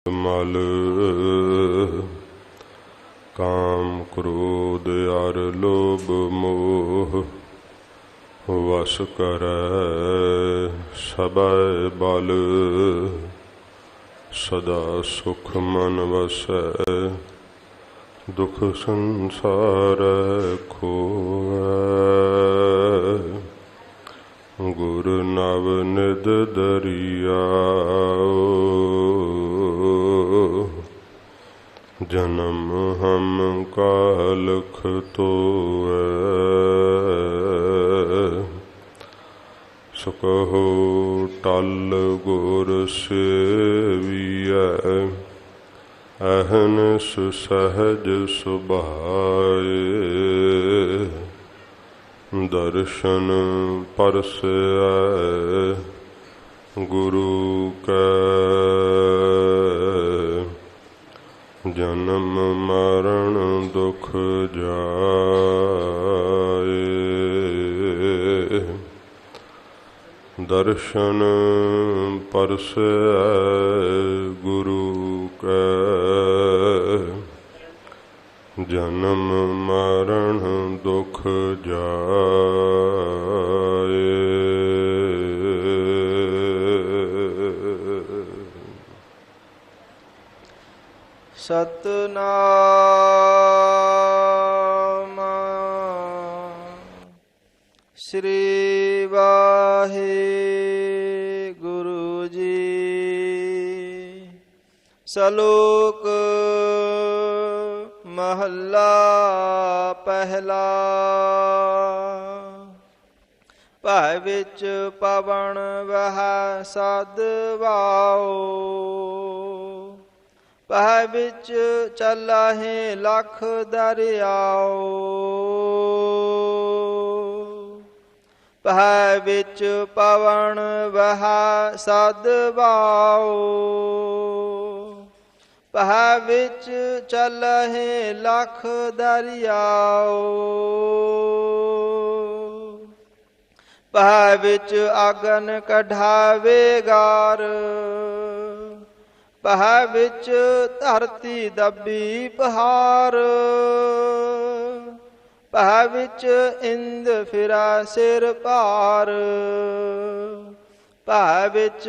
मल काम क्रोध अर लोभ मोह वश करै सबै बल। सदा सुख मन वसै दुख संसार खोवै। गुर नव निध दरियाओ जन्म हम कालख तोवै। सो कहो टल गुर सेवियै अहनिस सहज सुभाए। दर्शन परसै गुरु कै जन्म मरण दुख जाए। दर्शन परसै गुरु कै जन्म मरण दुख जाए। सतनाम श्री वाहिगुरु जी। सलोक महला पहला। भय विच पवन वह सद वाओ। भय विच चलाहे लख दरियाओ। भय विच पवन वह सद वाओ। भय विच चलहे लख दरियाओ। भय विच अगन कढ़ावे गार। भय विच धरती दबी पहाड़। भय विच इंद फिरा सिर पार। भय विच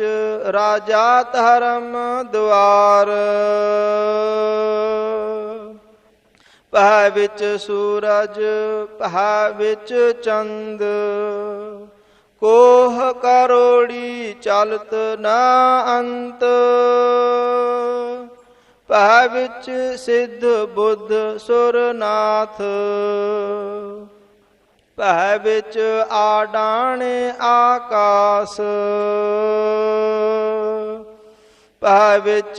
राजा धर्म द्वार। भय विच सूरज भय विच चंद। कोह करोड़ी चलत न अंत। भय विच सिद्ध बुद्ध सुरनाथ। भय विच आडाने आकाश। भय विच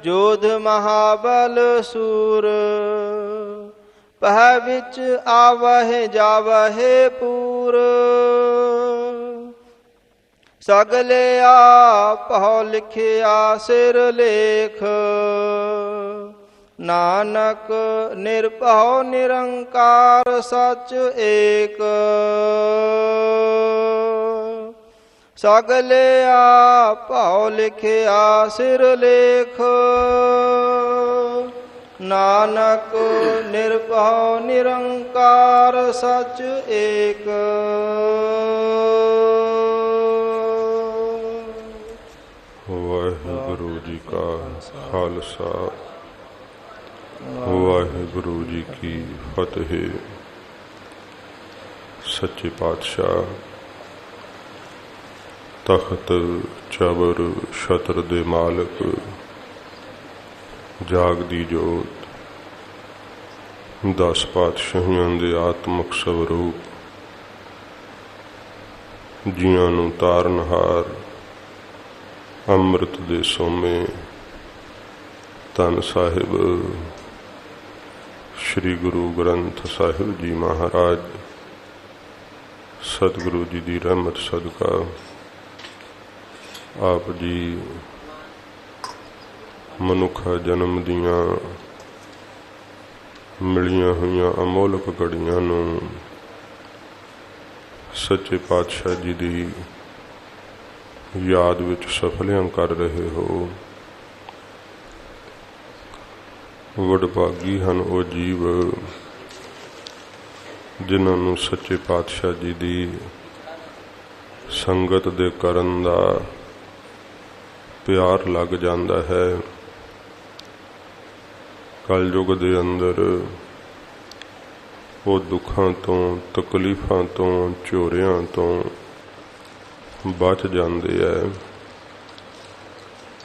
जोध महाबल सूर। भय विच आवहे जावहे पूर। सगले आपो लिखिया सिर लेख। नानक निर्भव निरंकार सच एक। सगले आपो लिखिया सिर लेख। नानक निर्भव निरंकार सच एक। वाहिगुरु जी का खालसा वाहिगुरु जी की फतेह। सच्चे पातशाह तख्त चबर छत्र दे मालक जागदी जोत 10 पातशाहियां दे आत्मक स्वरूप जियां नूं तारनहार अमृत दे सोमे धन साहिब श्री गुरु ग्रंथ साहिब जी महाराज सतगुरु जी की रहमत सदका आप जी मनुखा जन्म दियां मिलियां हुई अमोलक घड़ियां नूं सच्चे पातशाह जी की याद विच सफलियां कर रहे हो। ਵਡਭਾਗੀ ਹਨ ਉਹ ਜੀਵ ਜਿਨ੍ਹਾਂ ਨੂੰ ਸੱਚੇ ਪਾਤਸ਼ਾਹ ਜੀ ਦੀ ਸੰਗਤ ਦੇ ਕਰਨ ਦਾ ਪਿਆਰ ਲੱਗ ਜਾਂਦਾ ਹੈ। ਕਲਯੁਗ ਦੇ ਅੰਦਰ ਉਹ ਦੁੱਖਾਂ ਤੋਂ, ਤਕਲੀਫਾਂ ਤੋਂ, ਝੋਰਿਆਂ ਤੋਂ ਬਚ ਜਾਂਦੇ ਹੈ।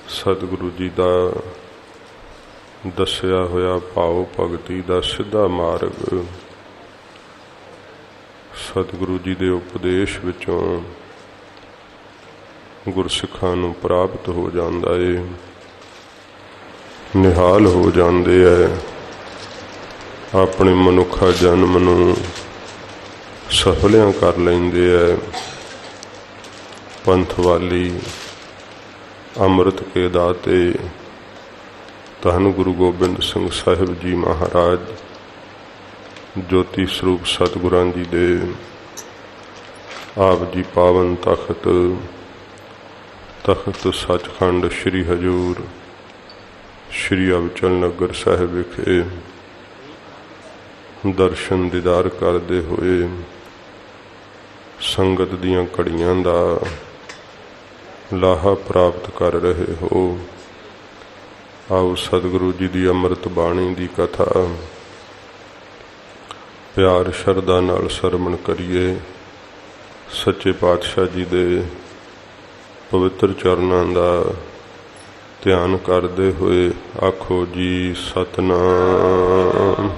ਸਤਿਗੁਰੂ ਜੀ ਦਾ ਦੱਸਿਆ ਹੋਇਆ ਭਾਵ ਭਗਤੀ ਦਾ ਸਿੱਧਾ ਮਾਰਗ ਸਤਿਗੁਰੂ ਜੀ ਦੇ ਉਪਦੇਸ਼ ਵਿੱਚੋਂ ਗੁਰਸਿੱਖਾਂ ਨੂੰ ਪ੍ਰਾਪਤ ਹੋ ਜਾਂਦਾ ਏ, ਨਿਹਾਲ ਹੋ ਜਾਂਦੇ ਹੈ। ਆਪਣੇ ਮਨੁੱਖਾ ਜਨਮ ਨੂੰ ਸਫਲਿਆਂ ਕਰ ਲੈਂਦੇ ਹੈ। ਪੰਥ ਵਾਲੀ ਅੰਮ੍ਰਿਤ ਕੇ ਦਾਤੇ ਧੰਨ ਗੁਰੂ ਗੋਬਿੰਦ ਸਿੰਘ ਸਾਹਿਬ ਜੀ ਮਹਾਰਾਜ ਜੋਤੀ ਸਰੂਪ ਸਤਿਗੁਰਾਂ ਜੀ ਦੇ ਆਪ ਜੀ ਪਾਵਨ ਤਖਤ ਸੱਚਖੰਡ ਸ੍ਰੀ ਹਜ਼ੂਰ ਸ੍ਰੀ ਅਬਚਲ ਨਗਰ ਸਾਹਿਬ ਵਿਖੇ ਦਰਸ਼ਨ ਦੀਦਾਰ ਕਰਦੇ ਹੋਏ ਸੰਗਤ ਦੀਆਂ ਘੜੀਆਂ ਦਾ ਲਾਹਾ ਪ੍ਰਾਪਤ ਕਰ ਰਹੇ ਹੋ। ਆਓ ਸਤਿਗੁਰੂ ਜੀ ਦੀ ਅੰਮ੍ਰਿਤ ਬਾਣੀ ਦੀ ਕਥਾ ਪਿਆਰ ਸ਼ਰਧਾ ਨਾਲ ਸਰਵਣ ਕਰੀਏ। ਸੱਚੇ ਪਾਤਸ਼ਾਹ ਜੀ ਦੇ ਪਵਿੱਤਰ ਚਰਨਾਂ ਦਾ ਧਿਆਨ ਕਰਦੇ ਹੋਏ ਆਖੋ ਜੀ ਸਤਿਨਾਮ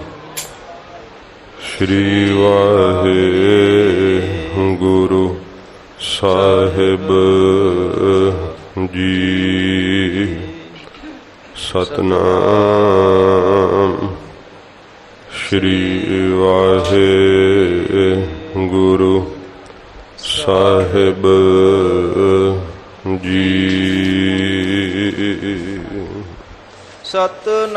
ਸ੍ਰੀ ਵਾਹਿਗੁਰੂ ਸਾਹਿਬ ਜੀ। ਸਤਿਨਾਮ ਸ੍ਰੀ ਵਾਹਿਗੁਰੂ ਸਾਹਿਬ ਜੀ। ਸਤਿਨਾਮ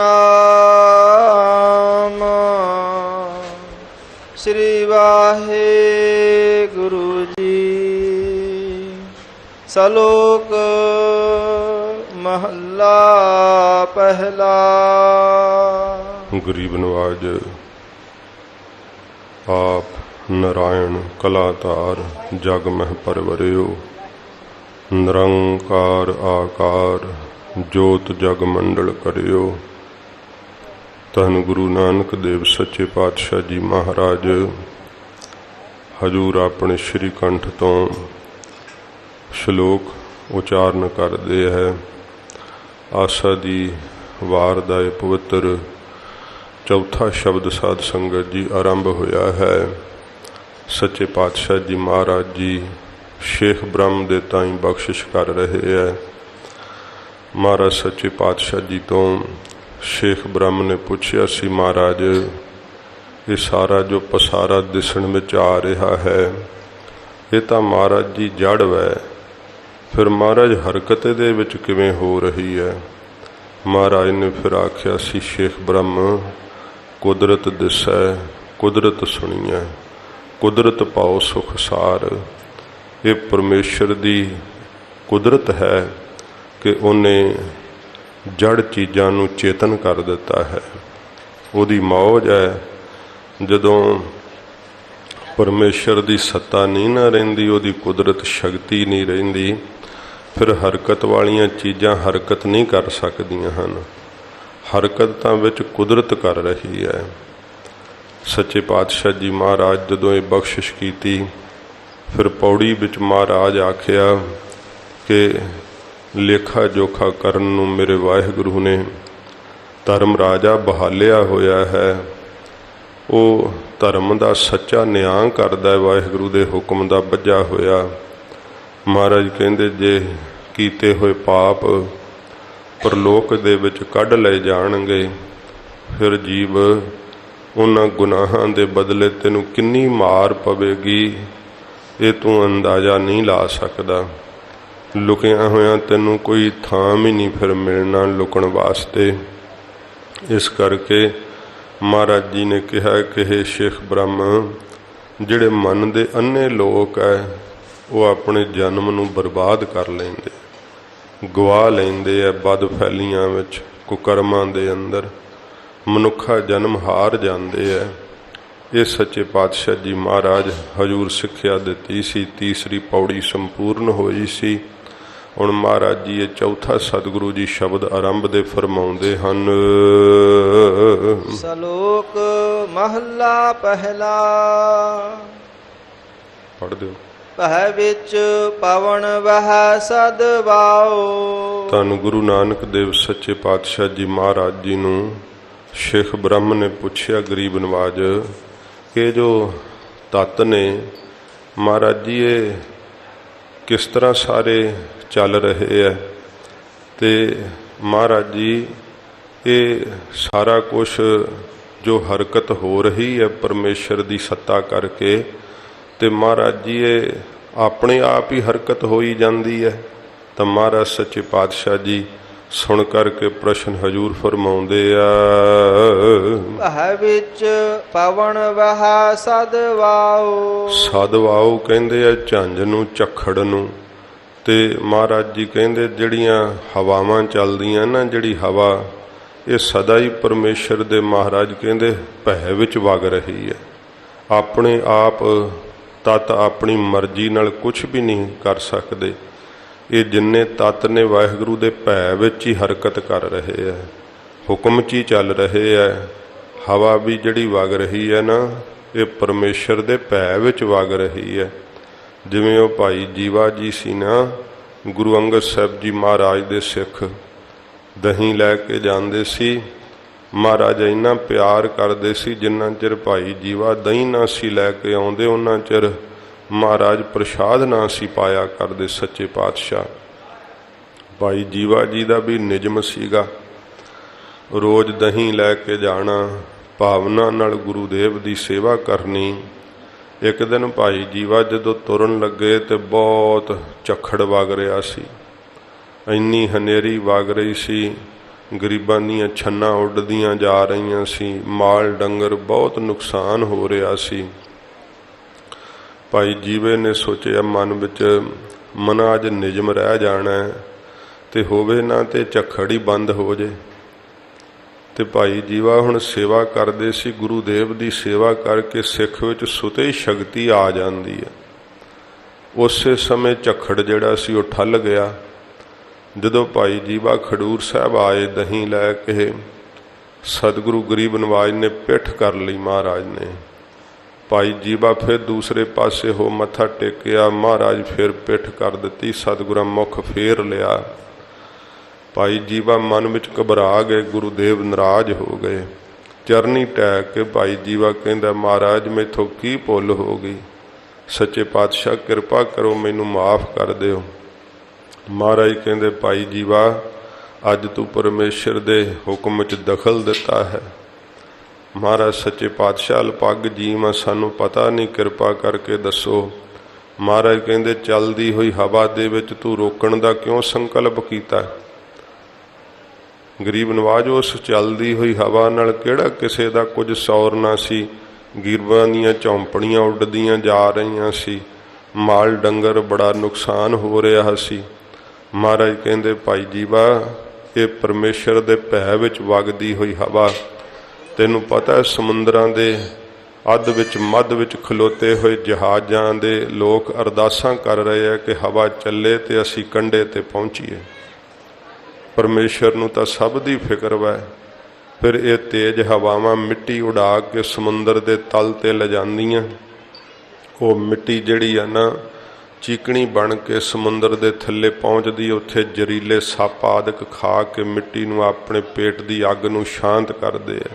ਸ੍ਰੀ ਵਾਹਿਗੁਰੂ ਜੀ। ਸਲੋਕ ਮਹੱਲਾ ਪਹਿਲਾ। ਗਰੀਬ ਨਵਾਜ ਆਪ ਨਾਰਾਇਣ ਕਲਾਧਾਰ ਜਗ ਮਹਿ ਪਰਵਰਿਓ। ਨਿਰੰਕਾਰ ਆਕਾਰ ਜੋਤ ਜਗ ਮੰਡਲ ਕਰਿਓ। ਧੰਨ ਗੁਰੂ ਨਾਨਕ ਦੇਵ ਸੱਚੇ ਪਾਤਸ਼ਾਹ ਜੀ ਮਹਾਰਾਜ ਹਜ਼ੂਰ ਆਪਣੇ ਸ਼੍ਰੀ ਕੰਠ ਤੋਂ ਸ਼ਲੋਕ ਉਚਾਰਨ ਕਰਦੇ ਹੈ। ਆਸਾ ਦੀ ਵਾਰ ਦਾ ਇਹ ਪਵਿੱਤਰ ਚੌਥਾ ਸ਼ਬਦ ਸਾਧ ਸੰਗਤ ਜੀ ਆਰੰਭ ਹੋਇਆ ਹੈ। ਸੱਚੇ ਪਾਤਸ਼ਾਹ ਜੀ ਮਹਾਰਾਜ ਜੀ ਸ਼ੇਖ ਬ੍ਰਹਮ ਦੇ ਤਾਈਂ ਬਖਸ਼ਿਸ਼ ਕਰ ਰਹੇ ਹੈ। ਮਹਾਰਾਜ ਸੱਚੇ ਪਾਤਸ਼ਾਹ ਜੀ ਤੋਂ ਸ਼ੇਖ ਬ੍ਰਹਮ ਨੇ ਪੁੱਛਿਆ ਸੀ, ਮਹਾਰਾਜ ਇਹ ਸਾਰਾ ਜੋ ਪਸਾਰਾ ਦਿਸਣ ਵਿੱਚ ਆ ਰਿਹਾ ਹੈ ਇਹ ਤਾਂ ਮਹਾਰਾਜ ਜੀ ਜੜ ਹੈ, ਫਿਰ ਮਹਾਰਾਜ ਹਰਕਤ ਦੇ ਵਿੱਚ ਕਿਵੇਂ ਹੋ ਰਹੀ ਹੈ? ਮਹਾਰਾਜ ਨੇ ਫਿਰ ਆਖਿਆ ਸੀ, ਸ਼ੇਖ ਬ੍ਰਹਮ ਕੁਦਰਤ ਦਿਸੈ ਕੁਦਰਤ ਸੁਣੀਐ ਕੁਦਰਤ ਪਾਓ ਸੁਖ ਸਾਰ। ਇਹ ਪਰਮੇਸ਼ਰ ਦੀ ਕੁਦਰਤ ਹੈ ਕਿ ਉਹਨੇ ਜੜ ਚੀਜ਼ਾਂ ਨੂੰ ਚੇਤਨ ਕਰ ਦਿੱਤਾ ਹੈ। ਉਹਦੀ ਮੌਜ ਹੈ ਜਦੋਂ ਪਰਮੇਸ਼ਰ ਦੀ ਸੱਤਾ ਨਹੀਂ ਨਾ ਰਹਿੰਦੀ, ਉਹਦੀ ਕੁਦਰਤ ਸ਼ਕਤੀ ਨਹੀਂ ਰਹਿੰਦੀ, ਫਿਰ ਹਰਕਤ ਵਾਲੀਆਂ ਚੀਜ਼ਾਂ ਹਰਕਤ ਨਹੀਂ ਕਰ ਸਕਦੀਆਂ ਹਨ। ਹਰਕਤ ਤਾਂ ਵਿੱਚ ਕੁਦਰਤ ਕਰ ਰਹੀ ਹੈ। ਸੱਚੇ ਪਾਤਸ਼ਾਹ ਜੀ ਮਹਾਰਾਜ ਜਦੋਂ ਇਹ ਬਖਸ਼ਿਸ਼ ਕੀਤੀ, ਫਿਰ ਪੌੜੀ ਵਿੱਚ ਮਹਾਰਾਜ ਆਖਿਆ ਕਿ ਲੇਖਾ ਜੋਖਾ ਕਰਨ ਨੂੰ ਮੇਰੇ ਵਾਹਿਗੁਰੂ ਨੇ ਧਰਮ ਰਾਜਾ ਬਹਾਲਿਆ ਹੋਇਆ ਹੈ। ਉਹ ਧਰਮ ਦਾ ਸੱਚਾ ਨਿਆਂ ਕਰਦਾ, ਵਾਹਿਗੁਰੂ ਦੇ ਹੁਕਮ ਦਾ ਬੱਝਾ ਹੋਇਆ। ਮਹਾਰਾਜ ਕਹਿੰਦੇ ਜੇ ਕੀਤੇ ਹੋਏ ਪਾਪ ਪਰਲੋਕ ਦੇ ਵਿੱਚ ਕੱਢ ਲਏ ਜਾਣਗੇ, ਫਿਰ ਜੀਵ ਉਹਨਾਂ ਗੁਨਾਹਾਂ ਦੇ ਬਦਲੇ ਤੈਨੂੰ ਕਿੰਨੀ ਮਾਰ ਪਵੇਗੀ ਇਹ ਤੂੰ ਅੰਦਾਜ਼ਾ ਨਹੀਂ ਲਾ ਸਕਦਾ। ਲੁਕਿਆ ਹੋਇਆ ਤੈਨੂੰ ਕੋਈ ਥਾਂ ਵੀ ਨਹੀਂ ਫਿਰ ਮਿਲਣਾ ਲੁਕਣ ਵਾਸਤੇ। ਇਸ ਕਰਕੇ ਮਹਾਰਾਜ ਜੀ ਨੇ ਕਿਹਾ ਕਿ ਇਹ ਸ਼ੇਖ ਬ੍ਰਹਮ ਜਿਹੜੇ ਮਨ ਦੇ ਅੰਨੇ ਲੋਕ ਹੈ ਉਹ ਆਪਣੇ ਜਨਮ ਨੂੰ ਬਰਬਾਦ ਕਰ ਲੈਂਦੇ, ਗਵਾ ਲੈਂਦੇ ਆ ਬਦ ਫੈਲੀਆਂ ਵਿੱਚ, ਕੁਕਰਮਾਂ ਦੇ ਅੰਦਰ। ਮਨੁੱਖਾ ਜਨਮ ਹਾਰ ਜਾਂਦੇ ਹੈ। ਇਹ ਸੱਚੇ ਪਾਤਸ਼ਾਹ ਜੀ ਮਹਾਰਾਜ ਹਜ਼ੂਰ ਸਿੱਖਿਆ ਦਿੱਤੀ ਸੀ। ਤੀਸਰੀ ਪੌੜੀ ਸੰਪੂਰਨ ਹੋਈ ਸੀ। ਹੁਣ ਮਹਾਰਾਜ ਜੀ ਇਹ ਚੌਥਾ ਸਤਿਗੁਰੂ ਜੀ ਸ਼ਬਦ ਆਰੰਭ ਦੇ ਫਰਮਾਉਂਦੇ ਹਨ। ਸ਼ਲੋਕ ਮਹਲਾ ਪਹਿਲਾ। ਪੜ੍ਹ ਦਿਓ। ਪਹਿ ਵਿੱਚ ਪਵਨ ਵਹਿ ਸਦ ਵਾਓ। ਧੰਨ ਗੁਰੂ ਨਾਨਕ ਦੇਵ ਸੱਚੇ ਪਾਤਸ਼ਾਹ ਜੀ ਮਹਾਰਾਜ ਜੀ ਨੂੰ ਸ਼ੇਖ ਬ੍ਰਹਮ ਨੇ ਪੁੱਛਿਆ, ਗਰੀਬ ਨਵਾਜ, ਇਹ ਜੋ ਤੱਤ ਨੇ ਮਹਾਰਾਜ ਜੀ ਇਹ ਕਿਸ ਤਰ੍ਹਾਂ ਸਾਰੇ ਚੱਲ ਰਹੇ ਹੈ? ਤੇ ਮਹਾਰਾਜ ਜੀ ਇਹ ਸਾਰਾ ਕੁਛ ਜੋ ਹਰਕਤ ਹੋ ਰਹੀ ਹੈ ਪਰਮੇਸ਼ਰ ਦੀ ਸੱਤਾ ਕਰਕੇ, ਤੇ ਮਹਾਰਾਜ ਜੀ ਇਹ ਆਪਣੇ ਆਪ ਹੀ ਹਰਕਤ ਹੋਈ ਜਾਂਦੀ ਹੈ। ਤਾਂ ਮਹਾਰਾਜ ਸੱਚੇ ਪਾਤਸ਼ਾਹ ਜੀ ਸੁਣ ਕਰਕੇ ਪ੍ਰਸ਼ਨ ਹਜ਼ੂਰ ਫਰਮਾਉਂਦੇ ਆ। ਪਹਿ ਵਿੱਚ ਪਵਨ ਵਹਿ ਸਦ ਵਾਓ। ਸਦ ਵਾਓ ਕਹਿੰਦੇ ਆ ਝੰਜ ਨੂੰ, ਝੱਖੜ ਨੂੰ। ਤੇ ਮਹਾਰਾਜ ਜੀ ਕਹਿੰਦੇ ਜਿਹੜੀਆਂ ਹਵਾਵਾਂ ਚੱਲਦੀਆਂ ਨਾ, ਜਿਹੜੀ ਹਵਾ ਇਹ ਸਦਾ ਹੀ ਪਰਮੇਸ਼ਰ ਦੇ ਮਹਾਰਾਜ ਕਹਿੰਦੇ ਭੈ ਵਿੱਚ ਵਗ ਰਹੀ ਹੈ। ਆਪਣੇ ਆਪ ਤੱਤ ਆਪਣੀ ਮਰਜ਼ੀ ਨਾਲ ਕੁਛ ਵੀ ਨਹੀਂ ਕਰ ਸਕਦੇ। ਇਹ ਜਿੰਨੇ ਤੱਤ ਨੇ ਵਾਹਿਗੁਰੂ ਦੇ ਭੈ ਵਿੱਚ ਹੀ ਹਰਕਤ ਕਰ ਰਹੇ ਹੈ, ਹੁਕਮ 'ਚ ਹੀ ਚੱਲ ਰਹੇ ਹੈ। ਹਵਾ ਵੀ ਜਿਹੜੀ ਵਗ ਰਹੀ ਹੈ ਨਾ, ਇਹ ਪਰਮੇਸ਼ਰ ਦੇ ਭੈ ਵਿੱਚ ਵਗ ਰਹੀ ਹੈ। ਜਿਵੇਂ ਉਹ ਭਾਈ ਜੀਵਾ ਜੀ ਸੀ ਨਾ, ਗੁਰੂ ਅੰਗਦ ਸਾਹਿਬ ਜੀ ਮਹਾਰਾਜ ਦੇ ਸਿੱਖ ਦਹੀਂ ਲੈ ਕੇ ਜਾਂਦੇ ਸੀ। ਮਹਾਰਾਜ ਇੰਨਾ ਪਿਆਰ ਕਰਦੇ ਸੀ, ਜਿੰਨਾ ਚਿਰ ਭਾਈ ਜੀਵਾ ਦਹੀਂ ਨਾ ਸੀ ਲੈ ਕੇ ਆਉਂਦੇ, ਉਹਨਾਂ ਚਿਰ ਮਹਾਰਾਜ ਪ੍ਰਸ਼ਾਦ ਨਾ ਸੀ ਪਾਇਆ ਕਰਦੇ। ਸੱਚੇ ਪਾਤਸ਼ਾਹ ਭਾਈ ਜੀਵਾ ਜੀ ਦਾ ਵੀ ਨਿਯਮ ਸੀਗਾ, ਰੋਜ਼ ਦਹੀਂ ਲੈ ਕੇ ਜਾਣਾ, ਭਾਵਨਾ ਨਾਲ ਗੁਰੂਦੇਵ ਦੀ ਸੇਵਾ ਕਰਨੀ। ਇੱਕ ਦਿਨ ਭਾਈ ਜੀਵਾ ਜਦੋਂ ਤੁਰਨ ਲੱਗੇ ਤੇ ਬਹੁਤ ਝੱਖੜ ਵਗ ਰਿਹਾ ਸੀ, ਇੰਨੀ ਹਨੇਰੀ ਵਗ ਰਹੀ ਸੀ, ਗਰੀਬਾਂ ਦੀਆਂ ਛੰਨਾਂ ਉੱਡਦੀਆਂ ਜਾ ਰਹੀਆਂ ਸੀ, ਮਾਲ ਡੰਗਰ ਬਹੁਤ ਨੁਕਸਾਨ ਹੋ ਰਿਹਾ ਸੀ। ਭਾਈ ਜੀਵੇ ਨੇ ਸੋਚਿਆ ਮਨ ਵਿੱਚ, ਮਨ ਅੱਜ ਨਿਯਮ ਰਹਿ ਜਾਣਾ ਤੇ ਹੋਵੇ ਨਾ ਤੇ ਝੱਖੜ ਹੀ ਬੰਦ ਹੋ ਜੇ। ਤੇ ਭਾਈ ਜੀਵਾ ਹੁਣ ਸੇਵਾ ਕਰਦੇ ਸੀ, ਗੁਰੂਦੇਵ ਦੀ ਸੇਵਾ ਕਰਕੇ ਸਿੱਖ ਵਿੱਚ ਸੁਤੇ ਸ਼ਕਤੀ ਆ ਜਾਂਦੀ ਹੈ। ਉਸੇ ਸਮੇਂ ਝੱਖੜ ਜਿਹੜਾ ਸੀ ਉਹ ਠੱਲ ਗਿਆ। ਜਦੋਂ ਭਾਈ ਜੀਵਾ ਖਡੂਰ ਸਾਹਿਬ ਆਏ ਦਹੀਂ ਲੈ ਕੇ, ਸਤਿਗੁਰੂ ਗਰੀਬ ਨਵਾਜ ਨੇ ਪਿੱਠ ਕਰ ਲਈ ਮਹਾਰਾਜ ਨੇ। ਭਾਈ ਜੀਵਾ ਫਿਰ ਦੂਸਰੇ ਪਾਸੇ ਹੋ ਮੱਥਾ ਟੇਕਿਆ, ਮਹਾਰਾਜ ਫਿਰ ਪਿੱਠ ਕਰ ਦਿੱਤੀ, ਸਤਿਗੁਰਾਂ ਮੁਖ ਫੇਰ ਲਿਆ। ਭਾਈ ਜੀਵਾ ਮਨ ਵਿੱਚ ਘਬਰਾ ਗਏ, ਗੁਰੂਦੇਵ ਨਾਰਾਜ਼ ਹੋ ਗਏ। ਚਰਨੀ ਟਹਿ ਕੇ ਭਾਈ ਜੀਵਾ ਕਹਿੰਦਾ, ਮਹਾਰਾਜ ਮੈਥੋਂ ਕੀ ਭੁੱਲ ਹੋ ਗਈ, ਸੱਚੇ ਪਾਤਸ਼ਾਹ ਕਿਰਪਾ ਕਰੋ, ਮੈਨੂੰ ਮਾਫ ਕਰ ਦਿਓ। ਮਹਾਰਾਜ ਕਹਿੰਦੇ, ਭਾਈ ਜੀਵਾ ਅੱਜ ਤੂੰ ਪਰਮੇਸ਼ਰ ਦੇ ਹੁਕਮ ਵਿੱਚ ਦਖਲ ਦਿੱਤਾ ਹੈ। ਮਹਾਰਾਜ ਸੱਚੇ ਪਾਤਸ਼ਾਹ ਅਲਪੱਗ ਜੀਵਾਂ, ਸਾਨੂੰ ਪਤਾ ਨਹੀਂ, ਕਿਰਪਾ ਕਰਕੇ ਦੱਸੋ। ਮਹਾਰਾਜ ਕਹਿੰਦੇ, ਚੱਲਦੀ ਹੋਈ ਹਵਾ ਦੇ ਵਿੱਚ ਤੂੰ ਰੋਕਣ ਦਾ ਕਿਉਂ ਸੰਕਲਪ ਕੀਤਾ? ਗਰੀਬ ਨਵਾਜ ਉਸ ਚੱਲਦੀ ਹੋਈ ਹਵਾ ਨਾਲ ਕਿਹੜਾ ਕਿਸੇ ਦਾ ਕੁਝ ਸੌਰਨਾ ਸੀ। ਗਰੀਬਾਂ ਦੀਆਂ ਝੌਂਪੜੀਆਂ ਉੱਡਦੀਆਂ ਜਾ ਰਹੀਆਂ ਸੀ, ਮਾਲ ਡੰਗਰ ਬੜਾ ਨੁਕਸਾਨ ਹੋ ਰਿਹਾ ਸੀ। ਮਹਾਰਾਜ ਕਹਿੰਦੇ, ਭਾਈ ਜੀਵਾ ਇਹ ਪਰਮੇਸ਼ਰ ਦੇ ਭੈ ਵਿੱਚ ਵਗਦੀ ਹੋਈ ਹਵਾ, ਤੈਨੂੰ ਪਤਾ ਹੈ ਸਮੁੰਦਰਾਂ ਦੇ ਅੱਧ ਵਿੱਚ ਮੱਧ ਵਿੱਚ ਖਲੋਤੇ ਹੋਏ ਜਹਾਜ਼ਾਂ ਦੇ ਲੋਕ ਅਰਦਾਸਾਂ ਕਰ ਰਹੇ ਆ ਕਿ ਹਵਾ ਚੱਲੇ ਤੇ ਅਸੀਂ ਕੰਢੇ ਤੇ ਪਹੁੰਚੀਏ। ਪਰਮੇਸ਼ਰ ਨੂੰ ਤਾਂ ਸਭ ਦੀ ਫਿਕਰ ਵੈ। ਫਿਰ ਇਹ ਤੇਜ਼ ਹਵਾਵਾਂ ਮਿੱਟੀ ਉਡਾ ਕੇ ਸਮੁੰਦਰ ਦੇ ਤਲ ਤੇ ਲਿਜਾਂਦੀਆਂ। ਉਹ ਮਿੱਟੀ ਜਿਹੜੀ ਆ ਨਾ, ਚੀਕਣੀ ਬਣ ਕੇ ਸਮੁੰਦਰ ਦੇ ਥੱਲੇ ਪਹੁੰਚਦੀ। ਉੱਥੇ ਜ਼ਹਿਰੀਲੇ ਸੱਪ ਆਦਿਕ ਖਾ ਕੇ ਮਿੱਟੀ ਨੂੰ ਆਪਣੇ ਪੇਟ ਦੀ ਅੱਗ ਨੂੰ ਸ਼ਾਂਤ ਕਰਦੇ ਆ।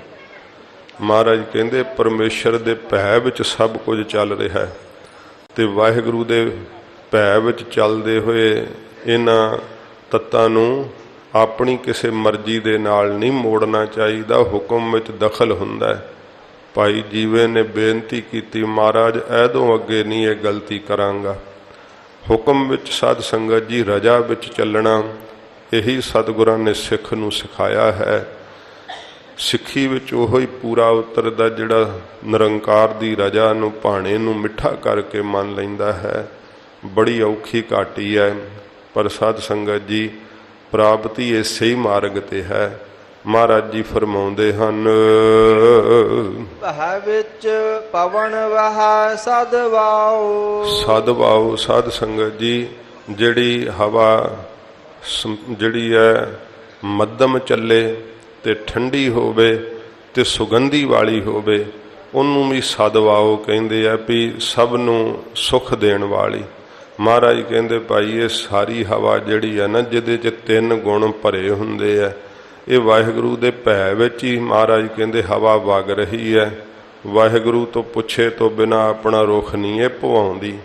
ਮਹਾਰਾਜ ਕਹਿੰਦੇ, ਪਰਮੇਸ਼ਰ ਦੇ ਭੈ ਵਿੱਚ ਸਭ ਕੁਝ ਚੱਲ ਰਿਹਾ ਹੈ ਤੇ ਵਾਹਿਗੁਰੂ ਦੇ ਭੈ ਵਿੱਚ ਚੱਲਦੇ ਹੋਏ ਇਹਨਾਂ ਤੱਤਾਂ ਨੂੰ ਆਪਣੀ ਕਿਸੇ ਮਰਜ਼ੀ ਦੇ ਨਾਲ ਨਹੀਂ ਮੋੜਨਾ ਚਾਹੀਦਾ, ਹੁਕਮ ਵਿੱਚ ਦਖਲ ਹੁੰਦਾ ਹੈ। ਭਾਈ ਜੀਵੇ ਨੇ ਬੇਨਤੀ ਕੀਤੀ, ਮਹਾਰਾਜ ਐਦੋਂ ਅੱਗੇ ਨਹੀਂ ਇਹ ਗਲਤੀ ਕਰਾਂਗਾ। ਹੁਕਮ ਵਿੱਚ ਸਾਧ ਸੰਗਤ ਜੀ ਰਜਾ ਵਿੱਚ ਚੱਲਣਾ, ਇਹੀ ਸਤਿਗੁਰਾਂ ਨੇ ਸਿੱਖ ਨੂੰ ਸਿਖਾਇਆ ਹੈ। ਸਿੱਖੀ ਵਿੱਚ ਉਹੀ ਪੂਰਾ ਉਤਰਦਾ ਜਿਹੜਾ ਨਿਰੰਕਾਰ ਦੀ ਰਜਾ ਨੂੰ, ਭਾਣੇ ਨੂੰ ਮਿੱਠਾ ਕਰਕੇ ਮੰਨ ਲੈਂਦਾ ਹੈ। ਬੜੀ ਔਖੀ ਘਾਟੀ ਹੈ, ਪਰ ਸਾਧ ਸੰਗਤ ਜੀ ਪ੍ਰਾਪਤੀ ਇਸੇ ਹੀ ਮਾਰਗ ਤੇ ਹੈ। ਮਹਾਰਾਜ ਜੀ ਫਰਮਾਉਂਦੇ ਹਨ, ਭੈ ਵਿੱਚ ਪਵਨ ਵਹਾ ਸਦ ਵਾਉ। ਸਦ ਵਾਉ, ਸਾਧ ਸੰਗਤ ਜੀ, ਜਿਹੜੀ ਹਵਾ ਜਿਹੜੀ ਹੈ ਮੱਧਮ ਚੱਲੇ ਤੇ ਠੰਡੀ ਹੋਵੇ ਤੇ ਸੁਗੰਧੀ ਵਾਲੀ ਹੋਵੇ, ਉਹਨੂੰ ਵੀ ਸਦ ਵਾਉ ਕਹਿੰਦੇ ਆ, ਵੀ ਸਭ ਨੂੰ ਸੁੱਖ ਦੇਣ ਵਾਲੀ। ਮਹਾਰਾਜ ਕਹਿੰਦੇ ਭਾਈ ਇਹ ਸਾਰੀ ਹਵਾ ਜਿਹੜੀ ਹੈ ਨਾ, ਜਿਹਦੇ 'ਚ 3 ਗੁਣ ਭਰੇ ਹੁੰਦੇ ਆ, ਇਹ ਵਾਹਿਗੁਰੂ ਦੇ ਭੈ ਵਿੱਚ ਹੀ ਮਹਾਰਾਜ ਕਹਿੰਦੇ ਹਵਾ ਵਗ ਰਹੀ ਹੈ। ਵਾਹਿਗੁਰੂ ਤੋਂ ਪੁੱਛੇ ਤੋਂ ਬਿਨਾਂ ਆਪਣਾ ਰੁਖ ਨਹੀਂ ਇਹ ਭਵਾਉਂਦੀ,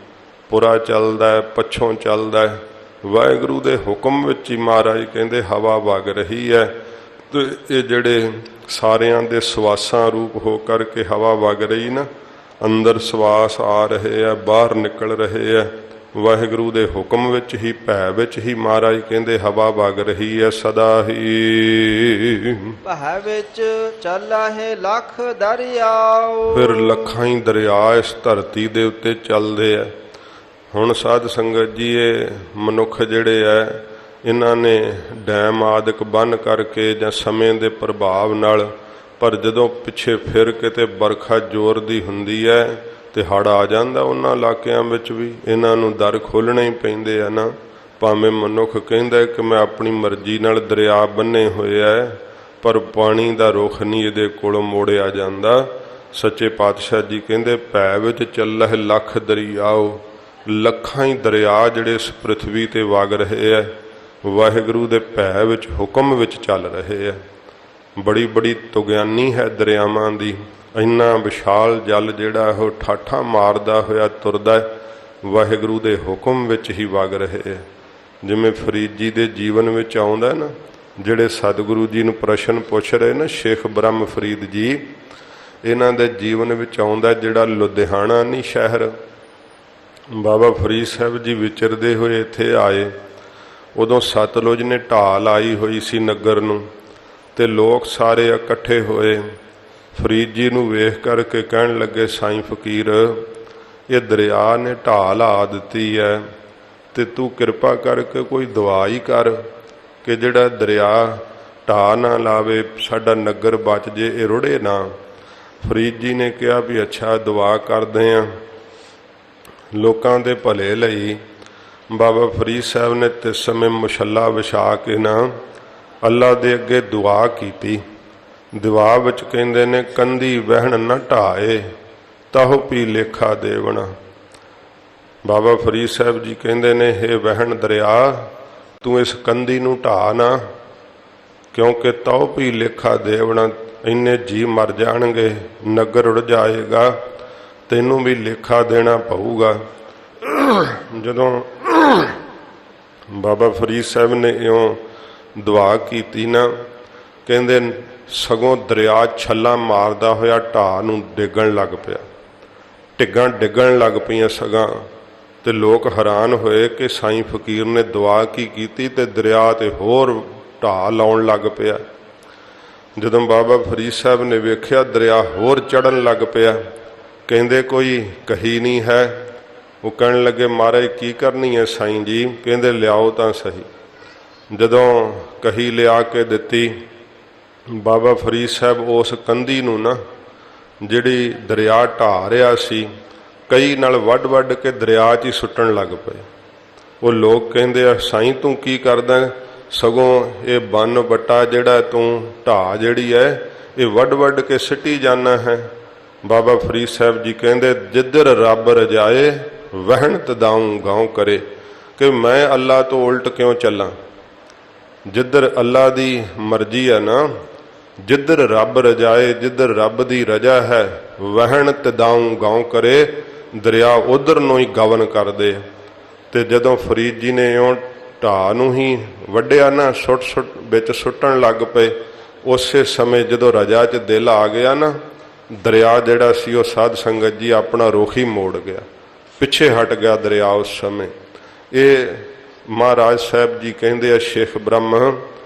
ਪੁਰਾ ਚੱਲਦਾ, ਪੱਛੋਂ ਚੱਲਦਾ, ਵਾਹਿਗੁਰੂ ਦੇ ਹੁਕਮ ਵਿੱਚ ਹੀ ਮਹਾਰਾਜ ਕਹਿੰਦੇ ਹਵਾ ਵਗ ਰਹੀ ਹੈ। ਤੇ ਇਹ ਜਿਹੜੇ ਸਾਰਿਆਂ ਦੇ ਸਵਾਸਾਂ ਰੂਪ ਹੋ ਕਰਕੇ ਹਵਾ ਵਗ ਰਹੀ ਨਾ, ਅੰਦਰ ਸਵਾਸ ਆ ਰਹੇ ਆ, ਬਾਹਰ ਨਿਕਲ ਰਹੇ ਆ, ਵਾਹਿਗੁਰੂ ਦੇ ਹੁਕਮ ਵਿੱਚ ਹੀ, ਭੈ ਵਿੱਚ ਹੀ ਮਹਾਰਾਜ ਕਹਿੰਦੇ ਹਵਾ ਵਗ ਰਹੀ ਹੈ ਸਦਾ ਹੀ। ਭੈ ਵਿੱਚ ਚੱਲਹਿ ਲੱਖ ਦਰਿਆਉ। ਫਿਰ ਲੱਖਾਂ ਹੀ ਦਰਿਆ ਇਸ ਧਰਤੀ ਦੇ ਉੱਤੇ ਚੱਲਦੇ ਆ। ਹੁਣ ਸਾਧ ਸੰਗਤ ਜੀ, ਇਹ ਮਨੁੱਖ ਜਿਹੜੇ ਆ, ਇਹਨਾਂ ਨੇ ਡੈਮ ਆਦਿਕ ਬੰਨ੍ਹ ਕਰਕੇ ਜਾਂ ਸਮੇਂ ਦੇ ਪ੍ਰਭਾਵ ਨਾਲ, ਪਰ ਜਦੋਂ ਪਿੱਛੇ ਫਿਰ ਕਿਤੇ ਵਰਖਾ ਜ਼ੋਰ ਦੀ ਹੁੰਦੀ ਹੈ ਤੇ ਹੜ੍ਹ ਆ ਜਾਂਦਾ ਉਹਨਾਂ ਇਲਾਕਿਆਂ ਵਿੱਚ ਵੀ, ਇਹਨਾਂ ਨੂੰ ਦਰ ਖੋਲ੍ਹਣੇ ਹੀ ਪੈਂਦੇ ਆ ਨਾ। ਭਾਵੇਂ ਮਨੁੱਖ ਕਹਿੰਦਾ ਕਿ ਮੈਂ ਆਪਣੀ ਮਰਜ਼ੀ ਨਾਲ ਦਰਿਆ ਬੰਨੇ ਹੋਏ ਆ, ਪਰ ਪਾਣੀ ਦਾ ਰੁਖ ਨਹੀਂ ਇਹਦੇ ਕੋਲੋਂ ਮੋੜਿਆ ਜਾਂਦਾ। ਸੱਚੇ ਪਾਤਸ਼ਾਹ ਜੀ ਕਹਿੰਦੇ ਭੈ ਵਿੱਚ ਚੱਲਹਿ ਲੱਖ ਦਰਿਆਉ। ਲੱਖਾਂ ਹੀ ਦਰਿਆ ਜਿਹੜੇ ਇਸ ਪ੍ਰਿਥਵੀ ਤੇ ਵਗ ਰਹੇ ਆ, ਵਾਹਿਗੁਰੂ ਦੇ ਭੈ ਵਿੱਚ, ਹੁਕਮ ਵਿੱਚ ਚੱਲ ਰਹੇ ਆ। ਬੜੀ ਬੜੀ ਤੁਗਿਆਨੀ ਹੈ ਦਰਿਆਵਾਂ ਦੀ। ਇੰਨਾ ਵਿਸ਼ਾਲ ਜਲ ਜਿਹੜਾ ਉਹ ਠਾਠਾਂ ਮਾਰਦਾ ਹੋਇਆ ਤੁਰਦਾ, ਵਾਹਿਗੁਰੂ ਦੇ ਹੁਕਮ ਵਿੱਚ ਹੀ ਵਗ ਰਹੇ ਆ। ਜਿਵੇਂ ਫਰੀਦ ਜੀ ਦੇ ਜੀਵਨ ਵਿੱਚ ਆਉਂਦਾ ਨਾ, ਜਿਹੜੇ ਸਤਿਗੁਰੂ ਜੀ ਨੂੰ ਪ੍ਰਸ਼ਨ ਪੁੱਛ ਰਹੇ ਨਾ, ਸ਼ੇਖ ਬ੍ਰਹਮ ਫਰੀਦ ਜੀ, ਇਹਨਾਂ ਦੇ ਜੀਵਨ ਵਿੱਚ ਆਉਂਦਾ ਜਿਹੜਾ ਲੁਧਿਆਣਾ ਨਹੀਂ ਸ਼ਹਿਰ, ਬਾਬਾ ਫਰੀਦ ਸਾਹਿਬ ਜੀ ਵਿਚਰਦੇ ਹੋਏ ਇੱਥੇ ਆਏ। ਉਦੋਂ ਸਤਲੁਜ ਨੇ ਢਾਹ ਲਾਈ ਹੋਈ ਸੀ ਨਗਰ ਨੂੰ, ਤੇ ਲੋਕ ਸਾਰੇ ਇਕੱਠੇ ਹੋਏ। ਫਰੀਦ ਜੀ ਨੂੰ ਵੇਖ ਕਰਕੇ ਕਹਿਣ ਲੱਗੇ, ਸਾਈਂ ਫਕੀਰ, ਇਹ ਦਰਿਆ ਨੇ ਢਾਹ ਲਾ ਦਿੱਤੀ ਹੈ, ਤੇ ਤੂੰ ਕਿਰਪਾ ਕਰਕੇ ਕੋਈ ਦੁਆ ਹੀ ਕਰ ਕਿ ਜਿਹੜਾ ਦਰਿਆ ਢਾਹ ਨਾ ਲਾਵੇ, ਸਾਡਾ ਨਗਰ ਬਚ ਜੇ, ਇਹ ਰੁੜੇ ਨਾ। ਫਰੀਦ ਜੀ ਨੇ ਕਿਹਾ ਵੀ ਅੱਛਾ, ਦੁਆ ਕਰਦੇ ਹਾਂ ਲੋਕਾਂ ਦੇ ਭਲੇ ਲਈ। ਬਾਬਾ ਫਰੀਦ ਸਾਹਿਬ ਨੇ ਤੇ ਸਮੇਂ ਮੁਸ਼ੱਲਾ ਵਿਛਾ ਕੇ ਨਾ ਅੱਲਾ ਦੇ ਅੱਗੇ ਦੁਆ ਕੀਤੀ। ਦੁਆ ਵਿੱਚ ਕਹਿੰਦੇ ਨੇ, ਕੰਧੀ ਵਹਿਣ ਨਾ ਢਾਏ, ਤਾਹੋ ਪੀ ਲੇਖਾ ਦੇਵਣਾ। ਬਾਬਾ ਫਰੀਦ ਸਾਹਿਬ ਜੀ ਕਹਿੰਦੇ ਨੇ, ਹੇ ਵਹਿਣ ਦਰਿਆ, ਤੂੰ ਇਸ ਕੰਧੀ ਨੂੰ ਢਾਹ ਨਾ, ਕਿਉਂਕਿ ਤਾਹੋ ਪੀ ਲੇਖਾ ਦੇਵਣਾ, ਇੰਨੇ ਜੀ ਮਰ ਜਾਣਗੇ, ਨਗਰ ਉੜ ਜਾਏਗਾ, ਤੈਨੂੰ ਵੀ ਲੇਖਾ ਦੇਣਾ ਪਊਗਾ। ਜਦੋਂ ਬਾਬਾ ਫਰੀਦ ਸਾਹਿਬ ਨੇ ਇਉਂ ਦੁਆ ਕੀਤੀ ਨਾ, ਕਹਿੰਦੇ ਸਗੋਂ ਦਰਿਆ ਛੱਲਾ ਮਾਰਦਾ ਹੋਇਆ ਢਾਹ ਨੂੰ ਡਿੱਗਣ ਲੱਗ ਪਿਆ, ਢਿੱਗਾਂ ਡਿੱਗਣ ਲੱਗ ਪਈਆਂ ਸਗਾਂ। ਤੇ ਲੋਕ ਹੈਰਾਨ ਹੋਏ ਕਿ ਸਾਈਂ ਫਕੀਰ ਨੇ ਦੁਆ ਕੀ ਕੀਤੀ ਤੇ ਦਰਿਆ ਤੇ ਹੋਰ ਢਾਹ ਲਾਉਣ ਲੱਗ ਪਿਆ। ਜਦੋਂ ਬਾਬਾ ਫਰੀਦ ਸਾਹਿਬ ਨੇ ਵੇਖਿਆ ਦਰਿਆ ਹੋਰ ਚੜ੍ਹਨ ਲੱਗ ਪਿਆ, ਕਹਿੰਦੇ ਕੋਈ ਕਹੀ ਨਹੀਂ ਹੈ। ਉਹ ਕਹਿਣ ਲੱਗੇ, ਮਹਾਰਾਜ ਕੀ ਕਰਨੀ ਹੈ ਸਾਈਂ ਜੀ? ਕਹਿੰਦੇ ਲਿਆਓ ਤਾਂ ਸਹੀ। ਜਦੋਂ ਕਹੀ ਲਿਆ ਕੇ ਦਿੱਤੀ, ਬਾਬਾ ਫਰੀਦ ਸਾਹਿਬ ਉਸ ਕੰਧੀ ਨੂੰ ਨਾ, ਜਿਹੜੀ ਦਰਿਆ ਢਾਹ ਰਿਹਾ ਸੀ, ਕਈ ਨਾਲ ਵੱਢ ਵੱਢ ਕੇ ਦਰਿਆ 'ਚ ਹੀ ਸੁੱਟਣ ਲੱਗ ਪਏ। ਉਹ ਲੋਕ ਕਹਿੰਦੇ ਆ, ਸਾਈਂ ਤੂੰ ਕੀ ਕਰਦਾ? ਸਗੋਂ ਇਹ ਬੰਨ ਵੱਟਾ ਜਿਹੜਾ ਤੂੰ ਢਾਹ ਜਿਹੜੀ ਹੈ ਇਹ ਵੱਢ ਵੱਢ ਕੇ ਸਿੱਟੀ ਜਾਣਾ ਹੈ। ਬਾਬਾ ਫਰੀਦ ਸਾਹਿਬ ਜੀ ਕਹਿੰਦੇ, ਜਿੱਧਰ ਰੱਬ ਰਜਾਏ ਵਹਿਣ ਤਦਾਉਂ ਗਾਉਂ ਕਰੇ, ਕਿ ਮੈਂ ਅੱਲਾ ਤੋਂ ਉਲਟ ਕਿਉਂ ਚੱਲਾਂ? ਜਿੱਧਰ ਅੱਲਾ ਦੀ ਮਰਜ਼ੀ ਹੈ ਨਾ, ਜਿੱਧਰ ਰੱਬ ਰਜਾਏ, ਜਿੱਧਰ ਰੱਬ ਦੀ ਰਜਾ ਹੈ, ਵਹਿਣ ਤਦਾਉਂ ਗਾਉਂ ਕਰੇ, ਦਰਿਆ ਉਧਰ ਨੂੰ ਹੀ ਗਵਨ ਕਰਦੇ। ਤੇ ਜਦੋਂ ਫਰੀਦ ਜੀ ਨੇ ਇਉਂ ਢਾਹ ਨੂੰ ਹੀ ਵੱਢਿਆ ਨਾ, ਸੁੱਟ ਵਿੱਚ ਸੁੱਟਣ ਲੱਗ ਪਏ, ਉਸੇ ਸਮੇਂ ਜਦੋਂ ਰਜਾ 'ਚ ਦਿਲ ਆ ਗਿਆ ਨਾ, ਦਰਿਆ ਜਿਹੜਾ ਸੀ ਉਹ ਸਾਧ ਸੰਗਤ ਜੀ ਆਪਣਾ ਰੁਖ ਹੀ ਮੋੜ ਗਿਆ, ਪਿੱਛੇ ਹਟ ਗਿਆ ਦਰਿਆ ਉਸ ਸਮੇਂ। ਇਹ ਮਹਾਰਾਜ ਸਾਹਿਬ ਜੀ ਕਹਿੰਦੇ ਆ, ਸ਼ੇਖ ਬ੍ਰਹਮ,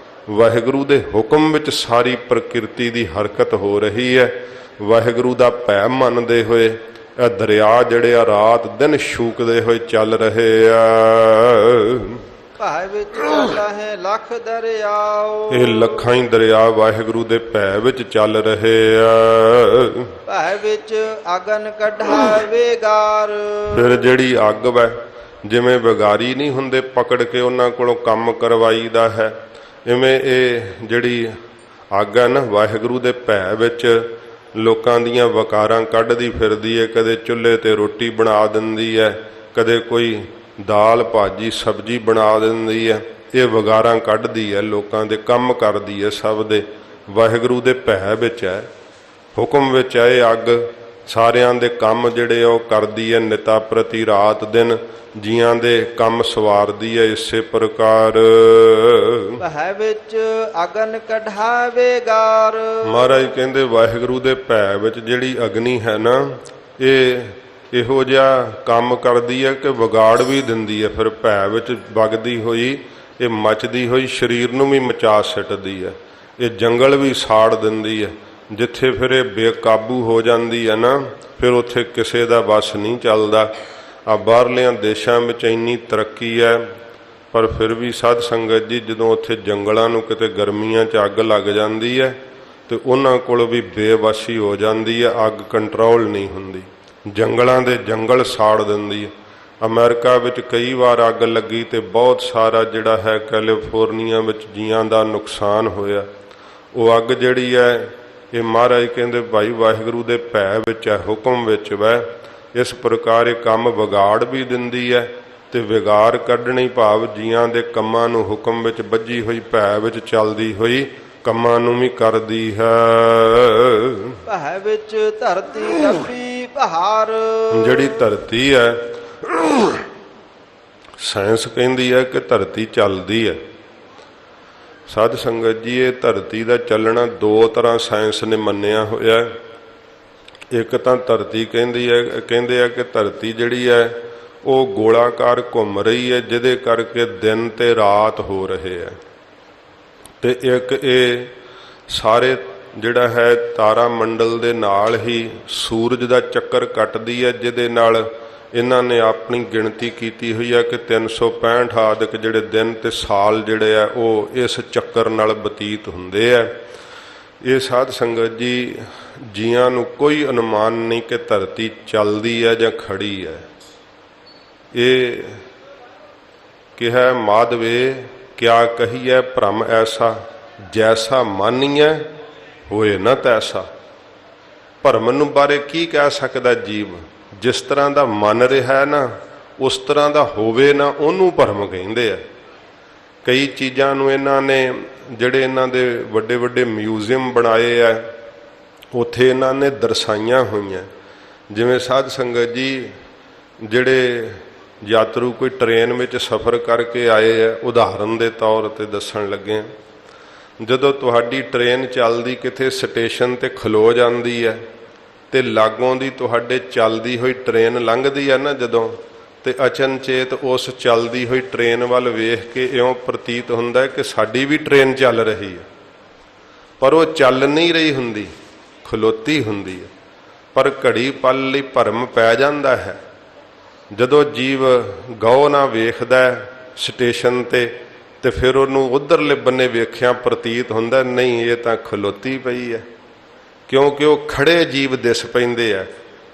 ਵਾਹਿਗੁਰੂ ਦੇ ਹੁਕਮ ਵਿੱਚ ਸਾਰੀ ਪ੍ਰਕਿਰਤੀ ਦੀ ਹਰਕਤ ਹੋ ਰਹੀ ਹੈ। ਵਾਹਿਗੁਰੂ ਦਾ ਭੈ ਮੰਨਦੇ ਹੋਏ ਇਹ ਦਰਿਆ ਜਿਹੜੇ ਆ ਰਾਤ ਦਿਨ ਸ਼ੂਕਦੇ ਹੋਏ ਚੱਲ ਰਹੇ ਆ। ਭੈ ਵਿੱਚ ਚੱਲਹਿ ਲਖ ਦਰਿਆਓ। ਇਹ ਲੱਖਾਂ ਹੀ ਦਰਿਆ ਵਾਹਿਗੁਰੂ ਦੇ ਭੈ ਵਿੱਚ ਚੱਲ ਰਹੇ ਆ। ਭੈ ਵਿੱਚ ਅਗਨ ਕੱਢਾ ਵੇਗਾਰ। ਫਿਰ ਜਿਹੜੀ ਅੱਗ ਵੈ, ਜਿਵੇਂ ਵਿਗਾਰੀ ਨਹੀਂ ਹੁੰਦੇ ਪਕੜ ਕੇ ਉਹਨਾਂ ਕੋਲੋਂ ਕੰਮ ਕਰਵਾਈਦਾ ਹੈ, ਇਵੇਂ ਇਹ ਜਿਹੜੀ ਅੱਗ ਹੈ ਨਾ ਵਾਹਿਗੁਰੂ ਦੇ ਭੈ ਵਿੱਚ ਲੋਕਾਂ ਦੀਆਂ ਵਕਾਰਾਂ ਕੱਢਦੀ ਫਿਰਦੀ ਹੈ। ਕਦੇ ਚੁੱਲ੍ਹੇ ਤੇ ਰੋਟੀ ਬਣਾ ਦਿੰਦੀ ਹੈ, ਕਦੇ ਕੋਈ ਦਾਲ ਭਾਜੀ ਸਬਜ਼ੀ ਬਣਾ ਦਿੰਦੀ ਹੈ। ਇਹ ਵਗਾਰਾਂ ਕੱਢਦੀ ਹੈ, ਲੋਕਾਂ ਦੇ ਕੰਮ ਕਰਦੀ ਹੈ, ਸਭ ਦੇ ਵਾਹਿਗੁਰੂ ਦੇ ਭੈ ਵਿੱਚ ਹੈ, ਹੁਕਮ ਵਿੱਚ ਹੈ। ਇਹ ਅੱਗ ਸਾਰਿਆਂ ਦੇ ਕੰਮ ਜਿਹੜੇ ਉਹ ਕਰਦੀ ਹੈ, ਨਿਤਾ ਪ੍ਰਤੀ ਰਾਤ ਦਿਨ ਜੀਆਂ ਦੇ ਕੰਮ ਸਵਾਰਦੀ ਹੈ। ਇਸੇ ਪ੍ਰਕਾਰ ਭੈ ਵਿੱਚ ਅਗਨ ਕਢਾ ਵੇਗਾਰ। ਮਹਾਰਾਜ ਕਹਿੰਦੇ ਵਾਹਿਗੁਰੂ ਦੇ ਭੈ ਵਿੱਚ ਜਿਹੜੀ ਅਗਨੀ ਹੈ ਨਾ, ਇਹ ਇਹੋ ਜਿਹਾ ਕੰਮ ਕਰਦੀ ਹੈ ਕਿ ਵਿਗਾੜ ਵੀ ਦਿੰਦੀ ਹੈ। ਫਿਰ ਭੈ ਵਿੱਚ ਵਗਦੀ ਹੋਈ ਇਹ ਮੱਚਦੀ ਹੋਈ ਸਰੀਰ ਨੂੰ ਵੀ ਮਚਾ ਸਿੱਟਦੀ ਹੈ। ਇਹ ਜੰਗਲ ਵੀ ਸਾੜ ਦਿੰਦੀ ਹੈ। ਜਿੱਥੇ ਫਿਰ ਇਹ ਬੇਕਾਬੂ ਹੋ ਜਾਂਦੀ ਹੈ ਨਾ, ਫਿਰ ਉੱਥੇ ਕਿਸੇ ਦਾ ਵੱਸ ਨਹੀਂ ਚੱਲਦਾ। ਆ ਬਾਹਰਲਿਆਂ ਦੇਸ਼ਾਂ ਵਿੱਚ ਇੰਨੀ ਤਰੱਕੀ ਹੈ, ਪਰ ਫਿਰ ਵੀ ਸਾਧ ਸੰਗਤ ਜੀ ਜਦੋਂ ਉੱਥੇ ਜੰਗਲਾਂ ਨੂੰ ਕਿਤੇ ਗਰਮੀਆਂ 'ਚ ਅੱਗ ਲੱਗ ਜਾਂਦੀ ਹੈ ਤੇ ਉਹਨਾਂ ਕੋਲ ਵੀ ਬੇਵੱਸੀ ਹੋ ਜਾਂਦੀ ਹੈ, ਅੱਗ ਕੰਟਰੋਲ ਨਹੀਂ ਹੁੰਦੀ, ਜੰਗਲਾਂ ਦੇ ਜੰਗਲ ਸਾੜ ਦਿੰਦੀ ਹੈ। ਅਮਰੀਕਾ ਵਿੱਚ ਕਈ ਵਾਰ ਅੱਗ ਲੱਗੀ ਤੇ ਬਹੁਤ ਸਾਰਾ ਜਿਹੜਾ ਹੈ ਕੈਲੀਫੋਰਨੀਆ ਵਿੱਚ ਜੀਆਂ ਦਾ ਨੁਕਸਾਨ ਹੋਇਆ। ਉਹ ਅੱਗ ਜਿਹੜੀ ਹੈ ਇਹ ਮਹਾਰਾਜ ਕਹਿੰਦੇ ਭਾਈ ਵਾਹਿਗੁਰੂ ਦੇ ਭੈ ਵਿੱਚ ਹੈ, ਹੁਕਮ ਵਿੱਚ ਵੈ। ਇਸ ਪ੍ਰਕਾਰ ਇਹ ਕੰਮ ਵਿਗਾੜ ਵੀ ਦਿੰਦੀ ਹੈ ਤੇ ਵਿਗਾੜ ਕੱਢਣੀ ਭਾਵ ਜੀਆਂ ਦੇ ਕੰਮਾਂ ਨੂੰ ਹੁਕਮ ਵਿੱਚ ਬੱਝੀ ਹੋਈ ਭੈ ਵਿੱਚ ਚੱਲਦੀ ਹੋਈ ਕੰਮਾਂ ਨੂੰ ਵੀ ਕਰਦੀ ਹੈ। ਭੈ ਵਿੱਚ ਧਰਤੀ ਦੱਬੀ ਪਹਾੜ। ਜਿਹੜੀ ਧਰਤੀ ਹੈ, ਸਾਇੰਸ ਕਹਿੰਦੀ ਹੈ ਕਿ ਧਰਤੀ ਚੱਲਦੀ ਹੈ। ਸਾਧ ਸੰਗਤ ਜੀ ਇਹ ਧਰਤੀ ਦਾ ਚੱਲਣਾ ਦੋ ਤਰ੍ਹਾਂ ਸਾਇੰਸ ਨੇ ਮੰਨਿਆ ਹੋਇਆ। ਇੱਕ ਤਾਂ ਧਰਤੀ ਕਹਿੰਦੇ ਆ ਕਿ ਧਰਤੀ ਜਿਹੜੀ ਹੈ ਉਹ ਗੋਲਾਕਾਰ ਘੁੰਮ ਰਹੀ ਹੈ, ਜਿਹਦੇ ਕਰਕੇ ਦਿਨ ਤੇ ਰਾਤ ਹੋ ਰਹੇ ਹੈ। ਤੇ ਇੱਕ ਇਹ ਸਾਰੇ ਜਿਹੜਾ ਹੈ ਤਾਰਾ ਮੰਡਲ ਦੇ ਨਾਲ ਹੀ ਸੂਰਜ ਦਾ ਚੱਕਰ ਕੱਟਦੀ ਹੈ, ਜਿਹਦੇ ਨਾਲ ਇਹਨਾਂ ਨੇ ਆਪਣੀ ਗਿਣਤੀ ਕੀਤੀ ਹੋਈ ਹੈ ਕਿ 365 ਆਦਿਕ ਜਿਹੜੇ ਦਿਨ ਤੇ ਸਾਲ ਜਿਹੜੇ ਆ ਉਹ ਇਸ ਚੱਕਰ ਨਾਲ ਬਤੀਤ ਹੁੰਦੇ ਆ। ਇਹ ਸਾਧ ਸੰਗਤ ਜੀ ਜੀਆਂ ਨੂੰ ਕੋਈ ਅਨੁਮਾਨ ਨਹੀਂ ਕਿ ਧਰਤੀ ਚੱਲਦੀ ਹੈ ਜਾਂ ਖੜੀ ਹੈ। ਇਹ ਕਿਹਾ ਮਾਧਵੇ ਕਿਆ ਕਹੀਐ ਭ੍ਰਮ ਐਸਾ, ਜੈਸਾ ਮਾਨੀਐ ਹੋਏ ਨਾ ਤੈਸਾ। ਭਰਮ ਨੂੰ ਬਾਰੇ ਕੀ ਕਹਿ ਸਕਦਾ ਜੀਵ? ਜਿਸ ਤਰ੍ਹਾਂ ਦਾ ਮੰਨ ਰਿਹਾ ਨਾ ਉਸ ਤਰ੍ਹਾਂ ਦਾ ਹੋਵੇ ਨਾ, ਉਹਨੂੰ ਭਰਮ ਕਹਿੰਦੇ ਆ। ਕਈ ਚੀਜ਼ਾਂ ਨੂੰ ਇਹਨਾਂ ਨੇ ਜਿਹੜੇ ਇਹਨਾਂ ਦੇ ਵੱਡੇ ਵੱਡੇ ਮਿਊਜ਼ੀਅਮ ਬਣਾਏ ਆ, ਉੱਥੇ ਇਹਨਾਂ ਨੇ ਦਰਸਾਈਆਂ ਹੋਈਆਂ। ਜਿਵੇਂ ਸਾਧ ਸੰਗਤ ਜੀ ਜਿਹੜੇ ਯਾਤਰੂ ਕੋਈ ਟ੍ਰੇਨ ਵਿੱਚ ਸਫ਼ਰ ਕਰਕੇ ਆਏ ਆ, ਉਦਾਹਰਨ ਦੇ ਤੌਰ 'ਤੇ ਦੱਸਣ ਲੱਗੇ, ਜਦੋਂ ਤੁਹਾਡੀ ਟ੍ਰੇਨ ਚੱਲਦੀ ਕਿਤੇ ਸਟੇਸ਼ਨ 'ਤੇ ਖਲੋ ਜਾਂਦੀ ਹੈ ਤੇ ਲਾਗੋਂ ਦੀ ਤੁਹਾਡੇ ਚੱਲਦੀ ਹੋਈ ਟ੍ਰੇਨ ਲੰਘਦੀ ਹੈ ਨਾ ਜਦੋਂ, ਤੇ ਅਚਨਚੇਤ ਉਸ ਚੱਲਦੀ ਹੋਈ ਟ੍ਰੇਨ ਵੱਲ ਵੇਖ ਕੇ ਇਉਂ ਪ੍ਰਤੀਤ ਹੁੰਦਾ ਹੈ ਕਿ ਸਾਡੀ ਵੀ ਟ੍ਰੇਨ ਚੱਲ ਰਹੀ ਹੈ, ਪਰ ਉਹ ਚੱਲ ਨਹੀਂ ਰਹੀ ਹੁੰਦੀ, ਖਲੋਤੀ ਹੁੰਦੀ ਹੈ। ਪਰ ਘੜੀ ਪਲ ਲਈ ਭਰਮ ਪੈ ਜਾਂਦਾ ਹੈ। ਜਦੋਂ ਜੀਵ ਗੌ ਨਾ ਵੇਖਦਾ ਸਟੇਸ਼ਨ ਤੇ ਫਿਰ ਉਹਨੂੰ ਉਧਰਲੇ ਬੰਨੇ ਵੇਖਿਆ ਪ੍ਰਤੀਤ ਹੁੰਦਾ ਨਹੀਂ ਇਹ ਤਾਂ ਖਲੋਤੀ ਪਈ ਹੈ, ਕਿਉਂਕਿ ਉਹ ਖੜੇ ਜੀਵ ਦਿਸ ਪੈਂਦੇ ਆ।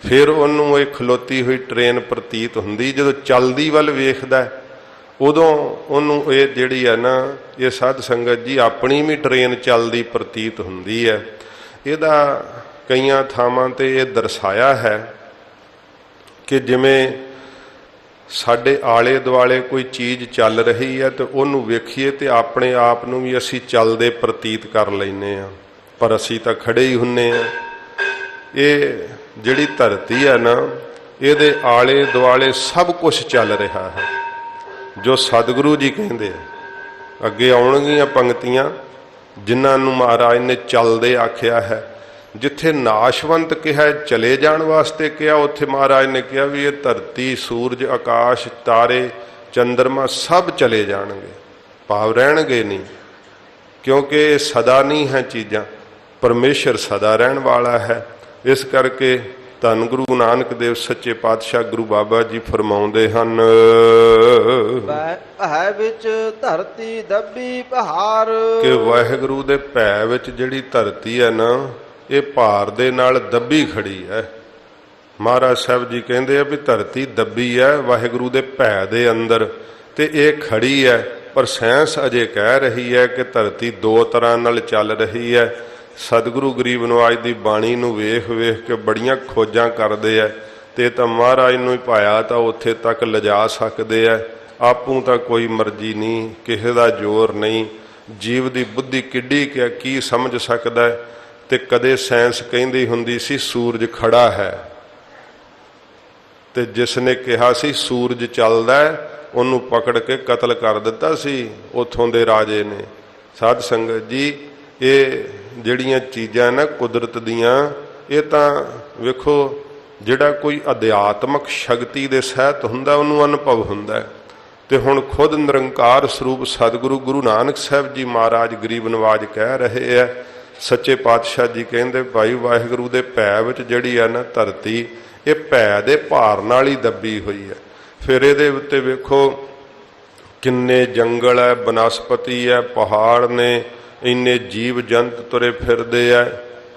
ਫਿਰ ਉਹਨੂੰ ਇਹ ਖਲੋਤੀ ਹੋਈ ਟ੍ਰੇਨ ਪ੍ਰਤੀਤ ਹੁੰਦੀ। ਜਦੋਂ ਚੱਲਦੀ ਵੱਲ ਵੇਖਦਾ ਉਦੋਂ ਉਹਨੂੰ ਇਹ ਜਿਹੜੀ ਹੈ ਨਾ ਇਹ ਸਾਧ ਸੰਗਤ ਜੀ ਆਪਣੀ ਵੀ ਟ੍ਰੇਨ ਚੱਲਦੀ ਪ੍ਰਤੀਤ ਹੁੰਦੀ ਹੈ। ਇਹਦਾ ਕਈਆਂ ਥਾਵਾਂ 'ਤੇ ਇਹ ਦਰਸਾਇਆ ਹੈ ਕਿ ਜਿਵੇਂ ਸਾਡੇ ਆਲੇ ਦੁਆਲੇ ਕੋਈ ਚੀਜ਼ ਚੱਲ ਰਹੀ ਹੈ ਤੇ ਉਹਨੂੰ ਵੇਖੀਏ ਤੇ ਆਪਣੇ ਆਪ ਨੂੰ ਵੀ ਅਸੀਂ ਚੱਲਦੇ ਪ੍ਰਤੀਤ ਕਰ ਲੈਂਦੇ ਹਾਂ, ਪਰ ਅਸੀਂ ਤਾਂ ਖੜੇ ਹੀ ਹੁੰਨੇ ਹਾਂ। ਇਹ ਜਿਹੜੀ ਧਰਤੀ ਹੈ ਨਾ ਇਹਦੇ ਆਲੇ ਦੁਆਲੇ ਸਭ ਕੁਝ ਚੱਲ ਰਿਹਾ ਹੈ ਜੋ ਸਤਿਗੁਰੂ ਜੀ ਕਹਿੰਦੇ ਆ। ਅੱਗੇ ਆਉਣਗੀਆਂ ਪੰਕਤੀਆਂ ਜਿਨ੍ਹਾਂ ਨੂੰ ਮਹਾਰਾਜ ਨੇ ਚੱਲਦੇ ਆਖਿਆ ਹੈ। ਜਿੱਥੇ ਨਾਸ਼ਵੰਤ ਕਿਹਾ ਚਲੇ ਜਾਣ ਵਾਸਤੇ ਕਿਹਾ, ਉੱਥੇ ਮਹਾਰਾਜ ਨੇ ਕਿਹਾ ਵੀ ਇਹ ਧਰਤੀ ਸੂਰਜ ਆਕਾਸ਼ ਤਾਰੇ ਚੰਦਰਮਾ ਸਭ ਚਲੇ ਜਾਣਗੇ, ਭਾਵ ਰਹਿਣਗੇ ਨਹੀਂ, ਕਿਉਂਕਿ ਇਹ ਸਦਾ ਨਹੀਂ ਹੈ ਚੀਜ਼ਾਂ, ਪਰਮੇਸ਼ਰ ਸਦਾ ਰਹਿਣ ਵਾਲਾ ਹੈ। ਇਸ ਕਰਕੇ ਧੰਨ ਗੁਰੂ ਨਾਨਕ ਦੇਵ ਸੱਚੇ ਪਾਤਸ਼ਾਹ ਗੁਰੂ ਬਾਬਾ ਜੀ ਫਰਮਾਉਂਦੇ ਹਨ, ਭੈ ਵਿੱਚ ਧਰਤੀ ਦੱਬੀ ਪਹਾੜ। ਕਿ ਵਾਹਿਗੁਰੂ ਦੇ ਭੈ ਵਿੱਚ ਜਿਹੜੀ ਧਰਤੀ ਹੈ ਨਾ, ਇਹ ਭਾਰ ਦੇ ਨਾਲ ਦੱਬੀ ਖੜੀ ਹੈ। ਮਹਾਰਾਜ ਸਾਹਿਬ ਜੀ ਕਹਿੰਦੇ ਆ ਵੀ ਧਰਤੀ ਦੱਬੀ ਹੈ ਵਾਹਿਗੁਰੂ ਦੇ ਭੈ ਦੇ ਅੰਦਰ, ਤੇ ਇਹ ਖੜੀ ਹੈ। ਪਰ ਸਾਇੰਸ ਅਜੇ ਕਹਿ ਰਹੀ ਹੈ ਕਿ ਧਰਤੀ ਦੋ ਤਰ੍ਹਾਂ ਨਾਲ ਚੱਲ ਰਹੀ ਹੈ। ਸਤਿਗੁਰੂ ਗਰੀਬ ਨਵਾਜ ਦੀ ਬਾਣੀ ਨੂੰ ਵੇਖ ਵੇਖ ਕੇ ਬੜੀਆਂ ਖੋਜਾਂ ਕਰਦੇ ਆ, ਤੇ ਤਾਂ ਮਹਾਰਾਜ ਨੂੰ ਹੀ ਪਾਇਆ ਤਾਂ ਉੱਥੇ ਤੱਕ ਲਿਜਾ ਸਕਦੇ ਆ। ਆਪੂ ਤਾਂ ਕੋਈ ਮਰਜ਼ੀ ਨਹੀਂ, ਕਿਸੇ ਦਾ ਜ਼ੋਰ ਨਹੀਂ। ਜੀਵ ਦੀ ਬੁੱਧੀ ਕਿੱਡੀ ਕੀ ਸਮਝ ਸਕਦਾ ਹੈ। ਤੇ ਕਦੇ ਸਾਇੰਸ ਕਹਿੰਦੀ ਹੁੰਦੀ ਸੀ ਸੂਰਜ ਖੜਾ ਹੈ, ਤੇ ਜਿਸ ਨੇ ਕਿਹਾ ਸੀ ਸੂਰਜ ਚੱਲਦਾ ਹੈ, ਉਹਨੂੰ ਪਕੜ ਕੇ ਕਤਲ ਕਰ ਦਿੱਤਾ ਸੀ ਉੱਥੋਂ ਦੇ ਰਾਜੇ ਨੇ। ਸਾਧ ਸੰਗਤ ਜੀ, ਇਹ ਜਿਹੜੀਆਂ ਚੀਜ਼ਾਂ ਨਾ ਕੁਦਰਤ ਦੀਆਂ, ਇਹ ਤਾਂ ਵੇਖੋ ਜਿਹੜਾ ਕੋਈ ਅਧਿਆਤਮਕ ਸ਼ਕਤੀ ਦੇ ਸਹਿਤ ਹੁੰਦਾ ਉਹਨੂੰ ਅਨੁਭਵ ਹੁੰਦਾ ਹੈ। ਤੇ ਹੁਣ ਖੁਦ ਨਿਰੰਕਾਰ ਸਰੂਪ ਸਤਿਗੁਰੂ ਗੁਰੂ ਨਾਨਕ ਸਾਹਿਬ ਜੀ ਮਹਾਰਾਜ ਗਰੀਬ ਨਵਾਜ ਕਹਿ ਰਹੇ ਆ। ਸੱਚੇ ਪਾਤਸ਼ਾਹ ਜੀ ਕਹਿੰਦੇ ਭਾਈ ਵਾਹਿਗੁਰੂ ਦੇ ਭੈ ਵਿੱਚ ਜਿਹੜੀ ਆ ਨਾ ਧਰਤੀ, ਇਹ ਭੈ ਦੇ ਭਾਰ ਨਾਲ ਹੀ ਦੱਬੀ ਹੋਈ ਹੈ। ਫਿਰ ਇਹਦੇ ਉੱਤੇ ਵੇਖੋ ਕਿੰਨੇ ਜੰਗਲ ਹੈ, ਬਨਸਪਤੀ ਹੈ, ਪਹਾੜ ਨੇ, ਇੰਨੇ ਜੀਵ ਜੰਤ ਤੁਰੇ ਫਿਰਦੇ ਆ।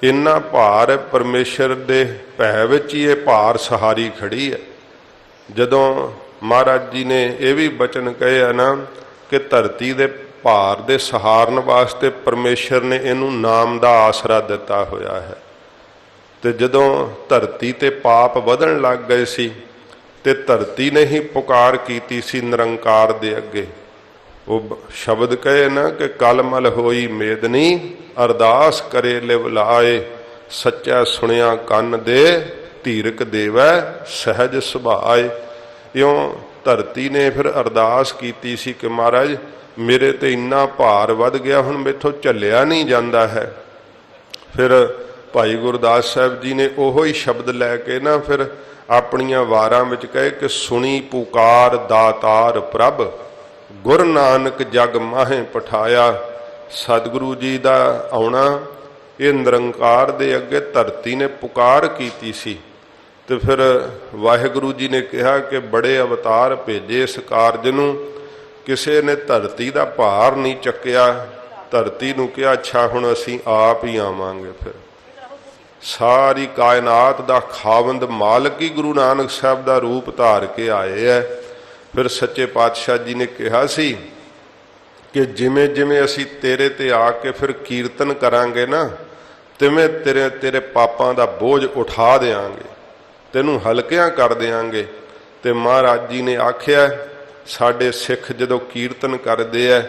ਇੰਨਾ ਭਾਰ ਹੈ, ਪਰਮੇਸ਼ਰ ਦੇ ਭੈ ਵਿੱਚ ਹੀ ਇਹ ਭਾਰ ਸਹਾਰੀ ਖੜੀ ਹੈ। ਜਦੋਂ ਮਹਾਰਾਜ ਜੀ ਨੇ ਇਹ ਵੀ ਬਚਨ ਕਹੇ ਆ ਨਾ ਕਿ ਧਰਤੀ ਦੇ ਭਾਰ ਦੇ ਸਹਾਰਨ ਵਾਸਤੇ ਪਰਮੇਸ਼ਰ ਨੇ ਇਹਨੂੰ ਨਾਮ ਦਾ ਆਸਰਾ ਦਿੱਤਾ ਹੋਇਆ ਹੈ। ਤੇ ਜਦੋਂ ਧਰਤੀ ਤੇ ਪਾਪ ਵਧਣ ਲੱਗ ਗਏ ਸੀ, ਤੇ ਧਰਤੀ ਨੇ ਹੀ ਪੁਕਾਰ ਕੀਤੀ ਸੀ ਨਿਰੰਕਾਰ ਦੇ ਅੱਗੇ। ਉਹ ਸ਼ਬਦ ਕਹੇ ਨਾ ਕਿ ਕਲ ਮਲ ਹੋਈ ਮੇਦਨੀ, ਅਰਦਾਸ ਕਰੇ ਲਿਵ ਲਾਏ, ਸੱਚਾ ਸੁਣਿਆ ਕੰਨ ਦੇ, ਧੀਰਕ ਦੇਵੈ ਸਹਿਜ ਸੁਭਾਏ। ਇਉਂ ਧਰਤੀ ਨੇ ਫਿਰ ਅਰਦਾਸ ਕੀਤੀ ਸੀ ਕਿ ਮਹਾਰਾਜ ਮੇਰੇ ਤੇ ਇੰਨਾ ਭਾਰ ਵੱਧ ਗਿਆ, ਹੁਣ ਮੈਥੋਂ ਝੱਲਿਆ ਨਹੀਂ ਜਾਂਦਾ ਹੈ। ਫਿਰ ਭਾਈ ਗੁਰਦਾਸ ਸਾਹਿਬ ਜੀ ਨੇ ਉਹੋ ਹੀ ਸ਼ਬਦ ਲੈ ਕੇ ਨਾ ਫਿਰ ਆਪਣੀਆਂ ਵਾਰਾਂ ਵਿੱਚ ਕਹੇ ਕਿ ਸੁਣੀ ਪੁਕਾਰ ਦਾਤਾਰ ਪ੍ਰਭ, ਗੁਰ ਨਾਨਕ ਜਗ ਮਾਹੇ ਪਠਾਇਆ। ਸਤਿਗੁਰੂ ਜੀ ਦਾ ਆਉਣਾ, ਇਹ ਨਿਰੰਕਾਰ ਦੇ ਅੱਗੇ ਧਰਤੀ ਨੇ ਪੁਕਾਰ ਕੀਤੀ ਸੀ। ਤੇ ਫਿਰ ਵਾਹਿਗੁਰੂ ਜੀ ਨੇ ਕਿਹਾ ਕਿ ਬੜੇ ਅਵਤਾਰ ਭੇਜੇ ਇਸ ਕਾਰਜ ਨੂੰ, ਕਿਸੇ ਨੇ ਧਰਤੀ ਦਾ ਭਾਰ ਨਹੀਂ ਚੱਕਿਆ। ਧਰਤੀ ਨੂੰ ਕਿਹਾ ਅੱਛਾ ਹੁਣ ਅਸੀਂ ਆਪ ਹੀ ਆਵਾਂਗੇ। ਫਿਰ ਸਾਰੀ ਕਾਇਨਾਤ ਦਾ ਖਾਵੰਦ ਮਾਲਕ ਹੀ ਗੁਰੂ ਨਾਨਕ ਸਾਹਿਬ ਦਾ ਰੂਪ ਧਾਰ ਕੇ ਆਏ ਹੈ। ਫਿਰ ਸੱਚੇ ਪਾਤਸ਼ਾਹ ਜੀ ਨੇ ਕਿਹਾ ਸੀ ਕਿ ਜਿਵੇਂ ਜਿਵੇਂ ਅਸੀਂ ਤੇਰੇ ਤੇ ਆ ਕੇ ਫਿਰ ਕੀਰਤਨ ਕਰਾਂਗੇ ਨਾ, ਤਿਵੇਂ ਤੇਰੇ ਪਾਪਾਂ ਦਾ ਬੋਝ ਉਠਾ ਦੇਵਾਂਗੇ, ਤੈਨੂੰ ਹਲਕਿਆਂ ਕਰ ਦੇਵਾਂਗੇ। ਤੇ ਮਹਾਰਾਜ ਜੀ ਨੇ ਆਖਿਆ ਸਾਡੇ ਸਿੱਖ ਜਦੋਂ ਕੀਰਤਨ ਕਰਦੇ ਆ,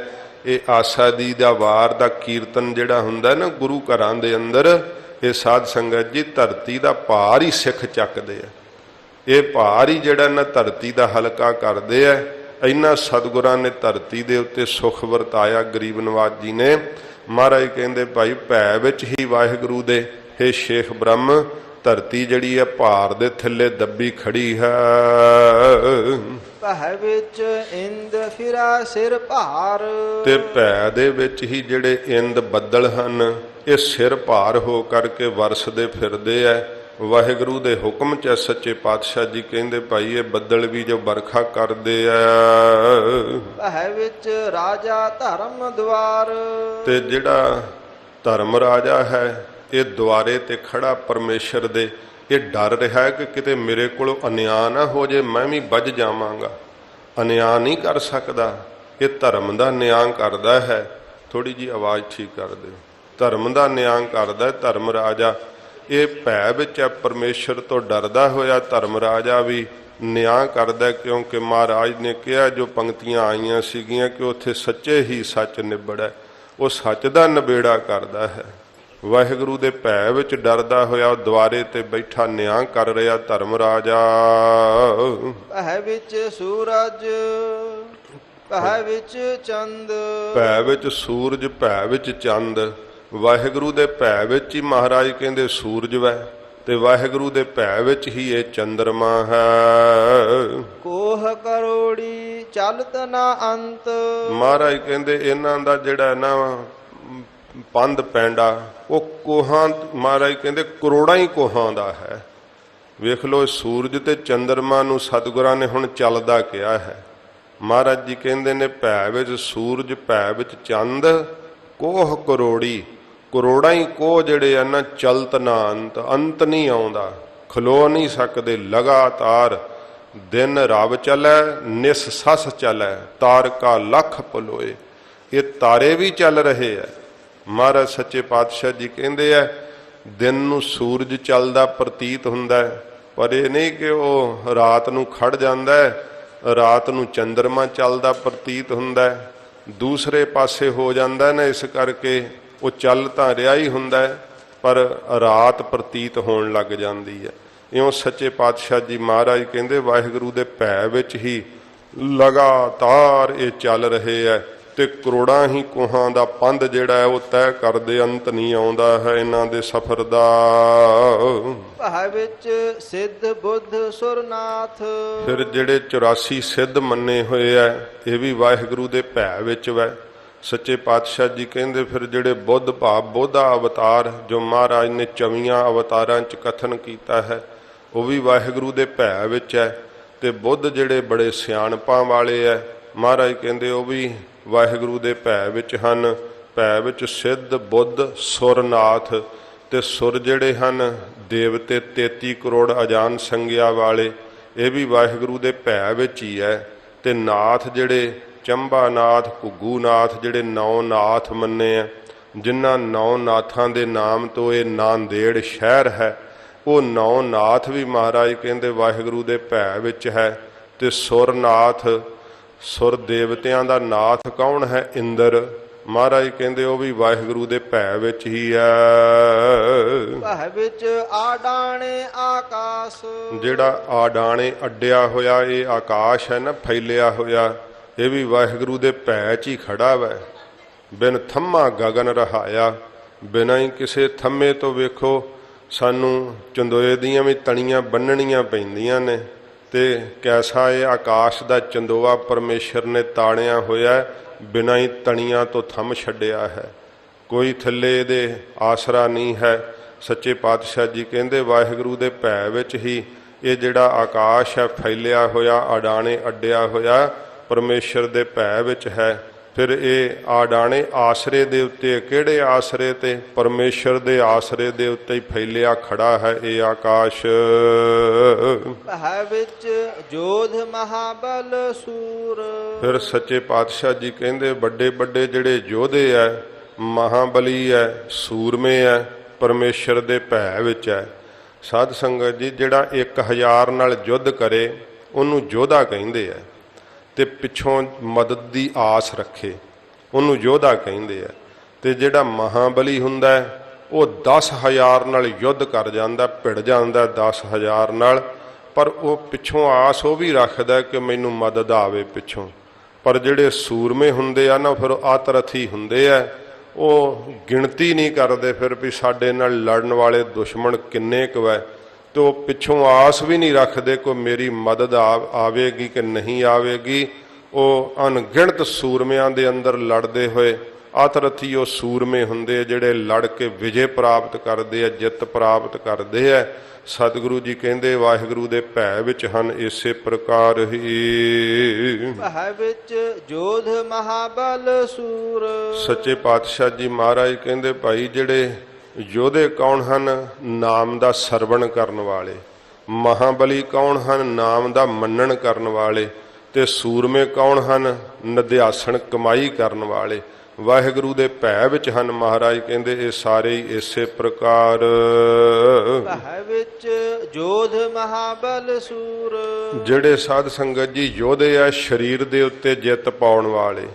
ਇਹ ਆਸਾ ਦੀ ਦਾ ਵਾਰ ਦਾ ਕੀਰਤਨ ਜਿਹੜਾ ਹੁੰਦਾ ਨਾ ਗੁਰੂ ਘਰਾਂ ਦੇ ਅੰਦਰ, ਇਹ ਸਾਧ ਸੰਗਤ ਜੀ ਧਰਤੀ ਦਾ ਭਾਰ ਹੀ ਸਿੱਖ ਚੱਕਦੇ ਆ। ਇਹ ਭਾਰ ਹੀ ਜਿਹੜਾ ਨਾ ਧਰਤੀ ਦਾ ਹਲਕਾ ਕਰਦੇ ਆ। ਇੰਨਾ ਸਤਿਗੁਰਾਂ ਨੇ ਧਰਤੀ ਦੇ ਉੱਤੇ ਸੁਖ ਵਰਤਾਇਆ ਗਰੀਬ ਨਵਾਜ ਜੀ ਨੇ। ਮਹਾਰਾਜ ਕਹਿੰਦੇ ਭਾਈ ਭੈ ਵਿੱਚ ਹੀ ਵਾਹਿਗੁਰੂ ਦੇ ਹੇ ਸ਼ੇਖ ਬ੍ਰਹਮ, ਧਰਤੀ ਜਿਹੜੀ ਹੈ ਭਾਰ ਦੇ ਥੱਲੇ ਦੱਬੀ ਖੜੀ ਹੈ। ਭੈ ਵਿੱਚ ਇੰਦ ਫਿਰਾ ਸਿਰ ਭਾਰ, ਤੇ ਭੈ ਦੇ ਵਿੱਚ ਹੀ ਜਿਹੜੇ ਇੰਦ ਬੱਦਲ ਹਨ, ਇਹ ਸਿਰ ਭਾਰ ਹੋ ਕਰਕੇ ਵਰਸਦੇ ਫਿਰਦੇ ਐ। ਵਾਹਿਗੁਰੂ ਦੇ ਹੁਕਮ 'ਚ ਸੱਚੇ ਪਾਤਸ਼ਾਹ ਜੀ ਕਹਿੰਦੇ ਭਾਈ ਇਹ ਬੱਦਲ ਵੀ ਜੋ ਵਰਖਾ ਕਰਦੇ ਆ। ਭੈ ਵਿੱਚ ਰਾਜਾ ਧਰਮ ਦੁਆਰ, ਤੇ ਜਿਹੜਾ ਧਰਮ ਰਾਜਾ ਹੈ ਇਹ ਦੁਆਰੇ ਤੇ ਖੜਾ ਪਰਮੇਸ਼ਰ ਦੇ, ਇਹ ਡਰ ਰਿਹਾ ਹੈ ਕਿ ਕਿਤੇ ਮੇਰੇ ਕੋਲੋਂ ਅਨਿਆਂ ਨਾ ਹੋ ਜੇ, ਮੈਂ ਵੀ ਵੱਜ ਜਾਵਾਂਗਾ। ਅਨਿਆਂ ਨਹੀਂ ਕਰ ਸਕਦਾ, ਇਹ ਧਰਮ ਦਾ ਨਿਆਂ ਕਰਦਾ ਹੈ। ਥੋੜੀ ਜੀ ਆਵਾਜ਼ ਠੀਕ ਕਰ ਦਿਓ। ਧਰਮ ਦਾ ਨਿਆਂ ਕਰਦਾ ਧਰਮ ਰਾਜਾ। ਇਹ ਭੈ ਵਿੱਚ ਹੈ, ਪਰਮੇਸ਼ਰ ਤੋਂ ਡਰਦਾ ਹੋਇਆ ਧਰਮ ਰਾਜਾ ਵੀ ਨਿਆਂ ਕਰਦਾ, ਕਿਉਂਕਿ ਮਹਾਰਾਜ ਨੇ ਕਿਹਾ ਜੋ ਪੰਕਤੀਆਂ ਆਈਆਂ ਸੀਗੀਆਂ ਕਿ ਉੱਥੇ ਸੱਚੇ ਹੀ ਸੱਚ ਨਿਬੜੈ, ਉਹ ਸੱਚ ਦਾ ਨਿਬੇੜਾ ਕਰਦਾ ਹੈ। ਵਾਹਿਗੁਰੂ ਦੇ ਭੈ ਵਿੱਚ ਡਰਦਾ ਹੋਇਆ ਦੁਆਰੇ ਤੇ ਬੈਠਾ ਨਿਆਂ ਕਰ ਰਿਹਾ ਧਰਮ ਰਾਜਾ। ਭੈ ਵਿੱਚ ਸੂਰਜ, ਭੈ ਵਿੱਚ ਚੰਦ, ਭੈ ਵਿੱਚ ਸੂਰਜ, ਭੈ ਵਿੱਚ ਚੰਦ। ਵਾਹਿਗੁਰੂ ਦੇ ਭੈ ਵਿੱਚ ਹੀ ਮਹਾਰਾਜ ਕਹਿੰਦੇ ਸੂਰਜ ਵੈ, ਤੇ ਵਾਹਿਗੁਰੂ ਦੇ ਭੈ ਵਿੱਚ ਹੀ ਇਹ ਚੰਦਰਮਾ ਹੈ। ਕੋਹ ਕਰੋੜੀ ਚਲਤ ਨਾ ਅੰਤ, ਮਹਾਰਾਜ ਕਹਿੰਦੇ ਇਹਨਾਂ ਦਾ ਜਿਹੜਾ ਨਾ ਪੰਧ ਪੈਂਡਾ ਉਹ ਕੋਹਾਂ, ਮਹਾਰਾਜ ਕਹਿੰਦੇ ਕਰੋੜਾਂ ਹੀ ਕੋਹਾਂ ਦਾ ਹੈ। ਵੇਖ ਲਓ ਸੂਰਜ ਤੇ ਚੰਦਰਮਾ ਨੂੰ ਸਤਿਗੁਰਾਂ ਨੇ ਹੁਣ ਚੱਲਦਾ ਕਿਹਾ ਹੈ। ਮਹਾਰਾਜ ਜੀ ਕਹਿੰਦੇ ਨੇ ਭੈ ਵਿੱਚ ਸੂਰਜ ਭੈ ਵਿੱਚ ਚੰਦ ਕੋਹ ਕਰੋੜੀ, ਕਰੋੜਾਂ ਹੀ ਕੋਹ ਜਿਹੜੇ ਆ ਨਾ ਚਲਤ ਨਾ ਅੰਤ, ਅੰਤ ਨਹੀਂ ਆਉਂਦਾ, ਖਲੋ ਨਹੀਂ ਸਕਦੇ। ਲਗਾਤਾਰ ਦਿਨ ਰਵ ਚਲੈ ਨਿਸ ਸਸ ਚਲੈ ਤਾਰਕਾ ਲੱਖ ਪਲੋਏ, ਇਹ ਤਾਰੇ ਵੀ ਚੱਲ ਰਹੇ ਆ। ਮਹਾਰਾਜ ਸੱਚੇ ਪਾਤਸ਼ਾਹ ਜੀ ਕਹਿੰਦੇ ਆ ਦਿਨ ਨੂੰ ਸੂਰਜ ਚੱਲਦਾ ਪ੍ਰਤੀਤ ਹੁੰਦਾ ਹੈ, ਪਰ ਇਹ ਨਹੀਂ ਕਿ ਉਹ ਰਾਤ ਨੂੰ ਖੜ ਜਾਂਦਾ ਹੈ, ਰਾਤ ਨੂੰ ਚੰਦਰਮਾ ਚੱਲਦਾ ਪ੍ਰਤੀਤ ਹੁੰਦਾ ਹੈ, ਦੂਸਰੇ ਪਾਸੇ ਹੋ ਜਾਂਦਾ ਨਾ, ਇਸ ਕਰਕੇ ਉਹ ਚੱਲ ਤਾਂ ਰਿਹਾ ਹੀ ਹੁੰਦਾ ਹੈ ਪਰ ਰਾਤ ਪ੍ਰਤੀਤ ਹੋਣ ਲੱਗ ਜਾਂਦੀ ਹੈ। ਇਉਂ ਸੱਚੇ ਪਾਤਸ਼ਾਹ ਜੀ ਮਹਾਰਾਜ ਕਹਿੰਦੇ ਵਾਹਿਗੁਰੂ ਦੇ ਭੈ ਵਿੱਚ ਹੀ ਲਗਾਤਾਰ ਇਹ ਚੱਲ ਰਹੇ ਹੈ ਤੇ ਕਰੋੜਾਂ ਹੀ ਕੋਹਾਂ ਦਾ ਪੰਧ ਜਿਹੜਾ ਹੈ ਉਹ ਤੈਅ ਕਰਦੇ, ਅੰਤ ਨਹੀਂ ਆਉਂਦਾ ਹੈ ਇਹਨਾਂ ਦੇ ਸਫ਼ਰ ਦਾ। ਭੈ ਵਿੱਚ ਸਿੱਧ ਬੁੱਧ ਸੁਰਨਾਥ, ਫਿਰ ਜਿਹੜੇ 84 ਸਿੱਧ ਮੰਨੇ ਹੋਏ ਐ ਇਹ ਵੀ ਵਾਹਿਗੁਰੂ ਦੇ ਭੈ ਵਿੱਚ ਵੈ। ਸੱਚੇ ਪਾਤਸ਼ਾਹ ਜੀ ਕਹਿੰਦੇ ਫਿਰ ਜਿਹੜੇ ਬੁੱਧ ਭਾਵ ਬੋਧਾ ਅਵਤਾਰ ਜੋ ਮਹਾਰਾਜ ਨੇ 24 ਅਵਤਾਰਾਂ 'ਚ ਕਥਨ ਕੀਤਾ ਹੈ ਉਹ ਵੀ ਵਾਹਿਗੁਰੂ ਦੇ ਭੈ ਵਿੱਚ ਹੈ। ਤੇ ਬੁੱਧ ਜਿਹੜੇ ਬੜੇ ਸਿਆਣਪਾਂ ਵਾਲੇ ਐ ਮਹਾਰਾਜ ਕਹਿੰਦੇ ਉਹ ਵੀ ਵਾਹਿਗੁਰੂ ਦੇ ਭੈ ਵਿੱਚ ਹਨ। ਭੈ ਵਿੱਚ ਸਿੱਧ ਬੁੱਧ ਸੁਰਨਾਥ, ਤੇ ਸੁਰ ਜਿਹੜੇ ਹਨ ਦੇਵਤੇ 33 ਕਰੋੜ ਅਜਾਨ ਸੰਗਿਆ ਵਾਲੇ ਇਹ ਵੀ ਵਾਹਿਗੁਰੂ ਦੇ ਭੈ ਵਿੱਚ ਹੀ ਹੈ। ਤੇ ਨਾਥ ਜਿਹੜੇ ਚੰਬਾਨਾਥ ਘੁੱਗੂਨਾਥ ਜਿਹੜੇ 9 ਨਾਥ ਮੰਨੇ ਆ, ਜਿਨ੍ਹਾਂ 9 ਨਾਥਾਂ ਦੇ ਨਾਮ ਤੋਂ ਇਹ ਨਾਂਦੇੜ ਸ਼ਹਿਰ ਹੈ, ਉਹ 9 ਨਾਥ ਵੀ ਮਹਾਰਾਜ ਕਹਿੰਦੇ ਵਾਹਿਗੁਰੂ ਦੇ ਭੈ ਵਿੱਚ ਹੈ। ਤੇ ਸੁਰਨਾਥ, ਸੁਰ ਦੇਵਤਿਆਂ ਦਾ ਨਾਥ ਕੌਣ ਹੈ? ਇੰਦਰ। ਮਹਾਰਾਜ ਕਹਿੰਦੇ ਉਹ ਵੀ ਵਾਹਿਗੁਰੂ ਦੇ ਭੈ ਵਿੱਚ ਹੀ ਹੈ। ਭੈ ਵਿੱਚ ਆਡਾਣੇ ਆਕਾਸ਼, ਜਿਹੜਾ ਆਡਾਣੇ ਅੱਡਿਆ ਹੋਇਆ ਇਹ ਆਕਾਸ਼ ਹੈ ਨਾ ਫੈਲਿਆ ਹੋਇਆ, ਇਹ ਵੀ ਵਾਹਿਗੁਰੂ ਦੇ ਭੈ 'ਚ ਹੀ ਖੜਾ ਵੈ। ਬਿਨ ਥੰਮਾ ਗਗਨ ਰਹਾਇਆ, ਬਿਨਾਂ ਹੀ ਕਿਸੇ ਥੰਮੇ ਤੋਂ ਵੇਖੋ ਸਾਨੂੰ ਚੰਦੋਏ ਦੀਆਂ ਵੀ ਤਣੀਆਂ ਬੰਨਣੀਆਂ ਪੈਂਦੀਆਂ ਨੇ। ਤੇ ਕੈਸਾ ਇਹ ਆਕਾਸ਼ ਦਾ ਚੰਦੋਆ ਪਰਮੇਸ਼ਰ ਨੇ ਤਾੜਿਆ ਹੋਇਆ, ਬਿਨਾਂ ਹੀ ਤਣੀਆਂ ਤੋਂ ਥੰਮ ਛੱਡਿਆ ਹੈ, ਕੋਈ ਥੱਲੇ ਇਹਦੇ ਆਸਰਾ ਨਹੀਂ ਹੈ। ਸੱਚੇ ਪਾਤਸ਼ਾਹ ਜੀ ਕਹਿੰਦੇ ਵਾਹਿਗੁਰੂ ਦੇ ਭੈ ਵਿੱਚ ਹੀ ਇਹ ਜਿਹੜਾ ਆਕਾਸ਼ ਹੈ ਫੈਲਿਆ ਹੋਇਆ, ਆਡਾਣੇ ਅੱਡਿਆ ਹੋਇਆ ਪਰਮੇਸ਼ਰ ਦੇ ਭੈ ਵਿੱਚ ਹੈ। ਫਿਰ ਇਹ ਆਡਾਣੇ ਆਸਰੇ ਦੇ ਉੱਤੇ, ਕਿਹੜੇ ਆਸਰੇ ਤੇ? ਪਰਮੇਸ਼ਰ ਦੇ ਆਸਰੇ ਦੇ ਉੱਤੇ ਹੀ ਫੈਲਿਆ ਖੜਾ ਹੈ ਇਹ ਆਕਾਸ਼। ਭੈ ਵਿੱਚ ਜੋਧ ਮਹਾਬਲ ਸੂਰ, ਫਿਰ ਸੱਚੇ ਪਾਤਸ਼ਾਹ ਜੀ ਕਹਿੰਦੇ ਵੱਡੇ ਵੱਡੇ ਜਿਹੜੇ ਯੋਧੇ ਐ, ਮਹਾਬਲੀ ਐ, ਸੂਰਮੇ ਐ, ਪਰਮੇਸ਼ਰ ਦੇ ਭੈ ਵਿੱਚ ਹੈ। ਸਾਧ ਸੰਗਤ ਜੀ ਜਿਹੜਾ 1000 ਨਾਲ ਯੁੱਧ ਕਰੇ ਉਹਨੂੰ ਯੋਧਾ ਕਹਿੰਦੇ ਆ, ਤੇ ਪਿੱਛੋਂ ਮਦਦ ਦੀ ਆਸ ਰੱਖੇ ਉਹਨੂੰ ਯੋਧਾ ਕਹਿੰਦੇ ਆ। ਤੇ ਜਿਹੜਾ ਮਹਾਬਲੀ ਹੁੰਦਾ ਉਹ 10,000 ਨਾਲ ਯੁੱਧ ਕਰ ਜਾਂਦਾ, ਭਿੜ ਜਾਂਦਾ 10,000 ਨਾਲ, ਪਰ ਉਹ ਪਿੱਛੋਂ ਆਸ ਉਹ ਵੀ ਰੱਖਦਾ ਕਿ ਮੈਨੂੰ ਮਦਦ ਆਵੇ ਪਿੱਛੋਂ। ਪਰ ਜਿਹੜੇ ਸੂਰਮੇ ਹੁੰਦੇ ਆ ਨਾ ਫਿਰ ਆਤਰਥੀ ਹੁੰਦੇ ਆ, ਉਹ ਗਿਣਤੀ ਨਹੀਂ ਕਰਦੇ ਫਿਰ ਵੀ ਸਾਡੇ ਨਾਲ ਲੜਨ ਵਾਲੇ ਦੁਸ਼ਮਣ ਕਿੰਨੇ ਕੁ ਹੈ, ਤੇ ਉਹ ਪਿੱਛੋਂ ਆਸ ਵੀ ਨਹੀਂ ਰੱਖਦੇ ਕੋਈ ਮੇਰੀ ਮਦਦ ਆਵੇਗੀ ਕਿ ਨਹੀਂ ਆਵੇਗੀ। ਉਹ ਅਣਗਿਣਤ ਸੂਰਮਿਆਂ ਦੇ ਅੰਦਰ ਲੜਦੇ ਹੋਏ ਆਤਰਥੀ ਉਹ ਸੂਰਮੇ ਹੁੰਦੇ ਜਿਹੜੇ ਲੜ ਕੇ ਵਿਜੇ ਪ੍ਰਾਪਤ ਕਰਦੇ ਆ, ਜਿੱਤ ਪ੍ਰਾਪਤ ਕਰਦੇ ਆ। ਸਤਿਗੁਰੂ ਜੀ ਕਹਿੰਦੇ ਵਾਹਿਗੁਰੂ ਦੇ ਭੈ ਵਿੱਚ ਹਨ ਇਸੇ ਪ੍ਰਕਾਰ ਹੀ। ਭੈ ਵਿੱਚ ਜੋਧ ਮਹਾਬਲ ਸੂਰ, ਸੱਚੇ ਪਾਤਸ਼ਾਹ ਜੀ ਮਹਾਰਾਜ ਕਹਿੰਦੇ ਭਾਈ ਜਿਹੜੇ ਯੋਧੇ ਕੌਣ ਹਨ? ਨਾਮ ਦਾ ਸਰਵਣ ਕਰਨ ਵਾਲੇ। ਮਹਾਬਲੀ ਕੌਣ ਹਨ? ਨਾਮ ਦਾ ਮੰਨਣ ਕਰਨ ਵਾਲੇ। ਤੇ ਸੂਰਮੇ ਕੌਣ ਹਨ? ਨਿਧਿਆਸਣ ਕਮਾਈ ਕਰਨ ਵਾਲੇ। ਵਾਹਿਗੁਰੂ ਦੇ ਭੈ ਵਿੱਚ ਹਨ ਮਹਾਰਾਜ ਕਹਿੰਦੇ ਇਹ ਸਾਰੇ ਹੀ ਇਸੇ ਪ੍ਰਕਾਰ। ਭੈ ਵਿੱਚ ਜੋਧ ਮਹਾਬਲ ਸੂਰ, ਜਿਹੜੇ ਸਾਧ ਸੰਗਤ ਜੀ ਯੋਧੇ ਆ ਸਰੀਰ ਦੇ ਉੱਤੇ ਜਿੱਤ ਪਾਉਣ ਵਾਲੇ,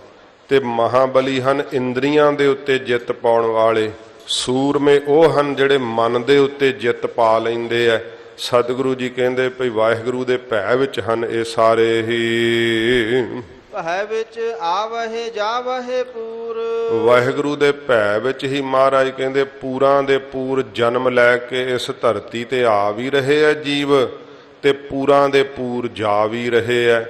ਤੇ ਮਹਾਬਲੀ ਹਨ ਇੰਦਰੀਆਂ ਦੇ ਉੱਤੇ ਜਿੱਤ ਪਾਉਣ ਵਾਲੇ। ਸੂਰਮੇ ਉਹ ਹਨ ਜਿਹੜੇ ਮਨ ਦੇ ਉੱਤੇ ਜਿੱਤ ਪਾ ਲੈਂਦੇ ਆ। ਸਤਿਗੁਰੂ ਜੀ ਕਹਿੰਦੇ ਭਈ ਵਾਹਿਗੁਰੂ ਦੇ ਭੈ ਵਿੱਚ ਹਨ ਇਹ ਸਾਰੇ ਹੀ। ਭੈ ਵਿੱਚ ਆਵਹਿ ਜਾਵਹਿ ਪੂਰ, ਵਾਹਿਗੁਰੂ ਦੇ ਭੈ ਵਿੱਚ ਹੀ ਮਹਾਰਾਜ ਕਹਿੰਦੇ ਪੂਰਾਂ ਦੇ ਪੂਰ ਜਨਮ ਲੈ ਕੇ ਇਸ ਧਰਤੀ ਤੇ ਆ ਵੀ ਰਹੇ ਆ ਜੀਵ, ਤੇ ਪੂਰਾਂ ਦੇ ਪੂਰ ਜਾ ਵੀ ਰਹੇ ਆ।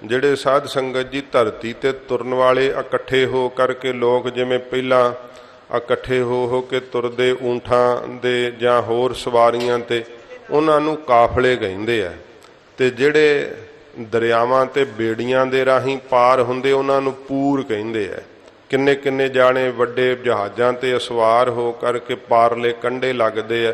ਜਿਹੜੇ ਸਾਧ ਸੰਗਤ ਜੀ ਧਰਤੀ ਤੇ ਤੁਰਨ ਵਾਲੇ ਇਕੱਠੇ ਹੋ ਕਰਕੇ ਲੋਕ ਜਿਵੇਂ ਪਹਿਲਾਂ ਇਕੱਠੇ ਹੋ ਕੇ ਤੁਰਦੇ ਊਂਠਾਂ ਦੇ ਜਾਂ ਹੋਰ ਸਵਾਰੀਆਂ ਤੇ, ਉਹਨਾਂ ਨੂੰ ਕਾਫਲੇ ਕਹਿੰਦੇ ਆ। ਤੇ ਜਿਹੜੇ ਦਰਿਆਵਾਂ ਤੇ ਬੇੜੀਆਂ ਦੇ ਰਾਹੀਂ ਪਾਰ ਹੁੰਦੇ ਉਹਨਾਂ ਨੂੰ ਪੂਰ ਕਹਿੰਦੇ ਆ। ਕਿੰਨੇ ਕਿੰਨੇ ਜਾਣੇ ਵੱਡੇ ਜਹਾਜ਼ਾਂ ਤੇ ਸਵਾਰ ਹੋ ਕਰਕੇ ਪਾਰਲੇ ਕੰਢੇ ਲੱਗਦੇ ਆ,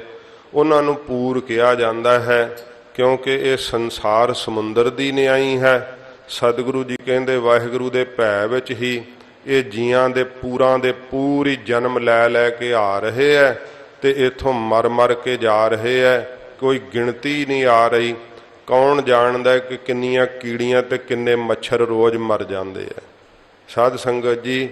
ਉਹਨਾਂ ਨੂੰ ਪੂਰ ਕਿਹਾ ਜਾਂਦਾ ਹੈ, ਕਿਉਂਕਿ ਇਹ ਸੰਸਾਰ ਸਮੁੰਦਰ ਦੀ ਨਿਆਈ ਹੈ। ਸਤਿਗੁਰੂ ਜੀ ਕਹਿੰਦੇ ਵਾਹਿਗੁਰੂ ਦੇ ਭੈ ਵਿੱਚ ਹੀ ਇਹ ਜੀਆਂ ਦੇ ਪੂਰਾਂ ਦੇ ਪੂਰੀ ਜਨਮ ਲੈ ਲੈ ਕੇ ਆ ਰਹੇ ਹੈ ਤੇ ਇਥੋਂ ਮਰ ਮਰ ਕੇ ਜਾ ਰਹੇ ਹੈ। ਕੋਈ ਗਿਣਤੀ ਨਹੀਂ ਆ ਰਹੀ। ਕੌਣ ਜਾਣਦਾ ਕਿ ਕਿੰਨੀਆਂ ਕੀੜੀਆਂ ਤੇ ਕਿੰਨੇ ਮੱਛਰ ਰੋਜ਼ ਮਰ ਜਾਂਦੇ ਆ। ਸਾਧ ਸੰਗਤ ਜੀ,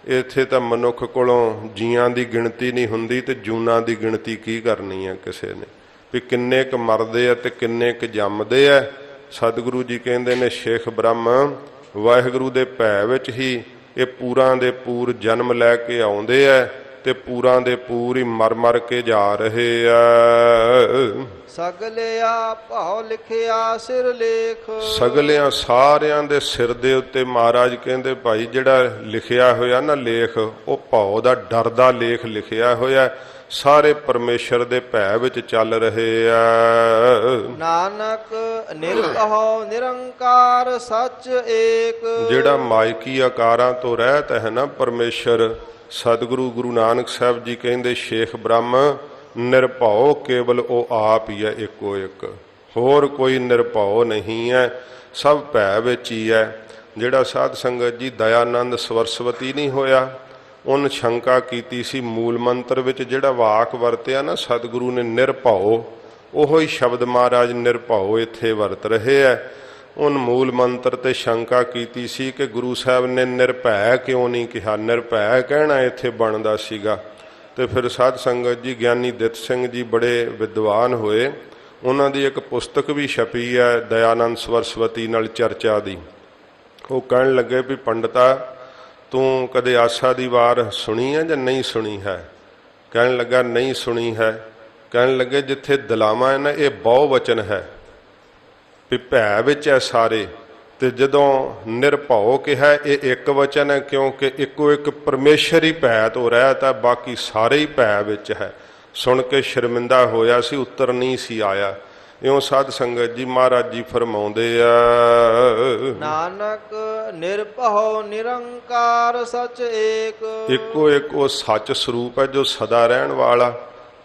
ਇੱਥੇ ਤਾਂ ਮਨੁੱਖ ਕੋਲੋਂ ਜੀਆਂ ਦੀ ਗਿਣਤੀ ਨਹੀਂ ਹੁੰਦੀ ਤੇ ਜੂਨਾਂ ਦੀ ਗਿਣਤੀ ਕੀ ਕਰਨੀ ਹੈ ਕਿਸੇ ਨੇ, ਵੀ ਕਿੰਨੇ ਕੁ ਮਰਦੇ ਆ ਤੇ ਕਿੰਨੇ ਕੁ ਜੰਮਦੇ ਆ। ਸਤਿਗੁਰੂ ਜੀ ਕਹਿੰਦੇ ਨੇ ਸ਼ੇਖ ਬ੍ਰਹਮ ਵਾਹਿਗੁਰੂ ਦੇ ਭੈ ਵਿੱਚ ਹੀ ਇਹ ਪੂਰਾਂ ਦੇ ਪੂਰ ਜਨਮ ਲੈ ਕੇ ਆਉਂਦੇ ਆ ਤੇ ਪੂਰਾਂ ਦੇ ਪੂਰ ਹੀ ਮਰ ਮਰ ਕੇ ਜਾ ਰਹੇ ਆ। ਸਗਲਿਆ ਭਾਉ ਲਿਖਿਆ ਸਿਰ ਲੇਖ। ਸਗਲਿਆਂ ਸਾਰਿਆਂ ਦੇ ਸਿਰ ਦੇ ਉੱਤੇ ਮਹਾਰਾਜ ਕਹਿੰਦੇ ਭਾਈ ਜਿਹੜਾ ਲਿਖਿਆ ਹੋਇਆ ਨਾ ਲੇਖ, ਉਹ ਭਾਉ ਦਾ ਡਰ ਦਾ ਲੇਖ ਲਿਖਿਆ ਹੋਇਆ। ਸਾਰੇ ਪਰਮੇਸ਼ਰ ਦੇ ਭੈ ਵਿੱਚ ਚੱਲ ਰਹੇ ਆ। ਨਾਨਕ ਨਿਰਭਉ ਨਿਰੰਕਾਰ ਸੱਚ ਏਕ। ਜਿਹੜਾ ਮਾਇਕੀ ਆਕਾਰਾਂ ਤੋਂ ਰਹਿਤ ਹੈ ਨਾ ਪਰਮੇਸ਼ਰ, ਸਤਿਗੁਰੂ ਗੁਰੂ ਨਾਨਕ ਸਾਹਿਬ ਜੀ ਕਹਿੰਦੇ ਸ਼ੇਖ ਬ੍ਰਹਮ ਨਿਰਭਉ ਕੇਵਲ ਉਹ ਆਪ ਹੀ ਹੈ, ਇੱਕੋ ਇੱਕ, ਹੋਰ ਕੋਈ ਨਿਰਭਉ ਨਹੀਂ ਹੈ, ਸਭ ਭੈ ਵਿੱਚ ਹੀ ਹੈ। ਜਿਹੜਾ ਸਾਧ ਸੰਗਤ ਜੀ ਦਇਆਨੰਦ ਸਵਰਸਵਤੀ ਨਹੀਂ ਹੋਇਆ, ਉਹਨ ਸ਼ੰਕਾ ਕੀਤੀ ਸੀ ਮੂਲ ਮੰਤਰ ਵਿੱਚ ਜਿਹੜਾ ਵਾਕ ਵਰਤਿਆ ਨਾ ਸਤਿਗੁਰੂ ਨੇ ਨਿਰਭਉ, ਉਹੋ ਹੀ ਸ਼ਬਦ ਮਹਾਰਾਜ ਨਿਰਭਉ ਇੱਥੇ ਵਰਤ ਰਹੇ ਹੈ। ਉਹਨ ਮੂਲ ਮੰਤਰ ਤੇ ਸ਼ੰਕਾ ਕੀਤੀ ਸੀ ਕਿ ਗੁਰੂ ਸਾਹਿਬ ਨੇ ਨਿਰਭੈ ਕਿਉਂ ਨਹੀਂ ਕਿਹਾ, ਨਿਰਭੈ ਕਹਿਣਾ ਇੱਥੇ ਬਣਦਾ ਸੀਗਾ। ਤੇ ਫਿਰ ਸਾਧ ਸੰਗਤ ਜੀ ਗਿਆਨੀ ਦਿੱਤ ਸਿੰਘ ਜੀ ਬੜੇ ਵਿਦਵਾਨ ਹੋਏ, ਉਹਨਾਂ ਦੀ ਇੱਕ ਪੁਸਤਕ ਵੀ ਛਪੀ ਹੈ ਦਇਆਨੰਦ ਸਵਰਸਵਤੀ ਨਾਲ ਚਰਚਾ ਦੀ। ਉਹ ਕਹਿਣ ਲੱਗੇ ਵੀ ਪੰਡਤਾ ਤੂੰ ਕਦੇ ਆਸਾ ਦੀ ਵਾਰ ਸੁਣੀ ਹੈ ਜਾਂ ਨਹੀਂ ਸੁਣੀ ਹੈ? ਕਹਿਣ ਲੱਗਾ ਨਹੀਂ ਸੁਣੀ ਹੈ। ਕਹਿਣ ਲੱਗੇ ਜਿੱਥੇ ਦਲਾਵਾਂ ਹੈ ਨਾ ਇਹ ਬਹੁ ਵਚਨ ਹੈ, ਵੀ ਭੈ ਵਿੱਚ ਹੈ ਸਾਰੇ, ਤੇ ਜਦੋਂ ਨਿਰਭਉ ਕਿਹਾ ਇਹ ਇੱਕ ਵਚਨ ਹੈ, ਕਿਉਂਕਿ ਇੱਕੋ ਇੱਕ ਪਰਮੇਸ਼ਰ ਹੀ ਭੈ ਤੋਂ ਰਹਿਤ ਹੈ, ਬਾਕੀ ਸਾਰੇ ਹੀ ਭੈ ਵਿੱਚ ਹੈ। ਸੁਣ ਕੇ ਸ਼ਰਮਿੰਦਾ ਹੋਇਆ ਸੀ, ਉੱਤਰ ਨਹੀਂ ਸੀ ਆਇਆ। ਇਉਂ ਸਾਧ ਸੰਗਤ ਜੀ ਮਹਾਰਾਜ ਜੀ ਫਰਮਾਉਂਦੇ ਆ, ਨਾਨਕ ਨਿਰਭਉ ਨਿਰੰਕਾਰ ਸੱਚ ਏਕ। ਇੱਕੋ ਇੱਕ ਉਹ ਸੱਚ ਸਰੂਪ ਹੈ ਜੋ ਸਦਾ ਰਹਿਣ ਵਾਲਾ,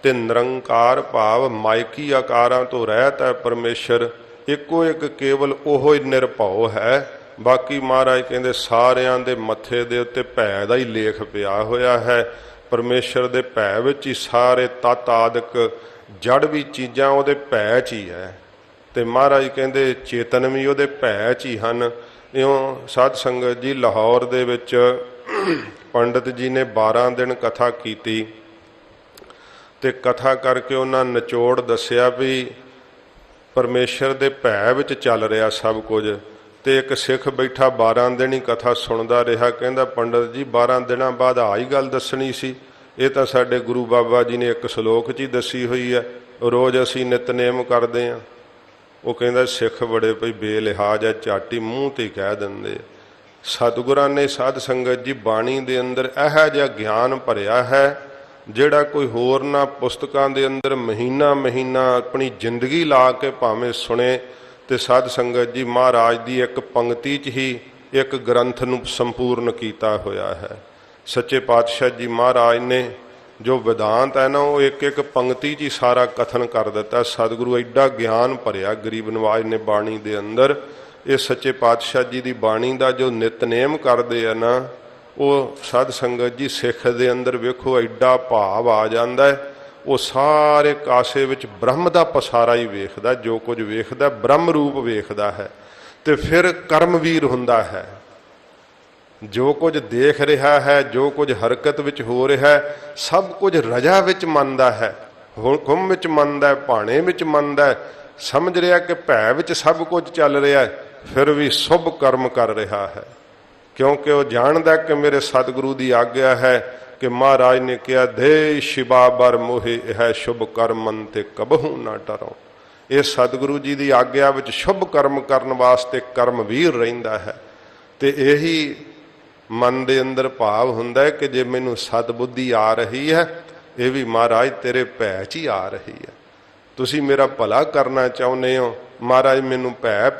ਤੇ ਨਿਰੰਕਾਰ ਭਾਵ ਮਾਇਕੀ ਆਕਾਰਾਂ ਤੋਂ ਰਹਿਤ ਹੈ ਪਰਮੇਸ਼ਰ। ਇੱਕੋ ਇੱਕ ਕੇਵਲ ਉਹੋ ਹੀ ਨਿਰਭਉ ਹੈ, ਬਾਕੀ ਮਹਾਰਾਜ ਕਹਿੰਦੇ ਸਾਰਿਆਂ ਦੇ ਮੱਥੇ ਦੇ ਉੱਤੇ ਭੈ ਦਾ ਹੀ ਲੇਖ ਪਿਆ ਹੋਇਆ ਹੈ। ਪਰਮੇਸ਼ਰ ਦੇ ਭੈ ਵਿੱਚ ਹੀ ਸਾਰੇ ਤਤ ਆਦਿਕ ਜੜ ਵੀ ਚੀਜ਼ਾਂ ਉਹਦੇ ਭੈ 'ਚ ਹੀ ਹੈ, ਤੇ ਮਹਾਰਾਜ ਕਹਿੰਦੇ ਚੇਤਨ ਵੀ ਉਹਦੇ ਭੈ 'ਚ ਹੀ ਹਨ। ਇਉਂ ਸਾਧ ਸੰਗਤ ਜੀ ਲਾਹੌਰ ਦੇ ਵਿੱਚ ਪੰਡਤ ਜੀ ਨੇ 12 ਦਿਨ ਕਥਾ ਕੀਤੀ, ਤੇ ਕਥਾ ਕਰਕੇ ਉਹਨਾਂ ਨਿਚੋੜ ਦੱਸਿਆ ਵੀ ਪਰਮੇਸ਼ਰ ਦੇ ਭੈ ਵਿੱਚ ਚੱਲ ਰਿਹਾ ਸਭ ਕੁਝ। ਤੇ ਇੱਕ ਸਿੱਖ ਬੈਠਾ 12 ਦਿਨ ਹੀ ਕਥਾ ਸੁਣਦਾ ਰਿਹਾ, ਕਹਿੰਦਾ ਪੰਡਤ ਜੀ 12 ਦਿਨਾਂ ਬਾਅਦ ਆਹੀ ਗੱਲ ਦੱਸਣੀ ਸੀ, ਇਹ ਤਾਂ ਸਾਡੇ ਗੁਰੂ ਬਾਬਾ ਜੀ ਨੇ ਇੱਕ ਸ਼ਲੋਕ 'ਚ ਹੀ ਦੱਸੀ ਹੋਈ ਹੈ, ਰੋਜ਼ ਅਸੀਂ ਨਿਤਨੇਮ ਕਰਦੇ ਹਾਂ। ਉਹ ਕਹਿੰਦਾ ਸਿੱਖ ਬੜੇ ਭਈ ਬੇਲਿਹਾਜ਼ ਹੈ, ਝਾਟੀ ਮੂੰਹ ਤੇ ਕਹਿ ਦਿੰਦੇ। ਸਤਿਗੁਰਾਂ ਨੇ ਸਾਧ ਸੰਗਤ ਜੀ ਬਾਣੀ ਦੇ ਅੰਦਰ ਇਹੋ ਜਿਹਾ ਗਿਆਨ ਭਰਿਆ ਹੈ ਜਿਹੜਾ ਕੋਈ ਹੋਰ ਨਾ ਪੁਸਤਕਾਂ ਦੇ ਅੰਦਰ ਮਹੀਨਾ ਮਹੀਨਾ ਆਪਣੀ ਜ਼ਿੰਦਗੀ ਲਾ ਕੇ ਭਾਵੇਂ ਸੁਣੇ। ਤੇ ਸਾਧ ਸੰਗਤ ਜੀ ਮਹਾਰਾਜ ਦੀ ਇੱਕ ਪੰਕਤੀ 'ਚ ਹੀ ਇੱਕ ਗ੍ਰੰਥ ਨੂੰ ਸੰਪੂਰਨ ਕੀਤਾ ਹੋਇਆ ਹੈ। ਸੱਚੇ ਪਾਤਸ਼ਾਹ ਜੀ ਮਹਾਰਾਜ ਨੇ ਜੋ ਵਿਦਾਂਤ ਹੈ ਨਾ ਉਹ ਇੱਕ ਇੱਕ ਪੰਕਤੀ 'ਚ ਹੀ ਸਾਰਾ ਕਥਨ ਕਰ ਦਿੱਤਾ। ਸਤਿਗੁਰੂ ਐਡਾ ਗਿਆਨ ਭਰਿਆ ਗਰੀਬ ਨਵਾਜ ਨੇ ਬਾਣੀ ਦੇ ਅੰਦਰ। ਇਹ ਸੱਚੇ ਪਾਤਸ਼ਾਹ ਜੀ ਦੀ ਬਾਣੀ ਦਾ ਜੋ ਨਿਤਨੇਮ ਕਰਦੇ ਆ ਨਾ, ਉਹ ਸਾਧ ਸੰਗਤ ਜੀ ਸਿੱਖ ਦੇ ਅੰਦਰ ਵੇਖੋ ਐਡਾ ਭਾਵ ਆ ਜਾਂਦਾ ਹੈ। ਉਹ ਸਾਰੇ ਕਾਸੇ ਵਿੱਚ ਬ੍ਰਹਮ ਦਾ ਪਸਾਰਾ ਹੀ ਵੇਖਦਾ, ਜੋ ਕੁਝ ਵੇਖਦਾ ਬ੍ਰਹਮ ਰੂਪ ਵੇਖਦਾ ਹੈ, ਤੇ ਫਿਰ ਕਰਮਵੀਰ ਹੁੰਦਾ ਹੈ। ਜੋ ਕੁਝ ਦੇਖ ਰਿਹਾ ਹੈ, ਜੋ ਕੁਝ ਹਰਕਤ ਵਿੱਚ ਹੋ ਰਿਹਾ ਹੈ, ਸਭ ਕੁਝ ਰਜਾ ਵਿੱਚ ਮੰਨਦਾ ਹੈ, ਹੁਕਮ ਵਿੱਚ ਮੰਨਦਾ ਹੈ, ਭਾਣੇ ਵਿੱਚ ਮੰਨਦਾ ਹੈ, ਸਮਝ ਰਿਹਾ ਕਿ ਭੈ ਵਿੱਚ ਸਭ ਕੁਝ ਚੱਲ ਰਿਹਾ ਹੈ, ਫਿਰ ਵੀ ਸ਼ੁਭ ਕਰਮ ਕਰ ਰਿਹਾ ਹੈ, ਕਿਉਂਕਿ ਉਹ ਜਾਣਦਾ ਕਿ ਮੇਰੇ ਸਤਿਗੁਰੂ ਦੀ ਆਗਿਆ ਹੈ ਕਿ ਮਹਾਰਾਜ ਨੇ ਕਿਹਾ ਦੇ ਸ਼ਿਵਾ ਬਰ ਮੋਹਿ ਇਹ ਸ਼ੁਭ ਕਰਮਨ ਤੇ ਕਬਹੂ ਨਾ ਟਰੋ। ਇਹ ਸਤਿਗੁਰੂ ਜੀ ਦੀ ਆਗਿਆ ਵਿੱਚ ਸ਼ੁਭ ਕਰਮ ਕਰਨ ਵਾਸਤੇ ਕਰਮਵੀਰ ਰਹਿੰਦਾ ਹੈ। ਤੇ ਇਹੀ ਮਨ ਦੇ ਅੰਦਰ ਭਾਵ ਹੁੰਦਾ ਹੈ ਕਿ ਜੇ ਮੈਨੂੰ ਸਤਬੁੱਧੀ ਆ ਰਹੀ ਹੈ, ਇਹ ਵੀ ਮਹਾਰਾਜ ਤੇਰੇ ਭੈ 'ਚ ਹੀ ਆ ਰਹੀ ਹੈ। ਤੁਸੀਂ ਮੇਰਾ ਭਲਾ ਕਰਨਾ ਚਾਹੁੰਦੇ ਹੋ। ਮਹਾਰਾਜ ਮੈਨੂੰ ਭੈ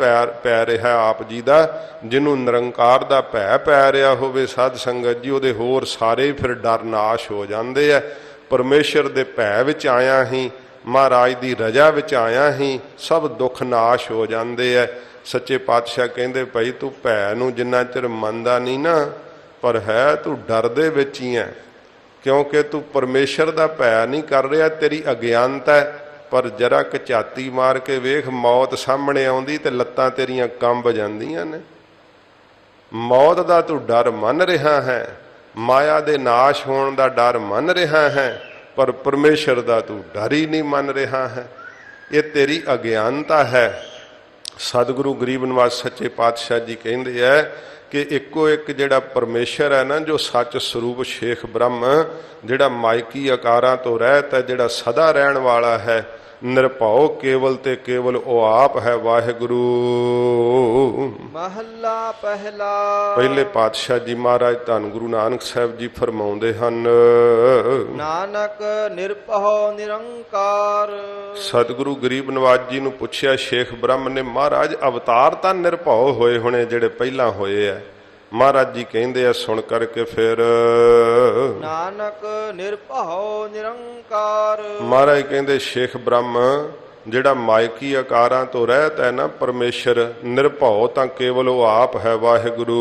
ਪੈ ਰਿਹਾ ਆਪ ਜੀ ਦਾ। ਜਿਹਨੂੰ ਨਿਰੰਕਾਰ ਦਾ ਭੈ ਪੈ ਰਿਹਾ ਹੋਵੇ ਸਾਧ ਸੰਗਤ ਜੀ, ਉਹਦੇ ਹੋਰ ਸਾਰੇ ਫਿਰ ਡਰ ਨਾਸ਼ ਹੋ ਜਾਂਦੇ ਆ। ਪਰਮੇਸ਼ਰ ਦੇ ਭੈ ਵਿੱਚ ਆਇਆ ਹੀ, ਮਹਾਰਾਜ ਦੀ ਰਜਾ ਵਿੱਚ ਆਇਆ ਹੀ, ਸਭ ਦੁੱਖ ਨਾਸ਼ ਹੋ ਜਾਂਦੇ ਆ। ਸੱਚੇ ਪਾਤਸ਼ਾਹ ਕਹਿੰਦੇ ਭਾਈ ਤੂੰ ਭੈ ਨੂੰ ਜਿੰਨਾ ਚਿਰ ਮੰਨਦਾ ਨਹੀਂ ਨਾ, ਪਰ ਹੈ ਤੂੰ ਡਰ ਦੇ ਵਿੱਚ ਹੀ ਹੈ, ਕਿਉਂਕਿ ਤੂੰ ਪਰਮੇਸ਼ਰ ਦਾ ਭੈ ਨਹੀਂ ਕਰ ਰਿਹਾ, ਤੇਰੀ ਅਗਿਆਨਤਾ ਹੈ। ਪਰ ਜਰਾ ਕੁ ਝਾਤੀ ਮਾਰ ਕੇ ਵੇਖ, ਮੌਤ ਸਾਹਮਣੇ ਆਉਂਦੀ ਤੇ ਲੱਤਾਂ ਤੇਰੀਆਂ ਕੰਬ ਜਾਂਦੀਆਂ ਨੇ। ਮੌਤ ਦਾ ਤੂੰ ਡਰ ਮੰਨ ਰਿਹਾ ਹੈ, ਮਾਇਆ ਦੇ ਨਾਸ਼ ਹੋਣ ਦਾ ਡਰ ਮੰਨ ਰਿਹਾ ਹੈ, ਪਰ ਪਰਮੇਸ਼ਰ ਦਾ ਤੂੰ ਡਰ ਹੀ ਨਹੀਂ ਮੰਨ ਰਿਹਾ ਹੈ। ਇਹ ਤੇਰੀ ਅਗਿਆਨਤਾ ਹੈ। ਸਤਿਗੁਰੂ ਗਰੀਬ ਨਿਵਾਜ ਸੱਚੇ ਪਾਤਸ਼ਾਹ ਜੀ ਕਹਿੰਦੇ ਹੈ ਕਿ ਇੱਕੋ ਇੱਕ ਜਿਹੜਾ ਪਰਮੇਸ਼ਰ ਹੈ ਨਾ, ਜੋ ਸੱਚ ਸਰੂਪ ਸ਼ੇਖ ਬ੍ਰਹਮ, ਜਿਹੜਾ ਮਾਇਕੀ ਆਕਾਰਾਂ ਤੋਂ ਰਹਿਤ ਹੈ, ਜਿਹੜਾ ਸਦਾ ਰਹਿਣ ਵਾਲਾ ਹੈ, ਨਿਰਭਉ ਕੇਵਲ ਤੇ ਕੇਵਲ ਉਹ ਆਪ ਹੈ ਵਾਹਿਗੁਰੂ। ਮਹੱਲਾ ਪਹਿਲਾ। ਪਹਿਲੇ ਪਾਤਸ਼ਾਹ ਜੀ ਮਹਾਰਾਜ ਧੰਨ ਗੁਰੂ ਨਾਨਕ ਸਾਹਿਬ ਜੀ ਫਰਮਾਉਂਦੇ ਹਨ, ਨਾਨਕ ਨਿਰਭਉ ਨਿਰੰਕਾਰ। ਸਤਿਗੁਰੂ ਗਰੀਬ ਨਿਵਾਜ ਜੀ ਨੂੰ ਪੁੱਛਿਆ ਸ਼ੇਖ ਬ੍ਰਹਮ ਨੇ, ਮਹਾਰਾਜ ਅਵਤਾਰ ਤਾਂ ਨਿਰਭਉ ਹੋਏ ਹੋਣੇ ਜਿਹੜੇ ਪਹਿਲਾਂ ਹੋਏ ਆ। ਮਹਾਰਾਜ ਜੀ ਕਹਿੰਦੇ ਆ ਸੁਣ ਕਰਕੇ ਫਿਰ, ਨਾਨਕ ਨਿਰਭਉ ਨਿਰੰਕਾਰ। ਮਹਾਰਾਜ ਕਹਿੰਦੇ ਸ਼ੇਖ ਬ੍ਰਹਮ ਜਿਹੜਾ ਮਾਇਕੀ ਆਕਾਰਾਂ ਤੋਂ ਰਹਿਤ ਹੈ ਨਾ ਪਰਮੇਸ਼ਰ, ਨਿਰਭਉ ਤਾਂ ਕੇਵਲ ਉਹ ਆਪ ਹੈ ਵਾਹਿਗੁਰੂ।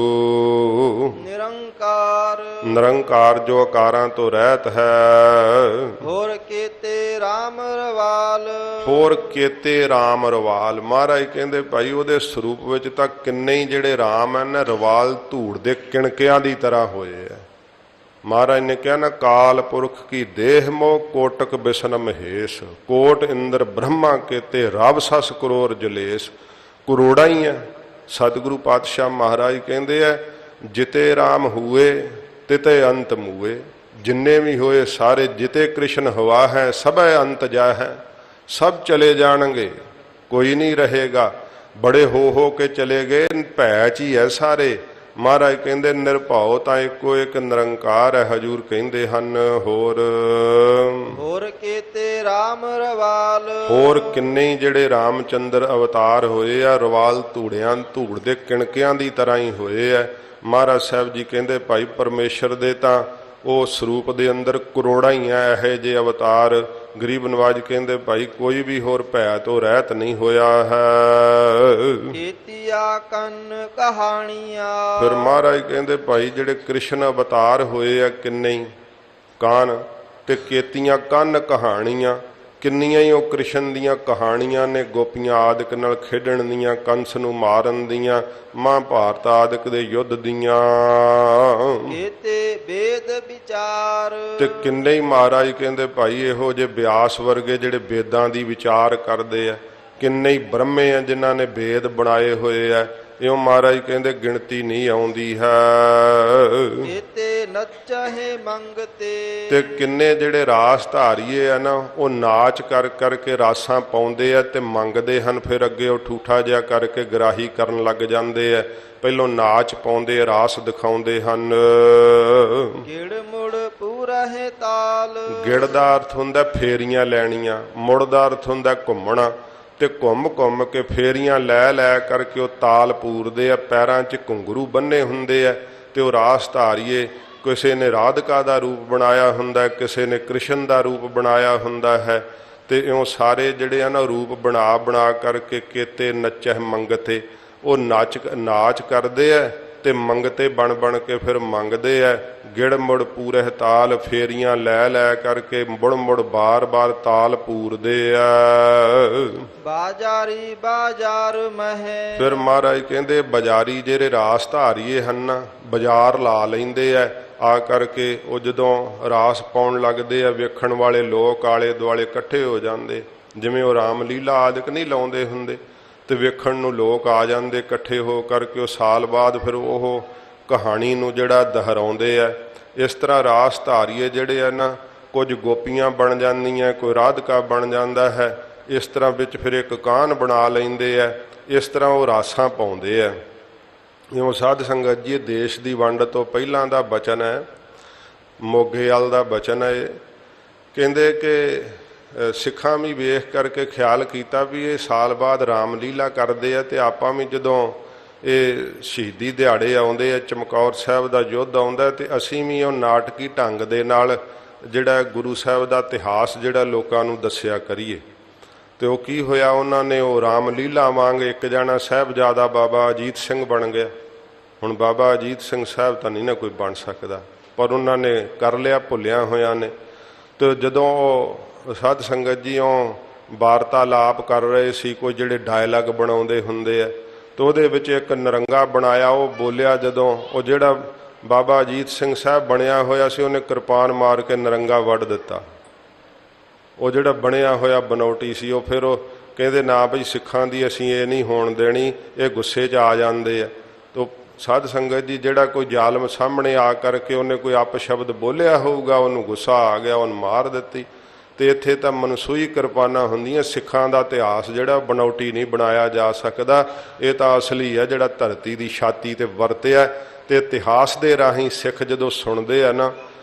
ਨਿਰੰਕਾਰ ਨਿਰੰਕਾਰ ਜੋ ਆਕਾਰਾਂ ਤੋਂ ਰਹਿਤ ਹੈ। ਹੋਰ ਕੀਤੇ RAM ਰਵਾਲ। ਹੋਰ ਕੀਤੇ RAM ਰਵਾਲ। ਮਹਾਰਾਜ ਕਹਿੰਦੇ ਭਾਈ ਉਹਦੇ ਸਰੂਪ ਵਿੱਚ ਤਾਂ ਕਿੰਨੇ ਹੀ ਜਿਹੜੇ ਰਾਮ ਹਨ ਰਵਾਲ ਧੂੜ ਦੇ ਕਿਣਕਿਆਂ ਦੀ ਤਰ੍ਹਾਂ ਹੋਏ ਆ। ਮਹਾਰਾਜ ਨੇ ਕਿਹਾ ਨਾ, ਕਾਲ ਪੁਰਖ ਕੀ ਦੇਹ ਮੋਹ ਕੋਟਕ ਬਿਸ਼ਨ ਮਹੇਸ਼, ਕੋਟ ਇੰਦਰ ਬ੍ਰਹਮਾ ਕੇਤੇ ਰਬ ਸਸ ਕਰੋੜ ਜਲੇਸ਼। ਕਰੋੜਾਂ ਹੀ ਹੈ। ਸਤਿਗੁਰੂ ਪਾਤਸ਼ਾਹ ਮਹਾਰਾਜ ਕਹਿੰਦੇ ਆ, ਜਿਤੇ ਰਾਮ ਹੂਏ ਤਿਤੇ ਅੰਤ ਮੂਏ। ਜਿੰਨੇ ਵੀ ਹੋਏ ਸਾਰੇ, ਜਿਤੇ ਕ੍ਰਿਸ਼ਨ ਹਵਾ ਹੈ ਸਭੈ ਅੰਤ ਜਾ ਹੈ। ਸਭ ਚਲੇ ਜਾਣਗੇ, ਕੋਈ ਨਹੀਂ ਰਹੇਗਾ। ਬੜੇ ਹੋ ਕੇ ਚਲੇ ਗਏ, ਭੈ 'ਚ ਹੀ ਹੈ ਸਾਰੇ। ਮਹਾਰਾਜ ਕਹਿੰਦੇ ਨਿਰਭਉ ਤਾਂ ਇੱਕੋ ਇੱਕ ਨਿਰੰਕਾਰ ਹੈ। ਹਜੂਰ ਕਹਿੰਦੇ ਹਨ ਹੋਰ ਕੀਤੇ RAM ਰਵਾਲ। ਹੋਰ ਕਿੰਨੇ ਹੀ ਜਿਹੜੇ ਰਾਮਚੰਦਰ ਅਵਤਾਰ ਹੋਏ ਆ, ਰਵਾਲ ਧੂੜ ਦੇ ਕਿਣਕਿਆਂ ਦੀ ਤਰ੍ਹਾਂ ਹੀ ਹੋਏ ਆ। ਮਹਾਰਾਜ ਸਾਹਿਬ ਜੀ ਕਹਿੰਦੇ ਭਾਈ ਪਰਮੇਸ਼ਰ ਦੇ ਤਾਂ ਉਹ ਸਰੂਪ ਦੇ ਅੰਦਰ ਕਰੋੜਾਂ ਹੀ ਆ ਇਹੋ ਜਿਹੇ ਅਵਤਾਰ। ਗਰੀਬ ਨਵਾਜ ਕਹਿੰਦੇ ਭਾਈ ਕੋਈ ਵੀ ਹੋਰ ਭੈ ਤੋਂ ਰਹਿਤ ਨਹੀਂ ਹੋਇਆ ਹੈ। ਕੀਤੀਆਂ ਕੰਨ ਕਹਾਣੀਆਂ। ਫਿਰ ਮਹਾਰਾਜ ਕਹਿੰਦੇ ਭਾਈ ਜਿਹੜੇ ਕ੍ਰਿਸ਼ਨ ਅਵਤਾਰ ਹੋਏ ਆ ਕਿੰਨੇ ਹੀ ਕਾਨ, ਤੇ ਕੀਤੀਆਂ ਕੰਨ ਕਹਾਣੀਆਂ। ਕਿੰਨੀਆਂ ਹੀ ਉਹ ਕ੍ਰਿਸ਼ਨ ਦੀਆਂ ਕਹਾਣੀਆਂ ਨੇ, ਗੋਪੀਆਂ ਆਦਿਕ ਨਾਲ ਖੇਡਣ ਦੀਆਂ, ਕੰਸ ਨੂੰ ਮਾਰਨ ਦੀਆਂ, ਮਹਾਭਾਰਤ ਆਦਿਕ ਦੇ ਯੁੱਧ ਦੀਆਂ। ਕੀਤੇ ਵੇਦ ਵਿਚਾਰ। ਤੇ ਕਿੰਨੇ ਹੀ ਮਹਾਰਾਜ ਕਹਿੰਦੇ ਭਾਈ ਇਹੋ ਜਿਹੇ ਬਿਆਸ ਵਰਗੇ ਜਿਹੜੇ ਵੇਦਾਂ ਦੀ ਵਿਚਾਰ ਕਰਦੇ ਆ। ਕਿੰਨੇ ਹੀ ਬ੍ਰਹਮੇ ਆ ਜਿਨ੍ਹਾਂ ਨੇ ਵੇਦ ਬਣਾਏ ਹੋਏ ਆ। ਇਉਂ ਮਹਾਰਾਜ ਕਹਿੰਦੇ ਗਿਣਤੀ ਨਹੀਂ ਆਉਂਦੀ ਹੈ। ਕੀਤੇ ਨੱਚਹਿ ਮੰਗਤੇ। ਤੇ ਕਿੰਨੇ ਜਿਹੜੇ ਰਾਸ ਧਾਰੀਏ ਆ ਨਾ, ਉਹ ਨਾਚ ਕਰ ਕਰਕੇ ਰਾਸਾਂ ਪਾਉਂਦੇ ਆ ਤੇ ਮੰਗਦੇ ਹਨ। ਫਿਰ ਅੱਗੇ ਉਹ ਠੂਠਾ ਜਿਹਾ ਕਰਕੇ ਗਰਾਹੀ ਕਰਨ ਲੱਗ ਜਾਂਦੇ ਆ। ਪਹਿਲੋਂ ਨਾਚ ਪਾਉਂਦੇ, ਰਾਸ ਦਿਖਾਉਂਦੇ ਹਨ। ਗਿੜ ਮੁੜ ਪੂਰਾ ਹੈ ਤਾਲ। ਗਿੜ ਦਾ ਅਰਥ ਹੁੰਦਾ ਫੇਰੀਆਂ ਲੈਣੀਆਂ, ਮੁੜ ਦਾ ਅਰਥ ਹੁੰਦਾ ਘੁੰਮਣਾ। ਤੇ ਘੁੰਮ ਕੇ ਫੇਰੀਆਂ ਲੈ ਕਰਕੇ ਉਹ ਤਾਲ ਪੂਰਦੇ ਆ। ਪੈਰਾਂ 'ਚ ਘੁੰਗਰੂ ਬੰਨੇ ਹੁੰਦੇ ਆ ਤੇ ਉਹ ਰਾਸ ਧਾਰੀਏ, ਕਿਸੇ ਨੇ ਰਾਧਿਕਾ ਦਾ ਰੂਪ ਬਣਾਇਆ ਹੁੰਦਾ, ਕਿਸੇ ਨੇ ਕ੍ਰਿਸ਼ਨ ਦਾ ਰੂਪ ਬਣਾਇਆ ਹੁੰਦਾ ਹੈ। ਤੇ ਇਉਂ ਸਾਰੇ ਜਿਹੜੇ ਆ ਨਾ ਰੂਪ ਬਣਾ ਕਰਕੇ ਕੀਤੇ ਨੱਚਹਿ ਮੰਗਤੇ, ਉਹ ਨਾਚ ਕਰਦੇ ਆ ਤੇ ਮੰਗਤੇ ਬਣ ਕੇ ਫਿਰ ਮੰਗਦੇ ਆ। ਗਿੜ ਮੁੜ ਪੂਰਹਿ ਤਾਲ। ਫੇਰੀਆਂ ਲੈ ਕਰਕੇ ਮੁੜ ਬਾਰ ਤਾਲ ਪੂਰਦੇ ਆ। ਬਾਜ਼ਾਰੀ ਬਾਜ਼ਾਰ ਮਹਿ। ਫਿਰ ਮਹਾਰਾਜ ਕਹਿੰਦੇ ਬਾਜ਼ਾਰੀ ਜਿਹੜੇ ਰਾਸ ਧਾਰੀਏ ਹਨ, ਬਾਜ਼ਾਰ ਲਾ ਲੈਂਦੇ ਆ ਕਰਕੇ। ਉਹ ਜਦੋਂ ਰਾਸ ਪਾਉਣ ਲੱਗਦੇ ਆ, ਵੇਖਣ ਵਾਲੇ ਲੋਕ ਆਲੇ ਦੁਆਲੇ ਇਕੱਠੇ ਹੋ ਜਾਂਦੇ। ਜਿਵੇਂ ਉਹ ਰਾਮ ਲੀਲਾ ਆਦਿਕ ਨਹੀਂ ਲਾਉਂਦੇ ਹੁੰਦੇ, ਤੇ ਵੇਖਣ ਨੂੰ ਲੋਕ ਆ ਜਾਂਦੇ ਇਕੱਠੇ ਹੋ ਕਰਕੇ। ਉਹ ਸਾਲ ਬਾਅਦ ਫਿਰ ਉਹ ਕਹਾਣੀ ਨੂੰ ਜਿਹੜਾ ਦੁਹਰਾਉਂਦੇ ਆ। ਇਸ ਤਰ੍ਹਾਂ ਰਾਸ ਧਾਰੀਏ ਜਿਹੜੇ ਆ ਨਾ, ਕੁਝ ਗੋਪੀਆਂ ਬਣ ਜਾਂਦੀਆਂ, ਕੋਈ ਰਾਧਿਕਾ ਬਣ ਜਾਂਦਾ ਹੈ। ਇਸ ਤਰ੍ਹਾਂ ਵਿੱਚ ਫਿਰ ਇੱਕ ਕਾਹਨ ਬਣਾ ਲੈਂਦੇ ਆ। ਇਸ ਤਰ੍ਹਾਂ ਉਹ ਰਾਸਾਂ ਪਾਉਂਦੇ ਆ। ਇਉਂ ਸਾਧ ਸੰਗਤ ਜੀ, ਦੇਸ਼ ਦੀ ਵੰਡ ਤੋਂ ਪਹਿਲਾਂ ਦਾ ਬਚਨ ਹੈ, ਮੋਗੇ ਵਾਲ ਦਾ ਬਚਨ ਹੈ। ਕਹਿੰਦੇ ਕਿ ਸਿੱਖਾਂ ਵੀ ਵੇਖ ਕਰਕੇ ਖਿਆਲ ਕੀਤਾ ਵੀ ਇਹ ਸਾਲ ਬਾਅਦ ਰਾਮਲੀਲਾ ਕਰਦੇ ਆ, ਤੇ ਆਪਾਂ ਵੀ ਜਦੋਂ ਇਹ ਸ਼ਹੀਦੀ ਦਿਹਾੜੇ ਆਉਂਦੇ ਆ, ਚਮਕੌਰ ਸਾਹਿਬ ਦਾ ਯੁੱਧ ਆਉਂਦਾ, ਤੇ ਅਸੀਂ ਵੀ ਉਹ ਨਾਟਕੀ ਢੰਗ ਦੇ ਨਾਲ ਜਿਹੜਾ ਗੁਰੂ ਸਾਹਿਬ ਦਾ ਇਤਿਹਾਸ ਜਿਹੜਾ ਲੋਕਾਂ ਨੂੰ ਦੱਸਿਆ ਕਰੀਏ। ਤੇ ਉਹ ਕੀ ਹੋਇਆ, ਉਹਨਾਂ ਨੇ ਉਹ ਰਾਮਲੀਲਾ ਵਾਂਗ ਇੱਕ ਜਣਾ ਸਾਹਿਬਜ਼ਾਦਾ ਬਾਬਾ ਅਜੀਤ ਸਿੰਘ ਬਣ ਗਿਆ। ਹੁਣ ਬਾਬਾ ਅਜੀਤ ਸਿੰਘ ਸਾਹਿਬ ਤਾਂ ਨਹੀਂ ਨਾ ਕੋਈ ਬਣ ਸਕਦਾ, ਪਰ ਉਹਨਾਂ ਨੇ ਕਰ ਲਿਆ ਭੁੱਲਿਆ ਹੋਇਆਂ ਨੇ। ਤੇ ਜਦੋਂ ਉਹ ਸਾਧ ਸੰਗਤ ਜੀ ਉਹ ਵਾਰਤਾਲਾਪ ਕਰ ਰਹੇ ਸੀ, ਕੋਈ ਜਿਹੜੇ ਡਾਇਲਾਗ ਬਣਾਉਂਦੇ ਹੁੰਦੇ ਆ, ਤੇ ਉਹਦੇ ਵਿੱਚ ਇੱਕ ਨਰੰਗਾ ਬਣਾਇਆ, ਉਹ ਬੋਲਿਆ ਜਦੋਂ, ਉਹ ਜਿਹੜਾ ਬਾਬਾ ਅਜੀਤ ਸਿੰਘ ਸਾਹਿਬ ਬਣਿਆ ਹੋਇਆ ਸੀ ਉਹਨੇ ਕਿਰਪਾਨ ਮਾਰ ਕੇ ਨਰੰਗਾ ਵੱਢ ਦਿੱਤਾ। ਉਹ ਜਿਹੜਾ ਬਣਿਆ ਹੋਇਆ ਬਨੌਟੀ ਸੀ, ਉਹ ਫਿਰ ਉਹ ਕਹਿੰਦੇ ਨਾ ਬਈ ਸਿੱਖਾਂ ਦੀ ਅਸੀਂ ਇਹ ਨਹੀਂ ਹੋਣ ਦੇਣੀ, ਇਹ ਗੁੱਸੇ 'ਚ ਆ ਜਾਂਦੇ ਆ। ਤੋ ਸਾਧ ਸੰਗਤ ਜੀ ਜਿਹੜਾ ਕੋਈ ਜ਼ਾਲਮ ਸਾਹਮਣੇ ਆ ਕਰਕੇ ਉਹਨੇ ਕੋਈ ਅਪਸ਼ਬਦ ਬੋਲਿਆ ਹੋਊਗਾ, ਉਹਨੂੰ ਗੁੱਸਾ ਆ ਗਿਆ, ਉਹਨੂੰ ਮਾਰ ਦਿੱਤੀ। ਤੇ ਇੱਥੇ ਤਾਂ ਮਨਸੂਈ ਕਿਰਪਾਨਾਂ ਹੁੰਦੀਆਂ, ਸਿੱਖਾਂ ਦਾ ਇਤਿਹਾਸ ਜਿਹੜਾ ਬਨੌਟੀ ਨਹੀਂ ਬਣਾਇਆ ਜਾ ਸਕਦਾ, ਇਹ ਤਾਂ ਅਸਲੀ ਹੈ ਜਿਹੜਾ ਧਰਤੀ ਦੀ ਛਾਤੀ ਤੇ ਵਰਤਿਆ। ਤੇ ਇਤਿਹਾਸ ਦੇ ਰਾਹੀਂ ਸਿੱਖ ਜਦੋਂ ਸੁਣਦੇ ਆ ਨਾ,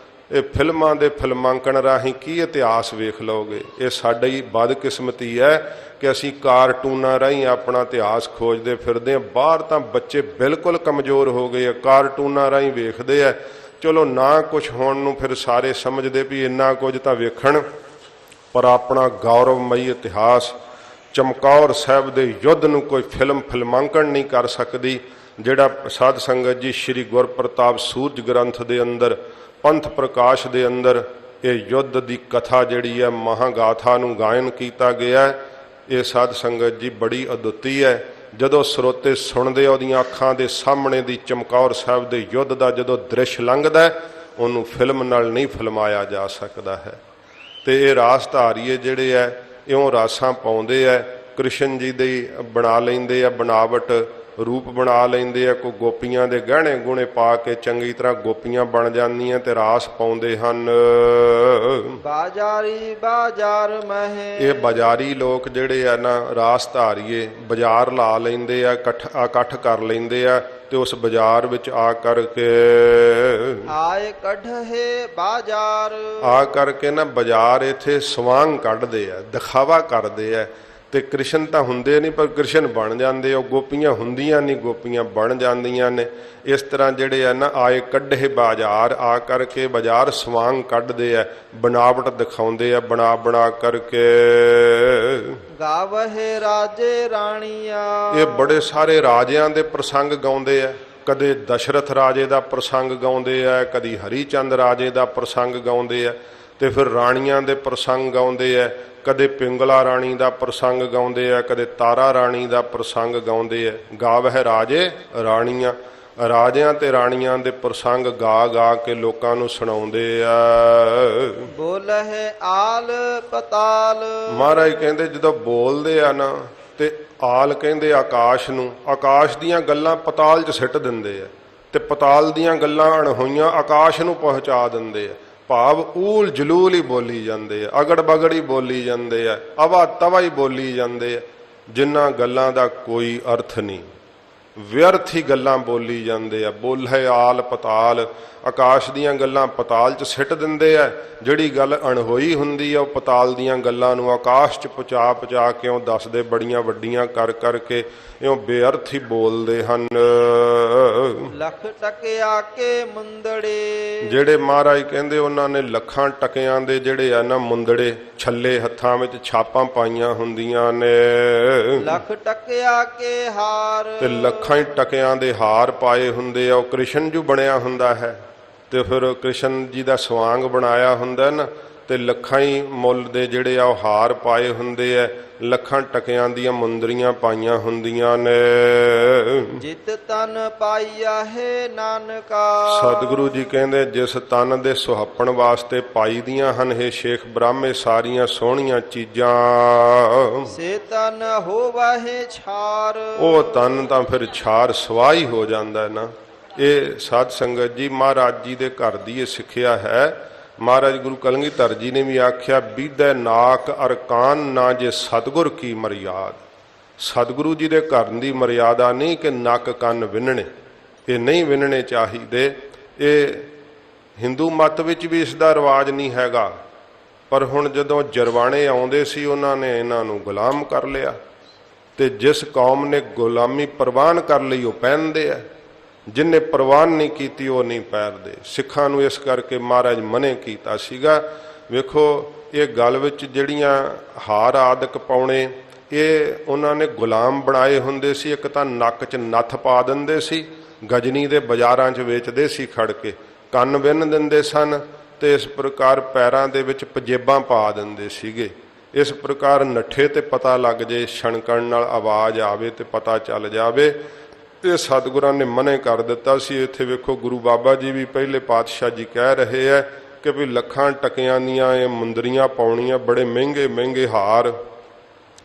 ਇਹ ਫਿਲਮਾਂ ਦੇ ਫਿਲਮਾਂਕਣ ਰਾਹੀਂ ਕੀ ਇਤਿਹਾਸ ਵੇਖ ਲਓਗੇ। ਇਹ ਸਾਡੀ ਬਦਕਿਸਮਤੀ ਹੈ ਕਿ ਅਸੀਂ ਕਾਰਟੂਨਾਂ ਰਾਹੀਂ ਆਪਣਾ ਇਤਿਹਾਸ ਖੋਜਦੇ ਫਿਰਦੇ ਹਾਂ। ਬਾਹਰ ਤਾਂ ਬੱਚੇ ਬਿਲਕੁਲ ਕਮਜ਼ੋਰ ਹੋ ਗਏ ਆ, ਕਾਰਟੂਨਾਂ ਰਾਹੀਂ ਵੇਖਦੇ ਆ। ਚਲੋ ਨਾ ਕੁਛ ਹੋਣ ਨੂੰ ਫਿਰ ਸਾਰੇ ਸਮਝਦੇ ਵੀ ਇੰਨਾ ਕੁਝ ਤਾਂ ਵੇਖਣ, ਪਰ ਆਪਣਾ ਗੌਰਵਮਈ ਇਤਿਹਾਸ ਚਮਕੌਰ ਸਾਹਿਬ ਦੇ ਯੁੱਧ ਨੂੰ ਕੋਈ ਫਿਲਮਾਂਕਣ ਨਹੀਂ ਕਰ ਸਕਦੀ। ਜਿਹੜਾ ਸਾਧ ਸੰਗਤ ਜੀ ਸ਼੍ਰੀ ਗੁਰਪ੍ਰਤਾਪ ਸੂਰਜ ਗ੍ਰੰਥ ਦੇ ਅੰਦਰ, ਪੰਥ ਪ੍ਰਕਾਸ਼ ਦੇ ਅੰਦਰ ਇਹ ਯੁੱਧ ਦੀ ਕਥਾ ਜਿਹੜੀ ਹੈ, ਮਹਾਗਾਥਾ ਨੂੰ ਗਾਇਨ ਕੀਤਾ ਗਿਆ, ਇਹ ਸਾਧ ਸੰਗਤ ਜੀ ਬੜੀ ਅਦੁੱਤੀ ਹੈ। ਜਦੋਂ ਸਰੋਤੇ ਸੁਣਦੇ ਉਹਦੀਆਂ ਅੱਖਾਂ ਦੇ ਸਾਹਮਣੇ ਦੀ ਚਮਕੌਰ ਸਾਹਿਬ ਦੇ ਯੁੱਧ ਦਾ ਜਦੋਂ ਦ੍ਰਿਸ਼ ਲੰਘਦਾ, ਉਹਨੂੰ ਫਿਲਮ ਨਾਲ ਨਹੀਂ ਫਿਲਮਾਇਆ ਜਾ ਸਕਦਾ ਹੈ। ਤੇ ਇਹ ਰਾਸ ਧਾਰੀਏ ਜਿਹੜੇ ਹੈ, ਇਉਂ ਰਾਸਾਂ ਪਾਉਂਦੇ ਹੈ, ਕ੍ਰਿਸ਼ਨ ਜੀ ਦੇ ਬਣਾ ਲੈਂਦੇ ਆ, ਬਣਾਵਟ ਰੂਪ ਬਣਾ ਲੈਂਦੇ ਆ, ਕੋਈ ਗੋਪੀਆਂ ਦੇ ਗਹਿਣੇ ਗੁਣੇ ਪਾ ਕੇ ਚੰਗੀ ਤਰ੍ਹਾਂ ਗੋਪੀਆਂ ਬਣ ਜਾਂਦੀਆਂ ਤੇ ਰਾਸ ਪਾਉਂਦੇ ਹਨ। ਬਾਜ਼ਾਰੀ ਬਾਜ਼ਾਰ ਮਹਿ, ਇਹ ਬਾਜ਼ਾਰੀ ਲੋਕ ਜਿਹੜੇ ਆ ਨਾ, ਰਾਸ ਧਾਰੀਏ ਬਾਜ਼ਾਰ ਲਾ ਲੈਂਦੇ ਆ, ਇਕੱਠ ਕਰ ਲੈਂਦੇ ਆ, ਤੇ ਉਸ ਬਾਜ਼ਾਰ ਵਿੱਚ ਆ ਕਰਕੇ ਆਏ ਕੱਢੇ ਬਾਜ਼ਾਰ, ਆ ਕਰਕੇ ਨਾ ਬਾਜ਼ਾਰ ਇੱਥੇ ਸਵਾਂਗ ਕੱਢਦੇ ਆ, ਦਿਖਾਵਾ ਕਰਦੇ ਆ। ਤੇ ਕ੍ਰਿਸ਼ਨ ਤਾਂ ਹੁੰਦੇ ਨਹੀਂ, ਪਰ ਕ੍ਰਿਸ਼ਨ ਬਣ ਜਾਂਦੇ, ਉਹ ਗੋਪੀਆਂ ਹੁੰਦੀਆਂ ਨਹੀਂ, ਗੋਪੀਆਂ ਬਣ ਜਾਂਦੀਆਂ ਨੇ। ਇਸ ਤਰ੍ਹਾਂ ਜਿਹੜੇ ਆ ਨਾ, ਆਏ ਕੱਢੇ ਬਾਜ਼ਾਰ, ਆ ਕਰਕੇ ਬਾਜ਼ਾਰ ਸਵਾਂਗ ਕੱਢਦੇ ਆ, ਬਣਾਵਟ ਦਿਖਾਉਂਦੇ ਆ, ਬਣਾ ਕਰਕੇ ਗਾਵਹਿ ਰਾਜੇ ਰਾਣੀਆਂ। ਇਹ ਬੜੇ ਸਾਰੇ ਰਾਜਿਆਂ ਦੇ ਪ੍ਰਸੰਗ ਗਾਉਂਦੇ ਆ, ਕਦੇ ਦਸ਼ਰਥ ਰਾਜੇ ਦਾ ਪ੍ਰਸੰਗ ਗਾਉਂਦੇ ਆ, ਕਦੀ ਹਰੀ ਚੰਦ ਰਾਜੇ ਦਾ ਪ੍ਰਸੰਗ ਗਾਉਂਦੇ ਆ, ਤੇ ਫਿਰ ਰਾਣੀਆਂ ਦੇ ਪ੍ਰਸੰਗ ਗਾਉਂਦੇ ਆ, ਕਦੇ ਪਿੰਗਲਾ ਰਾਣੀ ਦਾ ਪ੍ਰਸੰਗ ਗਾਉਂਦੇ ਆ, ਕਦੇ ਤਾਰਾ ਰਾਣੀ ਦਾ ਪ੍ਰਸੰਗ ਗਾਉਂਦੇ ਆ। ਗਾਵਹਿ ਰਾਜੇ ਰਾਣੀਆਂ, ਰਾਜਿਆਂ ਤੇ ਰਾਣੀਆਂ ਦੇ ਪ੍ਰਸੰਗ ਗਾ ਗਾ ਕੇ ਲੋਕਾਂ ਨੂੰ ਸੁਣਾਉਂਦੇ ਆ। ਬੋਲਹਿ ਆਲ ਪਤਾਲ, ਮਹਾਰਾਜ ਕਹਿੰਦੇ ਜਦੋਂ ਬੋਲਦੇ ਆ ਨਾ, ਤੇ ਆਲ ਕਹਿੰਦੇ ਆਕਾਸ਼ ਨੂੰ, ਆਕਾਸ਼ ਦੀਆਂ ਗੱਲਾਂ ਪਤਾਲ 'ਚ ਸਿੱਟ ਦਿੰਦੇ ਆ, ਤੇ ਪਤਾਲ ਦੀਆਂ ਗੱਲਾਂ ਅਣਹੋਈਆਂ ਆਕਾਸ਼ ਨੂੰ ਪਹੁੰਚਾ ਦਿੰਦੇ ਆ। ਭਾਵ ਊਲ ਜਲੂਲ ਹੀ ਬੋਲੀ ਜਾਂਦੇ ਆ, ਅਗੜ ਬਗੜ ਹੀ ਬੋਲੀ ਜਾਂਦੇ ਆ, ਅਵਾ ਤਵਾ ਹੀ ਬੋਲੀ ਜਾਂਦੇ ਆ, ਜਿਨ੍ਹਾਂ ਗੱਲਾਂ ਦਾ ਕੋਈ ਅਰਥ ਨਹੀਂ, ਵਿਅਰਥ ਹੀ ਗੱਲਾਂ ਬੋਲੀ ਜਾਂਦੇ ਆ। ਬੋਲੇ ਆਲ ਪਤਾਲ, ਆਕਾਸ਼ ਦੀਆਂ ਗੱਲਾਂ ਪਤਾਲ 'ਚ ਸਿੱਟ ਦਿੰਦੇ ਆ, ਜਿਹੜੀ ਗੱਲ ਅਣਹੋਈ ਹੁੰਦੀ ਆ ਉਹ ਪਤਾਲ ਦੀਆਂ ਗੱਲਾਂ ਨੂੰ ਆਕਾਸ਼ 'ਚ ਪਹੁੰਚਾ ਕੇ ਉਹ ਦੱਸਦੇ, ਬੜੀਆਂ ਵੱਡੀਆਂ ਕਰ ਕਰਕੇ ਇਉਂ ਬੇਅਰਥ ਹੀ ਬੋਲਦੇ ਹਨ। ਲੱਖ ਟਕਿਆ ਕੇ ਮੁੰਦੜੇ, ਜਿਹੜੇ ਮਹਾਰਾਜ ਕਹਿੰਦੇ ਉਹਨਾਂ ਨੇ ਲੱਖਾਂ ਟਕਿਆਂ ਦੇ ਜਿਹੜੇ ਆ ਨਾ ਮੁੰਦੜੇ, ਛੱਲੇ ਹੱਥਾਂ ਵਿੱਚ ਛਾਪਾਂ ਪਾਈਆਂ ਹੁੰਦੀਆਂ ਨੇ। ਲੱਖ ਟਕਿਆ ਕੇ ਹਾਰ, ਤੇ ਲੱਖਾਂ ਹੀ ਟਕਿਆਂ ਦੇ ਹਾਰ ਪਾਏ ਹੁੰਦੇ ਆ। ਉਹ ਕ੍ਰਿਸ਼ਨ ਜੀ ਬਣਿਆ ਹੁੰਦਾ ਹੈ, ਤੇ ਫਿਰ ਕ੍ਰਿਸ਼ਨ ਜੀ ਦਾ ਸਵਾਂਗ ਬਣਾਇਆ ਹੁੰਦਾ ਨਾ, ਤੇ ਲੱਖਾਂ ਹੀ ਮੁੱਲ ਦੇ ਜਿਹੜੇ ਆ ਉਹ ਹਾਰ ਪਾਏ ਹੁੰਦੇ ਆ, ਲੱਖਾਂ ਟਕਿਆਂ ਦੀਆਂ ਮੁੰਦਰੀਆਂ ਪਾਈਆਂ ਹੁੰਦੀਆਂ ਨੇ। ਜਿਤ ਤਨ ਪਾਈਆ ਹੈ ਨਾਨਕਾ, ਸਤਿਗੁਰੂ ਜੀ ਕਹਿੰਦੇ ਜਿਸ ਤਨ ਦੇ ਸੁਹੱਪਣ ਵਾਸਤੇ ਪਾਈ ਦੀਆਂ ਹਨ ਇਹ ਸ਼ੇਖ ਬ੍ਰਾਹਮੇ ਸਾਰੀਆਂ ਸੋਹਣੀਆਂ ਚੀਜ਼ਾਂ, ਸੇ ਤਨ ਹੋਵਹਿ ਛਾਰ, ਉਹ ਤਨ ਤਾਂ ਫਿਰ ਛਾਰ ਸਵਾਹੀ ਹੋ ਜਾਂਦਾ ਨਾ। ਇਹ ਸਾਧ ਸੰਗਤ ਜੀ ਮਹਾਰਾਜ ਜੀ ਦੇ ਘਰ ਦੀ ਇਹ ਸਿੱਖਿਆ ਹੈ। ਮਹਾਰਾਜ ਗੁਰੂ ਕਲਗੀਧਰ ਜੀ ਨੇ ਵੀ ਆਖਿਆ, ਬੀਧੈ ਨਾਕ ਅਰਕਾਨ ਨਾ ਜੇ ਸਤਿਗੁਰ ਕੀ ਮਰਿਆਦ। ਸਤਿਗੁਰੂ ਜੀ ਦੇ ਘਰ ਦੀ ਮਰਿਆਦਾ ਨਹੀਂ ਕਿ ਨੱਕ ਕੰਨ ਵਿੰਨਣੇ, ਇਹ ਨਹੀਂ ਵਿੰਨਣੇ ਚਾਹੀਦੇ। ਇਹ ਹਿੰਦੂ ਮਤ ਵਿੱਚ ਵੀ ਇਸ ਦਾ ਰਿਵਾਜ ਨਹੀਂ ਹੈਗਾ। ਪਰ ਹੁਣ ਜਦੋਂ ਜਰਵਾਣੇ ਆਉਂਦੇ ਸੀ ਉਹਨਾਂ ਨੇ ਇਹਨਾਂ ਨੂੰ ਗੁਲਾਮ ਕਰ ਲਿਆ। ਤੇ ਜਿਸ ਕੌਮ ਨੇ ਗੁਲਾਮੀ ਪ੍ਰਵਾਨ ਕਰ ਲਈ ਉਹ ਪਹਿਨਦੇ ਆ, ਜਿਨ੍ਹੇ ਪ੍ਰਵਾਨ ਨਹੀਂ ਕੀਤੀ ਉਹ ਨਹੀਂ ਪਹਿਨਦੇ। ਸਿੱਖਾਂ ਨੂੰ ਇਸ ਕਰਕੇ ਮਹਾਰਾਜ ਮਨੇ ਕੀਤਾ ਸੀਗਾ। ਵੇਖੋ ਇਹ ਗੱਲ ਵਿੱਚ ਜਿਹੜੀਆਂ ਹਾਰ ਆਦਿਕ ਪਾਉਣੇ ਇਹ ਉਹਨਾਂ ਨੇ ਗੁਲਾਮ ਬਣਾਏ ਹੁੰਦੇ ਸੀ। ਇੱਕ ਤਾਂ ਨੱਕ 'ਚ ਨੱਥ ਪਾ ਦਿੰਦੇ ਸੀ, ਗਜਨੀ ਦੇ ਬਾਜ਼ਾਰਾਂ 'ਚ ਵੇਚਦੇ ਸੀ ਖੜ ਕੇ, ਕੰਨ ਵਿੰਨ ਦਿੰਦੇ ਸਨ, ਤੇ ਇਸ ਪ੍ਰਕਾਰ ਪੈਰਾਂ ਦੇ ਵਿੱਚ ਪਜੇਬਾਂ ਪਾ ਦਿੰਦੇ ਸੀਗੇ। ਇਸ ਪ੍ਰਕਾਰ ਨੱਠੇ ਤੇ ਪਤਾ ਲੱਗ ਜੇ, ਛਣਕਣ ਨਾਲ ਆਵਾਜ਼ ਆਵੇ ਤੇ ਪਤਾ ਚੱਲ ਜਾਵੇ। ਇਹ ਸਤਿਗੁਰਾਂ ਨੇ ਮਨੇ ਕਰ ਦਿੱਤਾ ਸੀ। ਇੱਥੇ ਵੇਖੋ ਗੁਰੂ ਬਾਬਾ ਜੀ ਵੀ ਪਹਿਲੇ ਪਾਤਸ਼ਾਹ ਜੀ ਕਹਿ ਰਹੇ ਹੈ ਕਿ ਵੀ ਲੱਖਾਂ ਟਕਿਆਂ ਦੀਆਂ ਇਹ ਮੁੰਦਰੀਆਂ ਪਾਉਣੀਆਂ, ਬੜੇ ਮਹਿੰਗੇ ਮਹਿੰਗੇ ਹਾਰ,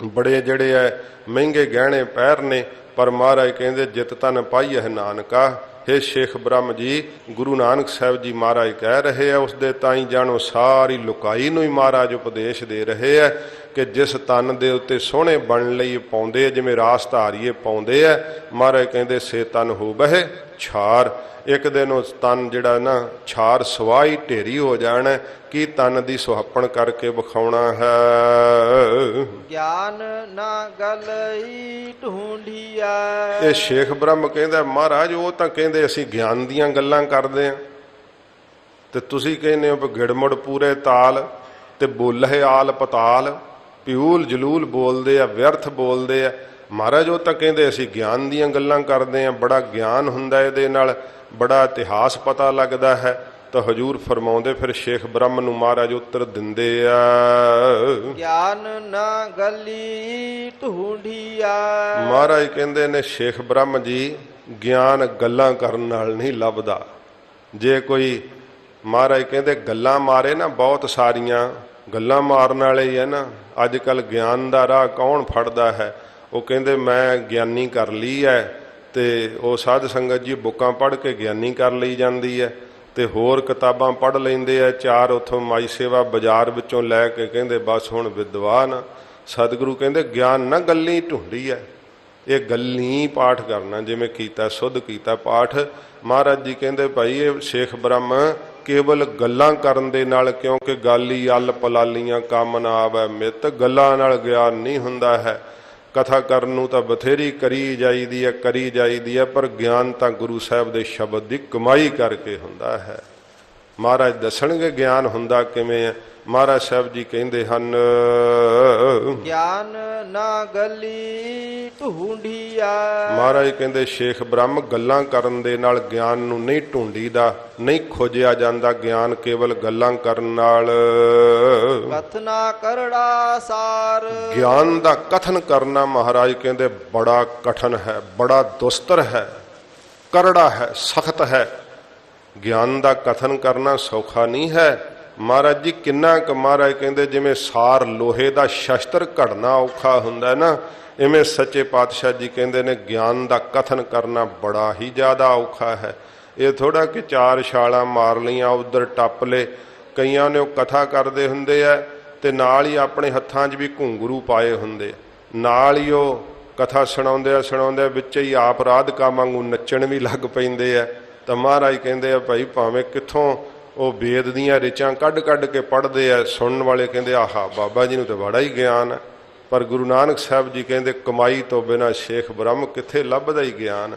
ਬੜੇ ਜਿਹੜੇ ਹੈ ਮਹਿੰਗੇ ਗਹਿਣੇ ਪਹਿਰਨੇ, ਪਰ ਮਹਾਰਾਜ ਕਹਿੰਦੇ ਜਿਤ ਤਨ ਪਾਈਐ ਨਾਨਕਾ। हे ਸ਼ੇਖ ਬ੍ਰਹਮ ਜੀ, ਗੁਰੂ ਨਾਨਕ ਸਾਹਿਬ ਜੀ ਮਹਾਰਾਜ ਕਹਿ ਰਹੇ ਆ, ਉਸ ਦੇ ਤਾਈਂ ਜਾਣੋ ਸਾਰੀ ਲੁਕਾਈ ਨੂੰ ਹੀ ਮਹਾਰਾਜ ਉਪਦੇਸ਼ ਦੇ ਰਹੇ ਆ ਕਿ ਜਿਸ ਤਨ ਦੇ ਉੱਤੇ ਸੋਹਣੇ ਬਣਨ ਲਈ ਪਾਉਂਦੇ ਆ, ਜਿਵੇਂ ਰਾਸ ਧਾਰੀਏ ਪਾਉਂਦੇ ਆ, ਮਹਾਰਾਜ ਕਹਿੰਦੇ ਸੇ ਤਨ ਹੋ ਬਹਿ ਛਾਰ। ਇੱਕ ਦਿਨ ਉਸ ਤਨ ਜਿਹੜਾ ਨਾ ਛਾਰ ਸਵਾਈ ਢੇਰੀ ਹੋ ਜਾਣਾ। ਕੀ ਤਨ ਦੀ ਸੁਹੱਪਣ ਕਰਕੇ ਵਿਖਾਉਣਾ ਹੈ। ਗਿਆਨ ਨਾ ਗਲਈ ਢੂੰਢੀਐ। ਇਹ ਸ਼ੇਖ ਬ੍ਰਹਮ ਕਹਿੰਦਾ ਮਹਾਰਾਜ ਉਹ ਤਾਂ ਕਹਿੰਦੇ ਅਸੀਂ ਗਿਆਨ ਦੀਆਂ ਗੱਲਾਂ ਕਰਦੇ ਹਾਂ, ਤੇ ਤੁਸੀਂ ਕਹਿੰਦੇ ਹੋ ਗਿੜਮੁੜ ਪੂਰੇ ਤਾਲ ਤੇ ਬੋਲੇ ਆਲ ਪਤਾਲ, ਪਿਊਲ ਜਲੂਲ ਬੋਲਦੇ ਆ, ਵਿਅਰਥ ਬੋਲਦੇ ਆ। ਮਹਾਰਾਜ ਉਹ ਤਾਂ ਕਹਿੰਦੇ ਅਸੀਂ ਗਿਆਨ ਦੀਆਂ ਗੱਲਾਂ ਕਰਦੇ ਹਾਂ, ਬੜਾ ਗਿਆਨ ਹੁੰਦਾ ਇਹਦੇ ਨਾਲ, ਬੜਾ ਇਤਿਹਾਸ ਪਤਾ ਲੱਗਦਾ ਹੈ। ਤਾਂ ਹਜੂਰ ਫਰਮਾਉਂਦੇ ਫਿਰ ਸ਼ੇਖ ਬ੍ਰਹਮ ਨੂੰ ਮਹਾਰਾਜ ਉੱਤਰ ਦਿੰਦੇ ਆ, ਗਿਆਨ ਨਾ ਗਲੀ ਢੂੰਢੀਐ। ਮਹਾਰਾਜ ਕਹਿੰਦੇ ਨੇ ਸ਼ੇਖ ਬ੍ਰਹਮ ਜੀ ਗਿਆਨ ਗੱਲਾਂ ਕਰਨ ਨਾਲ ਨਹੀਂ ਲੱਭਦਾ। ਜੇ ਕੋਈ ਮਹਾਰਾਜ ਕਹਿੰਦੇ ਗੱਲਾਂ ਮਾਰੇ ਨਾ, ਬਹੁਤ ਸਾਰੀਆਂ ਗੱਲਾਂ ਮਾਰਨ ਵਾਲੇ ਹੀ ਹੈ ਨਾ। ਅੱਜ ਕੱਲ੍ਹ ਗਿਆਨ ਦਾ ਰਾਹ ਕੌਣ ਫੜਦਾ ਹੈ। ਉਹ ਕਹਿੰਦੇ ਮੈਂ ਗਿਆਨੀ ਕਰ ਲਈ ਹੈ, ਤੇ ਉਹ ਸਾਧ ਸੰਗਤ ਜੀ ਬੁੱਕਾਂ ਪੜ੍ਹ ਕੇ ਗਿਆਨੀ ਕਰ ਲਈ ਜਾਂਦੀ ਹੈ, ਤੇ ਹੋਰ ਕਿਤਾਬਾਂ ਪੜ੍ਹ ਲੈਂਦੇ ਆ ਚਾਰ, ਉੱਥੋਂ ਮਾਈ ਸੇਵਾ ਬਾਜ਼ਾਰ ਵਿੱਚੋਂ ਲੈ ਕੇ ਕਹਿੰਦੇ ਬਸ ਹੁਣ ਵਿਦਵਾਨ। ਸਤਿਗੁਰੂ ਕਹਿੰਦੇ ਗਿਆਨ ਨਾ ਗੱਲੀ ਢੂੰਢੀ ਹੈ, ਇਹ ਗੱਲੀ ਪਾਠ ਕਰਨਾ, ਜਿਵੇਂ ਕੀਤਾ ਸੁੱਧ ਕੀਤਾ ਪਾਠ। ਮਹਾਰਾਜ ਜੀ ਕਹਿੰਦੇ ਭਾਈ ਇਹ ਸ਼ੇਖ ਬ੍ਰਹਮ ਕੇਵਲ ਗੱਲਾਂ ਕਰਨ ਦੇ ਨਾਲ, ਕਿਉਂਕਿ ਗਾਲੀ ਅਲ ਪਲਾਲੀਆਂ ਕੰਮ ਨਾ ਆਵੈ ਮਿੱਤ, ਗੱਲਾਂ ਨਾਲ ਗਿਆਨ ਨਹੀਂ ਹੁੰਦਾ ਹੈ। ਕਥਾ ਕਰਨ ਨੂੰ ਤਾਂ ਬਥੇਰੀ ਕਰੀ ਜਾਈਦੀ ਹੈ, ਕਰੀ ਜਾਈਦੀ ਹੈ, ਪਰ ਗਿਆਨ ਤਾਂ ਗੁਰੂ ਸਾਹਿਬ ਦੇ ਸ਼ਬਦ ਦੀ ਕਮਾਈ ਕਰਕੇ ਹੁੰਦਾ ਹੈ। ਮਹਾਰਾਜ ਦੱਸਣਗੇ ਗਿਆਨ ਹੁੰਦਾ ਕਿਵੇਂ ਹੈ। ਮਹਾਰਾਜ ਸਾਹਿਬ ਜੀ ਕਹਿੰਦੇ ਹਨ, ਗਿਆਨ ਨਾ ਗਲੀ ਢੂੰਢੀਐ। ਮਹਾਰਾਜ ਕਹਿੰਦੇ ਸ਼ੇਖ ਬ੍ਰਹਮ ਗੱਲਾਂ ਕਰਨ ਦੇ ਨਾਲ ਗਿਆਨ ਨੂੰ ਨਹੀਂ ਢੂੰਢੀਦਾ, ਨਹੀਂ ਖੋਜਿਆ ਜਾਂਦਾ। ਗਿਆਨ ਕੇਵਲ ਗੱਲਾਂ ਕਰਨ ਨਾਲ, ਕਥਨਾ ਕਰੜਾ ਸਾਰ। ਗਿਆਨ ਦਾ ਕਥਨ ਕਰਨਾ ਮਹਾਰਾਜ ਕਹਿੰਦੇ ਬੜਾ ਕਠਨ ਹੈ, ਬੜਾ ਦੁਸਤਰ ਹੈ, ਕਰੜਾ ਹੈ, ਸਖਤ ਹੈ। ਗਿਆਨ ਦਾ ਕਥਨ ਕਰਨਾ ਸੌਖਾ ਨਹੀਂ ਹੈ। ਮਹਾਰਾਜ ਜੀ ਕਿੰਨਾ ਕੁ ਮਹਾਰਾਜ ਕਹਿੰਦੇ ਜਿਵੇਂ ਸਾਰ ਲੋਹੇ ਦਾ ਸ਼ਸਤਰ ਘੜਨਾ ਔਖਾ ਹੁੰਦਾ ਨਾ, ਇਵੇਂ ਸੱਚੇ ਪਾਤਸ਼ਾਹ ਜੀ ਕਹਿੰਦੇ ਨੇ ਗਿਆਨ ਦਾ ਕਥਨ ਕਰਨਾ ਬੜਾ ਹੀ ਜ਼ਿਆਦਾ ਔਖਾ ਹੈ। ਇਹ ਥੋੜਾ ਕਿ ਚਾਰ ਛਾਲਾਂ ਮਾਰ ਲਈਆਂ ਉਧਰ ਟੱਪ ਲਏ। ਕਈਆਂ ਨੇ ਉਹ ਕਥਾ ਕਰਦੇ ਹੁੰਦੇ ਆ ਤੇ ਨਾਲ ਹੀ ਆਪਣੇ ਹੱਥਾਂ 'ਚ ਵੀ ਘੁੰਗਰੂ ਪਾਏ ਹੁੰਦੇ, ਨਾਲ ਹੀ ਉਹ ਕਥਾ ਸੁਣਾਉਂਦੇ ਵਿੱਚ ਹੀ ਆਪ ਰਾਧਿਕਾ ਵਾਂਗੂ ਨੱਚਣ ਵੀ ਲੱਗ ਪੈਂਦੇ ਆ। ਤਾਂ ਮਹਾਰਾਜ ਕਹਿੰਦੇ ਆ ਭਾਈ ਭਾਵੇਂ ਕਿੱਥੋਂ ਉਹ ਵੇਦ ਦੀਆਂ ਰਿਚਾਂ ਕੱਢ ਕੱਢ ਕੇ ਪੜ੍ਹਦੇ ਆ, ਸੁਣਨ ਵਾਲੇ ਕਹਿੰਦੇ ਆਹਾ ਬਾਬਾ ਜੀ ਨੂੰ ਤਾਂ ਬੜਾ ਹੀ ਗਿਆਨ ਹੈ। ਪਰ ਗੁਰੂ ਨਾਨਕ ਸਾਹਿਬ ਜੀ ਕਹਿੰਦੇ ਕਮਾਈ ਤੋਂ ਬਿਨਾਂ ਸ਼ੇਖ ਬ੍ਰਹਮ ਕਿੱਥੇ ਲੱਭਦਾ ਹੀ ਗਿਆਨ।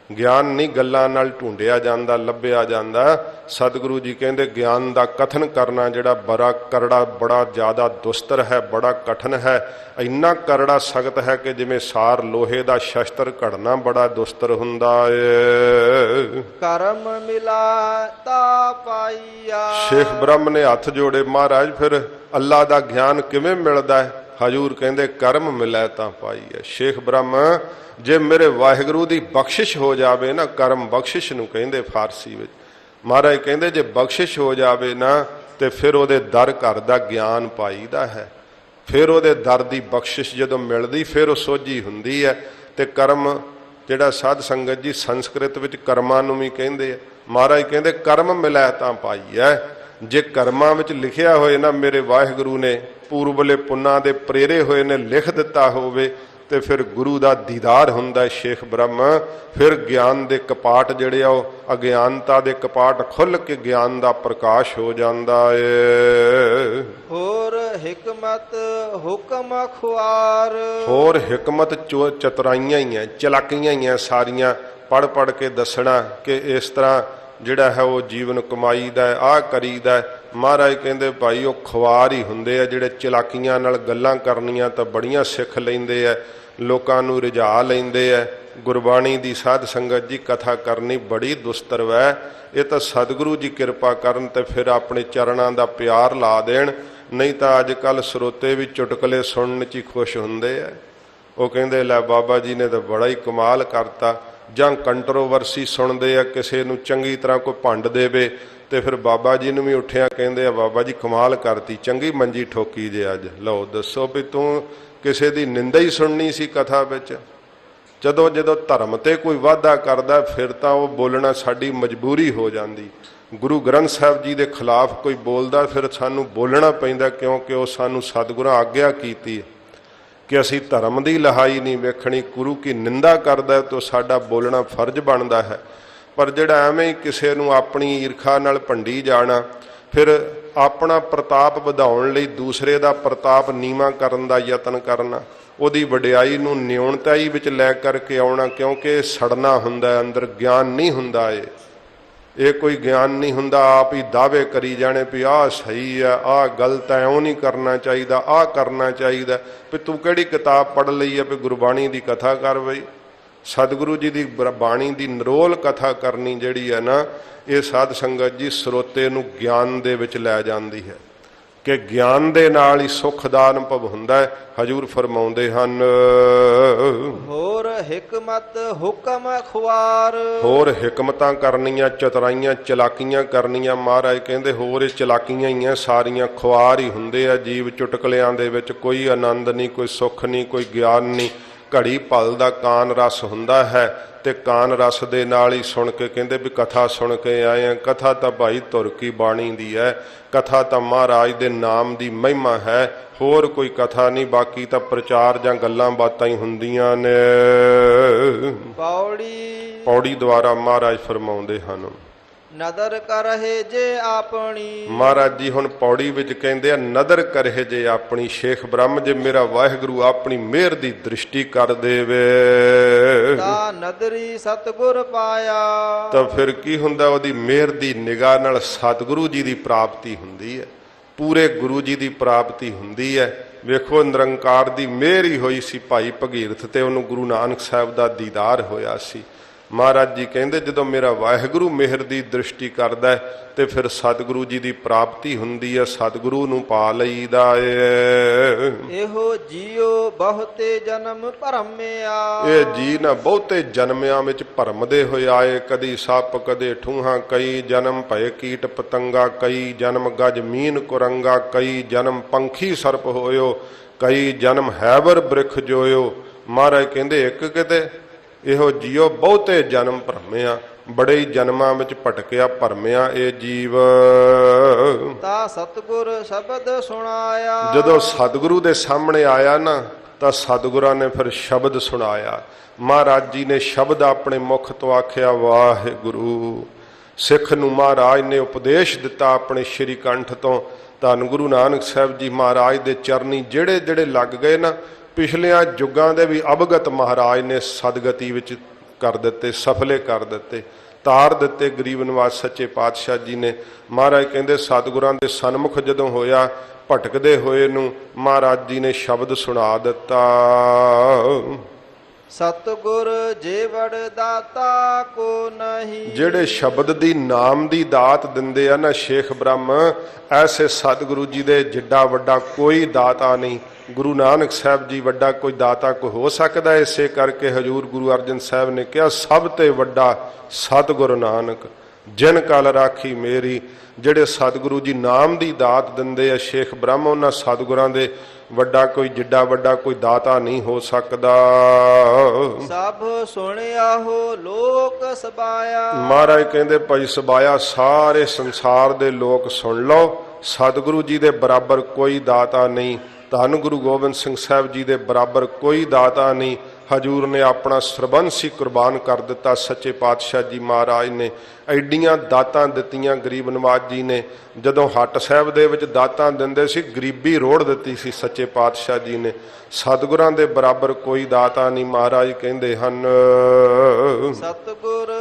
ਗਿਆਨ ਨਹੀਂ ਗੱਲਾਂ ਨਾਲ ਢੂੰਡਿਆ ਜਾਂਦਾ, ਲੱਭਿਆ ਜਾਂਦਾ। ਸਤਿਗੁਰੂ ਜੀ ਕਹਿੰਦੇ ਗਿਆਨ ਦਾ ਕਥਨ ਕਰਨਾ ਜਿਹੜਾ ਬੜਾ ਕਰੜਾ, ਬੜਾ ਜ਼ਿਆਦਾ ਦੁਸਤਰ ਹੈ, ਬੜਾ ਕਠਨ ਹੈ। ਇੰਨਾ ਕਰੜਾ ਸਖਤ ਹੈ ਕਿ ਜਿਵੇਂ ਸਾਰ ਲੋਹੇ ਦਾ ਸ਼ਸਤਰ ਘੜਨਾ ਬੜਾ ਦੁਸਤਰ ਹੁੰਦਾ ਏ। ਕਰਮ ਮਿਲਾ ਤਾ ਪਾਈਆ। ਸ਼ੇਖ ਬ੍ਰਹਮ ਨੇ ਹੱਥ ਜੋੜੇ, ਮਹਾਰਾਜ ਫਿਰ ਅੱਲਾ ਦਾ ਗਿਆਨ ਕਿਵੇਂ ਮਿਲਦਾ ਹੈ। ਹਜੂਰ ਕਹਿੰਦੇ ਕਰਮ ਮਿਲੈ ਤਾਂ ਪਾਈਐ। ਸ਼ੇਖ ਬ੍ਰਹਮ ਜੇ ਮੇਰੇ ਵਾਹਿਗੁਰੂ ਦੀ ਬਖਸ਼ਿਸ਼ ਹੋ ਜਾਵੇ ਨਾ, ਕਰਮ ਬਖਸ਼ਿਸ਼ ਨੂੰ ਕਹਿੰਦੇ ਫਾਰਸੀ ਵਿੱਚ। ਮਹਾਰਾਜ ਕਹਿੰਦੇ ਜੇ ਬਖਸ਼ਿਸ਼ ਹੋ ਜਾਵੇ ਨਾ ਤੇ ਫਿਰ ਉਹਦੇ ਦਰ ਘਰ ਦਾ ਗਿਆਨ ਪਾਈਦਾ ਹੈ। ਫਿਰ ਉਹਦੇ ਦਰ ਦੀ ਬਖਸ਼ਿਸ਼ ਜਦੋਂ ਮਿਲਦੀ ਫਿਰ ਉਹ ਸੋਝੀ ਹੁੰਦੀ ਹੈ। ਤੇ ਕਰਮ ਜਿਹੜਾ ਸਾਧ ਸੰਗਤ ਜੀ ਸੰਸਕ੍ਰਿਤ ਵਿੱਚ ਕਰਮਾਂ ਨੂੰ ਵੀ ਕਹਿੰਦੇ ਆ। ਮਹਾਰਾਜ ਕਹਿੰਦੇ ਕਰਮ ਮਿਲੈ ਤਾਂ ਪਾਈਐ। ਜੇ ਕਰਮਾਂ ਵਿੱਚ ਲਿਖਿਆ ਹੋਏ ਨਾ ਮੇਰੇ ਵਾਹਿਗੁਰੂ ਨੇ ਪੂਰਬਲੇ ਪੁੰਨਾਂ ਦੇ ਪ੍ਰੇਰੇ ਹੋਏ ਨੇ ਲਿਖ ਦਿੱਤਾ ਹੋਵੇ ਤੇ ਫਿਰ ਗੁਰੂ ਦਾ ਦੀਦਾਰ ਹੁੰਦਾ ਸ਼ੇਖ ਬ੍ਰਹਮ। ਫਿਰ ਗਿਆਨ ਦੇ ਕਪਾਟ ਜਿਹੜੇ ਆ ਉਹ ਅਗਿਆਨਤਾ ਦੇ ਕਪਾਟ ਖੁੱਲ ਕੇ ਗਿਆਨ ਦਾ ਪ੍ਰਕਾਸ਼ ਹੋ ਜਾਂਦਾ ਏ। ਹੋਰ ਹਿਕਮਤ ਹੁਕਮ ਖੁਆਰ। ਹੋਰ ਹਿਕਮਤ ਚਤੁਰਾਈਆਂ ਹੀ ਐ, ਚਲਾਕੀਆਂ ਹੀ ਐ ਸਾਰੀਆਂ, ਪੜ ਪੜ ਕੇ ਦੱਸਣਾ ਕਿ ਇਸ ਤਰ੍ਹਾਂ ਜਿਹੜਾ ਹੈ ਉਹ ਜੀਵਨ ਕਮਾਈਦਾ, ਆਹ ਕਰੀਦਾ। ਮਹਾਰਾਜ ਕਹਿੰਦੇ ਭਾਈ ਉਹ ਖੁਆਰ ਹੀ ਹੁੰਦੇ ਆ ਜਿਹੜੇ ਚਲਾਕੀਆਂ ਨਾਲ ਗੱਲਾਂ ਕਰਨੀਆਂ ਤਾਂ ਬੜੀਆਂ ਸਿੱਖ ਲੈਂਦੇ ਆ, ਲੋਕਾਂ ਨੂੰ ਰਿਝਾ ਲੈਂਦੇ ਆ। ਗੁਰਬਾਣੀ ਦੀ ਸਾਧ ਸੰਗਤ ਜੀ ਕਥਾ ਕਰਨੀ ਬੜੀ ਦੁਸਤਰ ਹੈ। ਇਹ ਤਾਂ ਸਤਿਗੁਰੂ ਜੀ ਕਿਰਪਾ ਕਰਨ ਤੇ ਫਿਰ ਆਪਣੇ ਚਰਨਾਂ ਦਾ ਪਿਆਰ ਲਾ ਦੇਣ, ਨਹੀਂ ਤਾਂ ਅੱਜ ਕੱਲ੍ਹ ਸਰੋਤੇ ਵੀ ਚੁਟਕਲੇ ਸੁਣਨ 'ਚ ਹੀ ਖੁਸ਼ ਹੁੰਦੇ ਆ। ਉਹ ਕਹਿੰਦੇ ਲੈ ਬਾਬਾ ਜੀ ਨੇ ਤਾਂ ਬੜਾ ਹੀ ਕਮਾਲ ਕਰਤਾ। ਜਾਂ ਕੰਟਰੋਵਰਸੀ ਸੁਣਦੇ ਆ, ਕਿਸੇ ਨੂੰ ਚੰਗੀ ਤਰ੍ਹਾਂ ਕੋਈ ਭੰਡ ਦੇਵੇ ਤੇ ਫਿਰ ਬਾਬਾ ਜੀ ਨੂੰ ਵੀ ਉੱਠਿਆ ਕਹਿੰਦੇ ਆ ਬਾਬਾ ਜੀ ਕਮਾਲ ਕਰਤੀ, ਚੰਗੀ ਮੰਜੀ ਠੋਕੀ ਜੇ ਅੱਜ। ਲਓ ਦੱਸੋ ਵੀ ਤੂੰ ਕਿਸੇ ਦੀ ਨਿੰਦਾ ਹੀ ਸੁਣਨੀ ਸੀ ਕਥਾ ਵਿੱਚ। ਜਦੋਂ ਧਰਮ ਤੇ ਕੋਈ ਵਾਅਦਾ ਕਰਦਾ ਫਿਰ ਤਾਂ ਉਹ ਬੋਲਣਾ ਸਾਡੀ ਮਜਬੂਰੀ ਹੋ ਜਾਂਦੀ। ਗੁਰੂ ਗ੍ਰੰਥ ਸਾਹਿਬ ਜੀ ਦੇ ਖਿਲਾਫ ਕੋਈ ਬੋਲਦਾ ਫਿਰ ਸਾਨੂੰ ਬੋਲਣਾ ਪੈਂਦਾ, ਕਿਉਂਕਿ ਉਹ ਸਾਨੂੰ ਸਤਿਗੁਰਾਂ ਆਗਿਆ ਕੀਤੀ ਹੈ ਕਿ ਅਸੀਂ ਧਰਮ ਦੀ ਲਹਾਈ ਨਹੀਂ ਵੇਖਣੀ। ਗੁਰੂ ਕੀ ਨਿੰਦਾ ਕਰਦਾ ਤਾਂ ਸਾਡਾ ਬੋਲਣਾ ਫਰਜ਼ ਬਣਦਾ ਹੈ। ਪਰ ਜਿਹੜਾ ਐਵੇਂ ਹੀ ਕਿਸੇ ਨੂੰ ਆਪਣੀ ਈਰਖਾ ਨਾਲ ਭੰਡੀ ਜਾਣਾ, ਫਿਰ ਆਪਣਾ ਪ੍ਰਤਾਪ ਵਧਾਉਣ ਲਈ ਦੂਸਰੇ ਦਾ ਪ੍ਰਤਾਪ ਨੀਵਾਂ ਕਰਨ ਦਾ ਯਤਨ ਕਰਨਾ, ਉਹਦੀ ਵਡਿਆਈ ਨੂੰ ਨਿਉਣਤਾਈ ਵਿੱਚ ਲੈ ਕਰਕੇ ਆਉਣਾ, ਕਿਉਂਕਿ ਇਹ ਸੜਨਾ ਹੁੰਦਾ ਅੰਦਰ, ਗਿਆਨ ਨਹੀਂ ਹੁੰਦਾ। ਇਹ ਕੋਈ ਗਿਆਨ ਨਹੀਂ ਹੁੰਦਾ। ਆਪ ਹੀ ਦਾਅਵੇ ਕਰੀ ਜਾਣੇ ਵੀ ਆਹ ਸਹੀ ਆ, ਆਹ ਗਲਤ ਹੈ, ਉਹ ਨਹੀਂ ਕਰਨਾ ਚਾਹੀਦਾ, ਆਹ ਕਰਨਾ ਚਾਹੀਦਾ। ਵੀ ਤੂੰ ਕਿਹੜੀ ਕਿਤਾਬ ਪੜ੍ਹ ਲਈ ਹੈ ਵੀ ਗੁਰਬਾਣੀ ਦੀ ਕਥਾ ਕਰ ਬਈ। ਸਤਿਗੁਰੂ ਜੀ ਦੀ ਬਾਣੀ ਦੀ ਨਿਰੋਲ ਕਥਾ ਕਰਨੀ ਜਿਹੜੀ ਹੈ ਨਾ, ਇਹ ਸਾਧ ਸੰਗਤ ਜੀ ਸਰੋਤੇ ਨੂੰ ਗਿਆਨ ਦੇ ਵਿੱਚ ਲੈ ਜਾਂਦੀ ਹੈ ਕਿ ਗਿਆਨ ਦੇ ਨਾਲ ਹੀ ਸੁੱਖ ਦਾ ਅਨੁਭਵ ਹੁੰਦਾ ਹੈ। ਹਜੂਰ ਫਰਮਾਉਂਦੇ ਹਨ ਹੋਰ ਹਿਕਮਤ ਹੁਕਮ ਖੁਆਰ। ਹੋਰ ਹਿਕਮਤਾਂ ਕਰਨੀਆਂ, ਚਤੁਰਾਈਆਂ ਚਲਾਕੀਆਂ ਕਰਨੀਆਂ। ਮਹਾਰਾਜ ਕਹਿੰਦੇ ਹੋਰ ਇਹ ਚਲਾਕੀਆਂ ਹੀ ਆ ਸਾਰੀਆਂ, ਖੁਆਰ ਹੀ ਹੁੰਦੇ ਆ ਜੀਵ ਚੁਟਕਲਿਆਂ ਦੇ ਵਿੱਚ। ਕੋਈ ਆਨੰਦ ਨਹੀਂ, ਕੋਈ ਸੁੱਖ ਨਹੀਂ, ਕੋਈ ਗਿਆਨ ਨਹੀਂ। ਘੜੀ ਪਲ ਦਾ ਕਾਨ ਰਸ ਹੁੰਦਾ ਹੈ ਤੇ ਕਾਨ ਰਸ ਦੇ ਨਾਲ ਹੀ ਸੁਣ ਕੇ ਕਹਿੰਦੇ ਵੀ ਕਥਾ ਸੁਣ ਕੇ ਆਏ ਆ। ਕਥਾ ਤਾਂ ਭਾਈ ਧੁਰ ਕੀ ਬਾਣੀ ਦੀ ਹੈ, ਕਥਾ ਤਾਂ ਮਹਾਰਾਜ ਦੇ ਨਾਮ ਦੀ ਮਹਿਮਾ ਹੈ, ਹੋਰ ਕੋਈ ਕਥਾ ਨਹੀਂ। ਬਾਕੀ ਤਾਂ ਪ੍ਰਚਾਰ ਜਾਂ ਗੱਲਾਂ ਬਾਤਾਂ ਹੀ ਹੁੰਦੀਆਂ ਨੇ। ਪੌੜੀ ਦੁਆਰਾ ਮਹਾਰਾਜ ਫਰਮਾਉਂਦੇ ਹਨ ਨਦਰ ਕਰਹਿ ਜੇ ਆਪਣੀ। ਮਹਾਰਾਜ ਜੀ ਹੁਣ ਪੌੜੀ ਵਿੱਚ ਕਹਿੰਦੇ ਆ ਨਦਰ ਕਰਹਿ ਜੇ ਆਪਣੀ। ਸ਼ੇਖ ਬ੍ਰਹਮ ਜੇ ਮੇਰਾ ਵਾਹਿਗੁਰੂ ਆਪਣੀ ਮਿਹਰ ਦੀ ਦ੍ਰਿਸ਼ਟੀ ਕਰ ਦੇਵੇ ਤਾਂ ਨਦਰੀ ਸਤਿਗੁਰ ਪਾਇਆ। ਤਾਂ ਫਿਰ ਕੀ ਹੁੰਦਾ, ਉਹਦੀ ਮਿਹਰ ਦੀ ਨਿਗਾਹ ਨਾਲ ਸਤਿਗੁਰੂ ਜੀ ਦੀ ਪ੍ਰਾਪਤੀ ਹੁੰਦੀ ਹੈ, ਪੂਰੇ ਗੁਰੂ ਜੀ ਦੀ ਪ੍ਰਾਪਤੀ ਹੁੰਦੀ ਹੈ। ਵੇਖੋ ਨਿਰੰਕਾਰ ਦੀ ਮਿਹਰ ਹੀ ਹੋਈ ਸੀ ਭਾਈ ਭਗੀਰਥ ਤੇ, ਉਹਨੂੰ ਗੁਰੂ ਨਾਨਕ ਸਾਹਿਬ ਦਾ ਦੀਦਾਰ ਹੋਇਆ ਸੀ। ਮਹਾਰਾਜ ਜੀ ਕਹਿੰਦੇ ਜਦੋਂ ਮੇਰਾ ਵਾਹਿਗੁਰੂ ਮਿਹਰ ਦੀ ਦ੍ਰਿਸ਼ਟੀ ਕਰਦਾ ਤੇ ਫਿਰ ਸਤਿਗੁਰੂ ਜੀ ਦੀ ਪ੍ਰਾਪਤੀ ਹੁੰਦੀ ਹੈ, ਸਤਿਗੁਰੂ ਨੂੰ ਪਾ ਲਈਦਾ ਏ। ਇਹੋ ਜੀਉ ਬਹੁਤੇ ਜਨਮ ਭਰਮਿਆ। ਇਹ ਜੀ ਨਾ ਬਹੁਤੇ ਜਨਮਿਆਂ ਵਿੱਚ ਭਰਮਦੇ ਹੋਏ ਆਏ, ਕਦੀ ਸੱਪ ਕਦੇ ਠੂਹਾਂ, ਕਈ ਜਨਮ ਭਏ ਕੀਟ ਪਤੰਗਾ, ਕਈ ਜਨਮ ਗਜ ਮੀਨ ਕੁਰੰਗਾ, ਕਈ ਜਨਮ ਪੰਖੀ ਸਰਪ ਹੋਇਓ, ਕਈ ਜਨਮ ਹੈਬਰ ਬ੍ਰਿਖ ਜੋਇਓ। ਮਹਾਰਾਜ ਕਹਿੰਦੇ ਇੱਕ ਕਿਤੇ ਇਹੋ ਜੀਓ ਬਹੁਤੇ ਜਨਮ ਭਰਮਿਆ, ਬੜੇ ਹੀ ਜਨਮਾਂ ਵਿੱਚ ਭਟਕਿਆ ਭਰਮਿਆ ਇਹ ਜੀਵ। ਤਾਂ ਸਤਿਗੁਰ ਸ਼ਬਦ ਸੁਣਾਇਆ। ਜਦੋਂ ਸਤਿਗੁਰੂ ਦੇ ਸਾਹਮਣੇ ਆਇਆ ਨਾ ਤਾਂ ਸਤਿਗੁਰਾਂ ਨੇ ਫਿਰ ਸ਼ਬਦ ਸੁਣਾਇਆ। ਮਹਾਰਾਜ ਜੀ ਨੇ ਸ਼ਬਦ ਆਪਣੇ ਮੁਖ ਤੋਂ ਆਖਿਆ ਵਾਹਿਗੁਰੂ। ਸਿੱਖ ਨੂੰ ਮਹਾਰਾਜ ਨੇ ਉਪਦੇਸ਼ ਦਿੱਤਾ ਆਪਣੇ ਸ਼੍ਰੀ ਕੰਠ ਤੋਂ। ਧੰਨ ਗੁਰੂ ਨਾਨਕ ਸਾਹਿਬ ਜੀ ਮਹਾਰਾਜ ਦੇ ਚਰਨੀ ਜਿਹੜੇ ਜਿਹੜੇ ਲੱਗ ਗਏ ਨਾ, ਪਿਛਲਿਆਂ ਯੁੱਗਾਂ ਦੇ ਵੀ ਅਵਗਤ ਮਹਾਰਾਜ ਨੇ ਸਦਗਤੀ ਵਿੱਚ ਕਰ ਦਿੱਤੇ, ਸਫਲੇ ਕਰ ਦਿੱਤੇ, ਤਾਰ ਦਿੱਤੇ। ਗਰੀਬ ਨਿਵਾਸ ਸੱਚੇ ਪਾਤਸ਼ਾਹ ਜੀ ਨੇ ਮਹਾਰਾਜ ਕਹਿੰਦੇ ਸਤਿਗੁਰਾਂ ਦੇ ਸਨਮੁਖ ਜਦੋਂ ਹੋਇਆ ਭਟਕਦੇ ਹੋਏ ਨੂੰ, ਮਹਾਰਾਜ ਜੀ ਨੇ ਸ਼ਬਦ ਸੁਣਾ ਦਿੱਤਾ। ਸਤਿਗੁਰ ਜੀਵੜ ਦਾਤਾ ਕੋ ਨਹੀਂ। ਜਿਹੜੇ ਸ਼ਬਦ ਦੀ ਨਾਮ ਦੀ ਦਾਤ ਦਿੰਦੇ ਆ ਨਾ ਸ਼ੇਖ ਬ੍ਰਹਮ, ਐਸੇ ਸਤਿਗੁਰੂ ਜੀ ਦੇ ਜਿੱਡਾ ਵੱਡਾ ਕੋਈ ਦਾਤਾ ਨਹੀਂ। ਗੁਰੂ ਨਾਨਕ ਸਾਹਿਬ ਜੀ ਵੱਡਾ ਕੋਈ ਦਾਤਾ ਕੋਈ ਹੋ ਸਕਦਾ? ਇਸੇ ਕਰਕੇ ਹਜ਼ੂਰ ਗੁਰੂ ਅਰਜਨ ਸਾਹਿਬ ਨੇ ਕਿਹਾ ਸਭ ਤੇ ਵੱਡਾ ਸਤਿਗੁਰੂ ਨਾਨਕ ਜਿਨ ਕਲ ਰਾਖੀ ਮੇਰੀ। ਜਿਹੜੇ ਸਤਿਗੁਰੂ ਜੀ ਨਾਮ ਦੀ ਦਾਤ ਦਿੰਦੇ ਆ ਸ਼ੇਖ ਬ੍ਰਹਮ, ਉਹਨਾਂ ਸਤਿਗੁਰਾਂ ਦੇ ਵੱਡਾ ਕੋਈ ਜਿੱਡਾ ਵੱਡਾ ਕੋਈ ਦਾਤਾ ਨਹੀਂ ਹੋ ਸਕਦਾ। ਸਭ ਸੁਣਿਆ ਹੋ ਲੋਕ ਸਬਾਇਆ। ਮਹਾਰਾਜ ਕਹਿੰਦੇ ਭਾਈ ਸਬਾਇਆ ਸਾਰੇ ਸੰਸਾਰ ਦੇ ਲੋਕ ਸੁਣ ਲਓ, ਸਤਿਗੁਰੂ ਜੀ ਦੇ ਬਰਾਬਰ ਕੋਈ ਦਾਤਾ ਨਹੀਂ। ਧੰਨ ਗੁਰੂ ਗੋਬਿੰਦ ਸਿੰਘ ਸਾਹਿਬ ਜੀ ਦੇ ਬਰਾਬਰ ਕੋਈ ਦਾਤਾ ਨਹੀਂ। ਹਜੂਰ ਨੇ ਆਪਣਾ ਸਰਬੰਸ ਹੀ ਕੁਰਬਾਨ ਕਰ ਦਿੱਤਾ। ਸੱਚੇ ਪਾਤਸ਼ਾਹ ਜੀ ਮਹਾਰਾਜ ਨੇ ਐਡੀਆਂ ਦਾਤਾਂ ਦਿੱਤੀਆਂ। ਗਰੀਬ ਨਵਾਜ ਜੀ ਨੇ ਜਦੋਂ ਹੱਟ ਸਾਹਿਬ ਦੇ ਵਿੱਚ ਦਾਤਾਂ ਦਿੰਦੇ ਸੀ, ਗਰੀਬੀ ਰੋੜ ਦਿੱਤੀ ਸੀ ਸੱਚੇ ਪਾਤਸ਼ਾਹ ਜੀ ਨੇ। ਸਤਿਗੁਰਾਂ ਦੇ ਬਰਾਬਰ ਕੋਈ ਦਾਤਾ ਨਹੀਂ। ਮਹਾਰਾਜ ਕਹਿੰਦੇ ਹਨ, ਸਤਿਗੁਰ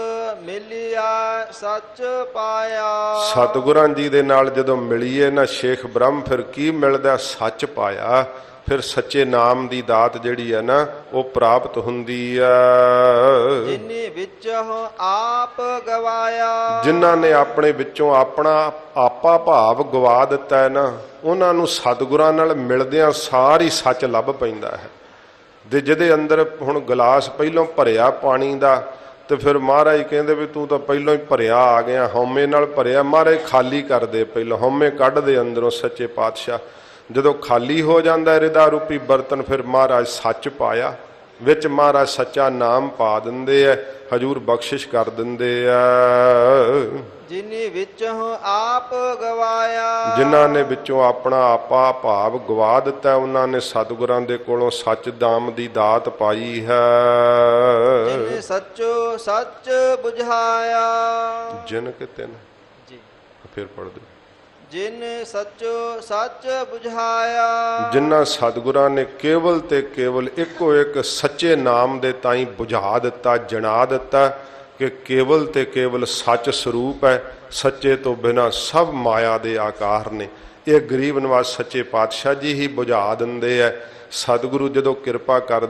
ਮਿਲਿਆ ਸੱਚ ਪਾਇਆ। ਸਤਿਗੁਰਾਂ ਜੀ ਦੇ ਨਾਲ ਜਦੋਂ ਮਿਲੀਏ ਨਾ ਸ਼ੇਖ ਬ੍ਰਹਮ, ਫਿਰ ਕੀ ਮਿਲਦਾ? ਸੱਚ ਪਾਇਆ। ਫਿਰ ਸੱਚੇ ਨਾਮ ਦੀ ਦਾਤ ਜਿਹੜੀ ਹੈ ਨਾ ਉਹ ਪ੍ਰਾਪਤ ਹੁੰਦੀ ਆ। ਜਿਨੇ ਵਿੱਚੋਂ ਆਪ ਗਵਾਇਆ, ਜਿਨ੍ਹਾਂ ਨੇ ਆਪਣੇ ਵਿੱਚੋਂ ਆਪਣਾ ਆਪਾ ਭਾਵ ਗਵਾ ਦਿੱਤਾ ਹੈ ਨਾ, ਉਹਨਾਂ ਨੂੰ ਸਤਿਗੁਰਾਂ ਨਾਲ ਮਿਲਦਿਆਂ ਸਾਰੀ ਸੱਚ ਲੱਭ ਪੈਂਦਾ ਹੈ। ਤੇ ਜਿਹਦੇ ਅੰਦਰ ਹੁਣ ਗਲਾਸ ਪਹਿਲੋਂ ਭਰਿਆ ਪਾਣੀ ਦਾ, ਤੇ ਫਿਰ ਮਹਾਰਾਜ ਕਹਿੰਦੇ ਵੀ ਤੂੰ ਤਾਂ ਪਹਿਲੋਂ ਹੀ ਭਰਿਆ ਆ ਗਿਆ, ਹਉਮੈ ਨਾਲ ਭਰਿਆ। ਮਹਾਰਾਜ ਖਾਲੀ ਕਰ ਦੇ, ਪਹਿਲਾਂ ਹਉਮੈ ਕੱਢ ਦੇ ਅੰਦਰੋਂ ਸੱਚੇ ਪਾਤਸ਼ਾਹ। ਜਦੋਂ ਖਾਲੀ ਹੋ ਜਾਂਦਾ ਹਿਰਦਾ ਰੂਪੀ ਬਰਤਨ, ਫਿਰ ਮਹਾਰਾਜ ਸੱਚ ਪਾਇਆ ਵਿੱਚ। ਮਹਾਰਾਜ ਸੱਚਾ ਨਾਮ ਪਾ ਦਿੰਦੇ ਆ, ਹਜੂਰ ਬਖਸ਼ਿਸ਼ ਕਰ ਦਿੰਦੇ ਆ। ਜਿਨੇ ਵਿੱਚੋਂ ਆਪ ਗਵਾਇਆ, ਜਿਨ੍ਹਾਂ ਨੇ ਵਿੱਚੋਂ ਆਪਣਾ ਆਪਾ ਭਾਵ ਗਵਾ ਦਿੱਤਾ, ਉਹਨਾਂ ਨੇ ਸਤਿਗੁਰਾਂ ਦੇ ਕੋਲੋਂ ਸੱਚ ਦਾਮ ਦੀ ਦਾਤ ਪਾਈ ਹੈ। ਜਿਨੇ ਸੱਚੋ ਸੱਚ ਬੁਝਾਇਆ। ਜਿਨ ਕਿਤੇ ਨੇ ਜੀ ਫਿਰ ਪੜ੍ਹ ਦਿਓ। ਜਿਨ ਸੱਚੋ ਸੱਚ ਬੁਝਾਇਆ। ਜਿਨ੍ਹਾਂ ਸਤਿਗੁਰਾਂ ਨੇ ਕੇਵਲ ਤੇ ਕੇਵਲ ਇੱਕੋ ਇੱਕ ਸੱਚੇ ਨਾਮ ਦੇ ਤਾਈਂ ਬੁਝਾ ਦਿੱਤਾ, ਜਣਾ ਦਿੱਤਾ ਕਿ ਕੇਵਲ ਤੇ ਕੇਵਲ ਸੱਚ ਸਰੂਪ ਹੈ। ਸੱਚੇ ਤੋਂ ਬਿਨਾਂ ਸਭ ਮਾਇਆ ਦੇ ਆਕਾਰ ਨੇ। ਇਹ ਗਰੀਬ ਨਵਾਜ ਸੱਚੇ ਪਾਤਸ਼ਾਹ ਜੀ ਹੀ ਬੁਝਾ ਦਿੰਦੇ ਹੈ। ਸਤਿਗੁਰੂ ਜਦੋਂ ਕਿਰਪਾ ਕਰ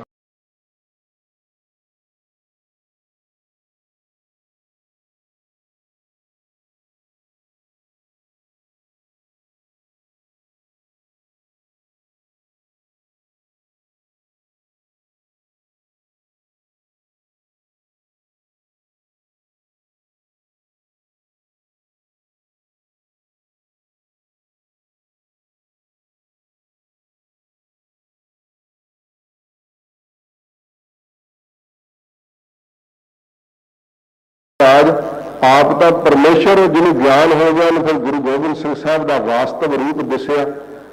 ਆਪ ਤਾਂ ਪਰਮੇਸ਼ਰ ਜਿਹਨੂੰ ਗਿਆਨ ਹੋ ਗਿਆ, ਫਿਰ ਗੁਰੂ ਗੋਬਿੰਦ ਸਿੰਘ ਸਾਹਿਬ ਦਾ ਵਾਸਤਵ ਰੂਪ ਦਿਸਿਆ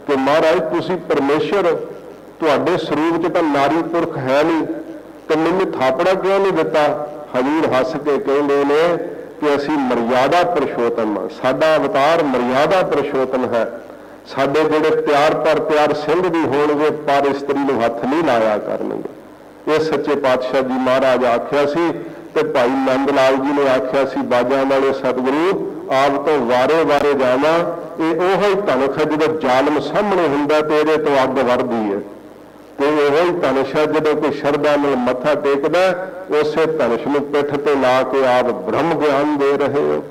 ਕਿ ਮਹਾਰਾਜ ਤੁਸੀਂ ਪਰਮੇਸ਼ਰ, ਤੁਹਾਡੇ ਸਰੂਪ 'ਚ ਤਾਂ ਨਾਰੀ ਪੁਰਖ ਹੈ ਨਹੀਂ, ਤੇ ਮੈਨੂੰ ਥਾਪੜਾ ਕਿਉਂ ਨਹੀਂ ਦਿੱਤਾ? ਹਜੂਰ ਹੱਸ ਕੇ ਕਹਿੰਦੇ ਨੇ ਕਿ ਅਸੀਂ ਮਰਿਆਦਾ ਪੁਰਸ਼ੋਤਮ, ਸਾਡਾ ਅਵਤਾਰ ਮਰਿਆਦਾ ਪੁਰਸ਼ੋਤਮ ਹੈ। ਸਾਡੇ ਜਿਹੜੇ ਪਿਆਰ ਪਰ ਪਿਆਰ ਸਿੰਘ ਵੀ ਹੋਣਗੇ, ਪਰ ਇਸਤਰੀ ਨੂੰ ਹੱਥ ਨਹੀਂ ਲਾਇਆ ਕਰਨਗੇ। ਇਹ ਸੱਚੇ ਪਾਤਸ਼ਾਹ ਜੀ ਮਹਾਰਾਜ ਆਖਿਆ ਸੀ, ਤੇ ਭਾਈ ਨੰਦ ਲਾਲ ਜੀ ਨੇ ਆਖਿਆ ਸੀ, ਬਾਜਾਂ ਵਾਲੇ ਸਤਿਗੁਰੂ ਆਪ ਤੋਂ ਵਾਰੇ ਵਾਰੇ ਜਾਵਾਂ। ਇਹ ਉਹੋ ਹੀ ਧਨਖ ਜਦੋਂ ਜ਼ਾਲਮ ਸਾਹਮਣੇ ਹੁੰਦਾ ਤੇ ਇਹਦੇ ਤੋਂ ਅੱਗ ਵਰਦੀ ਹੈ, ਤੇ ਉਹੋ ਹੀ ਧਨੁਸ਼ ਜਦੋਂ ਕੋਈ ਸ਼ਰਧਾ ਨਾਲ ਮੱਥਾ ਟੇਕਦਾ, ਉਸੇ ਧਨੁਸ਼ ਨੂੰ ਪਿੱਠ ਤੇ ਲਾ ਕੇ ਆਪ ਬ੍ਰਹਮ ਗਿਆਨ ਦੇ ਰਹੇ ਹੋ,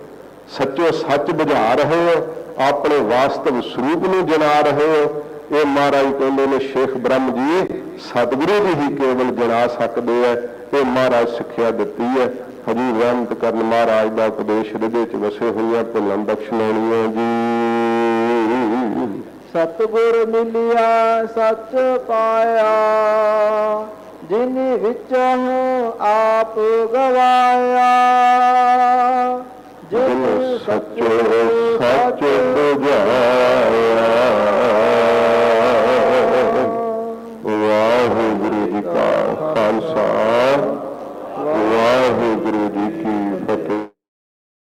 ਸੱਚੋ ਸੱਚ ਬੁਝਾ ਰਹੇ ਹੋ, ਆਪਣੇ ਵਾਸਤਵ ਸਰੂਪ ਨੂੰ ਜਣਾ ਰਹੇ ਹੋ। ਇਹ ਮਹਾਰਾਜ ਕਹਿੰਦੇ ਨੇ ਸ਼ੇਖ ਬ੍ਰਹਮ ਜੀ ਸਤਿਗੁਰੂ ਜੀ ਹੀ ਕੇਵਲ ਜਣਾ ਸਕਦੇ ਹੈ। ਇਹ ਮਹਾਰਾਜ ਸਿੱਖਿਆ ਦਿੱਤੀ ਹੈ। ਹਜੂਰ ਰਹਿਮਤ ਕਰਨ ਮਹਾਰਾਜ ਦਾ ਉਪਦੇਸ਼ ਹਿਰਦੇ 'ਚ ਵਸੇ ਹੋਈਆਂ ਭੁੱਲਾਂ ਬਖਸ਼ਣੀਆਂ ਜੀ। ਸਤਿਗੁਰ ਮਿਲਿਆ ਸੱਚ ਪਾਇਆ, ਜਿਨ ਵਿੱਚੋਂ ਆਪ ਗਵਾਇਆ। ਜਿਨ ਸੱਚੋ ਸੱਚ ਬੁਝਾਇਆ,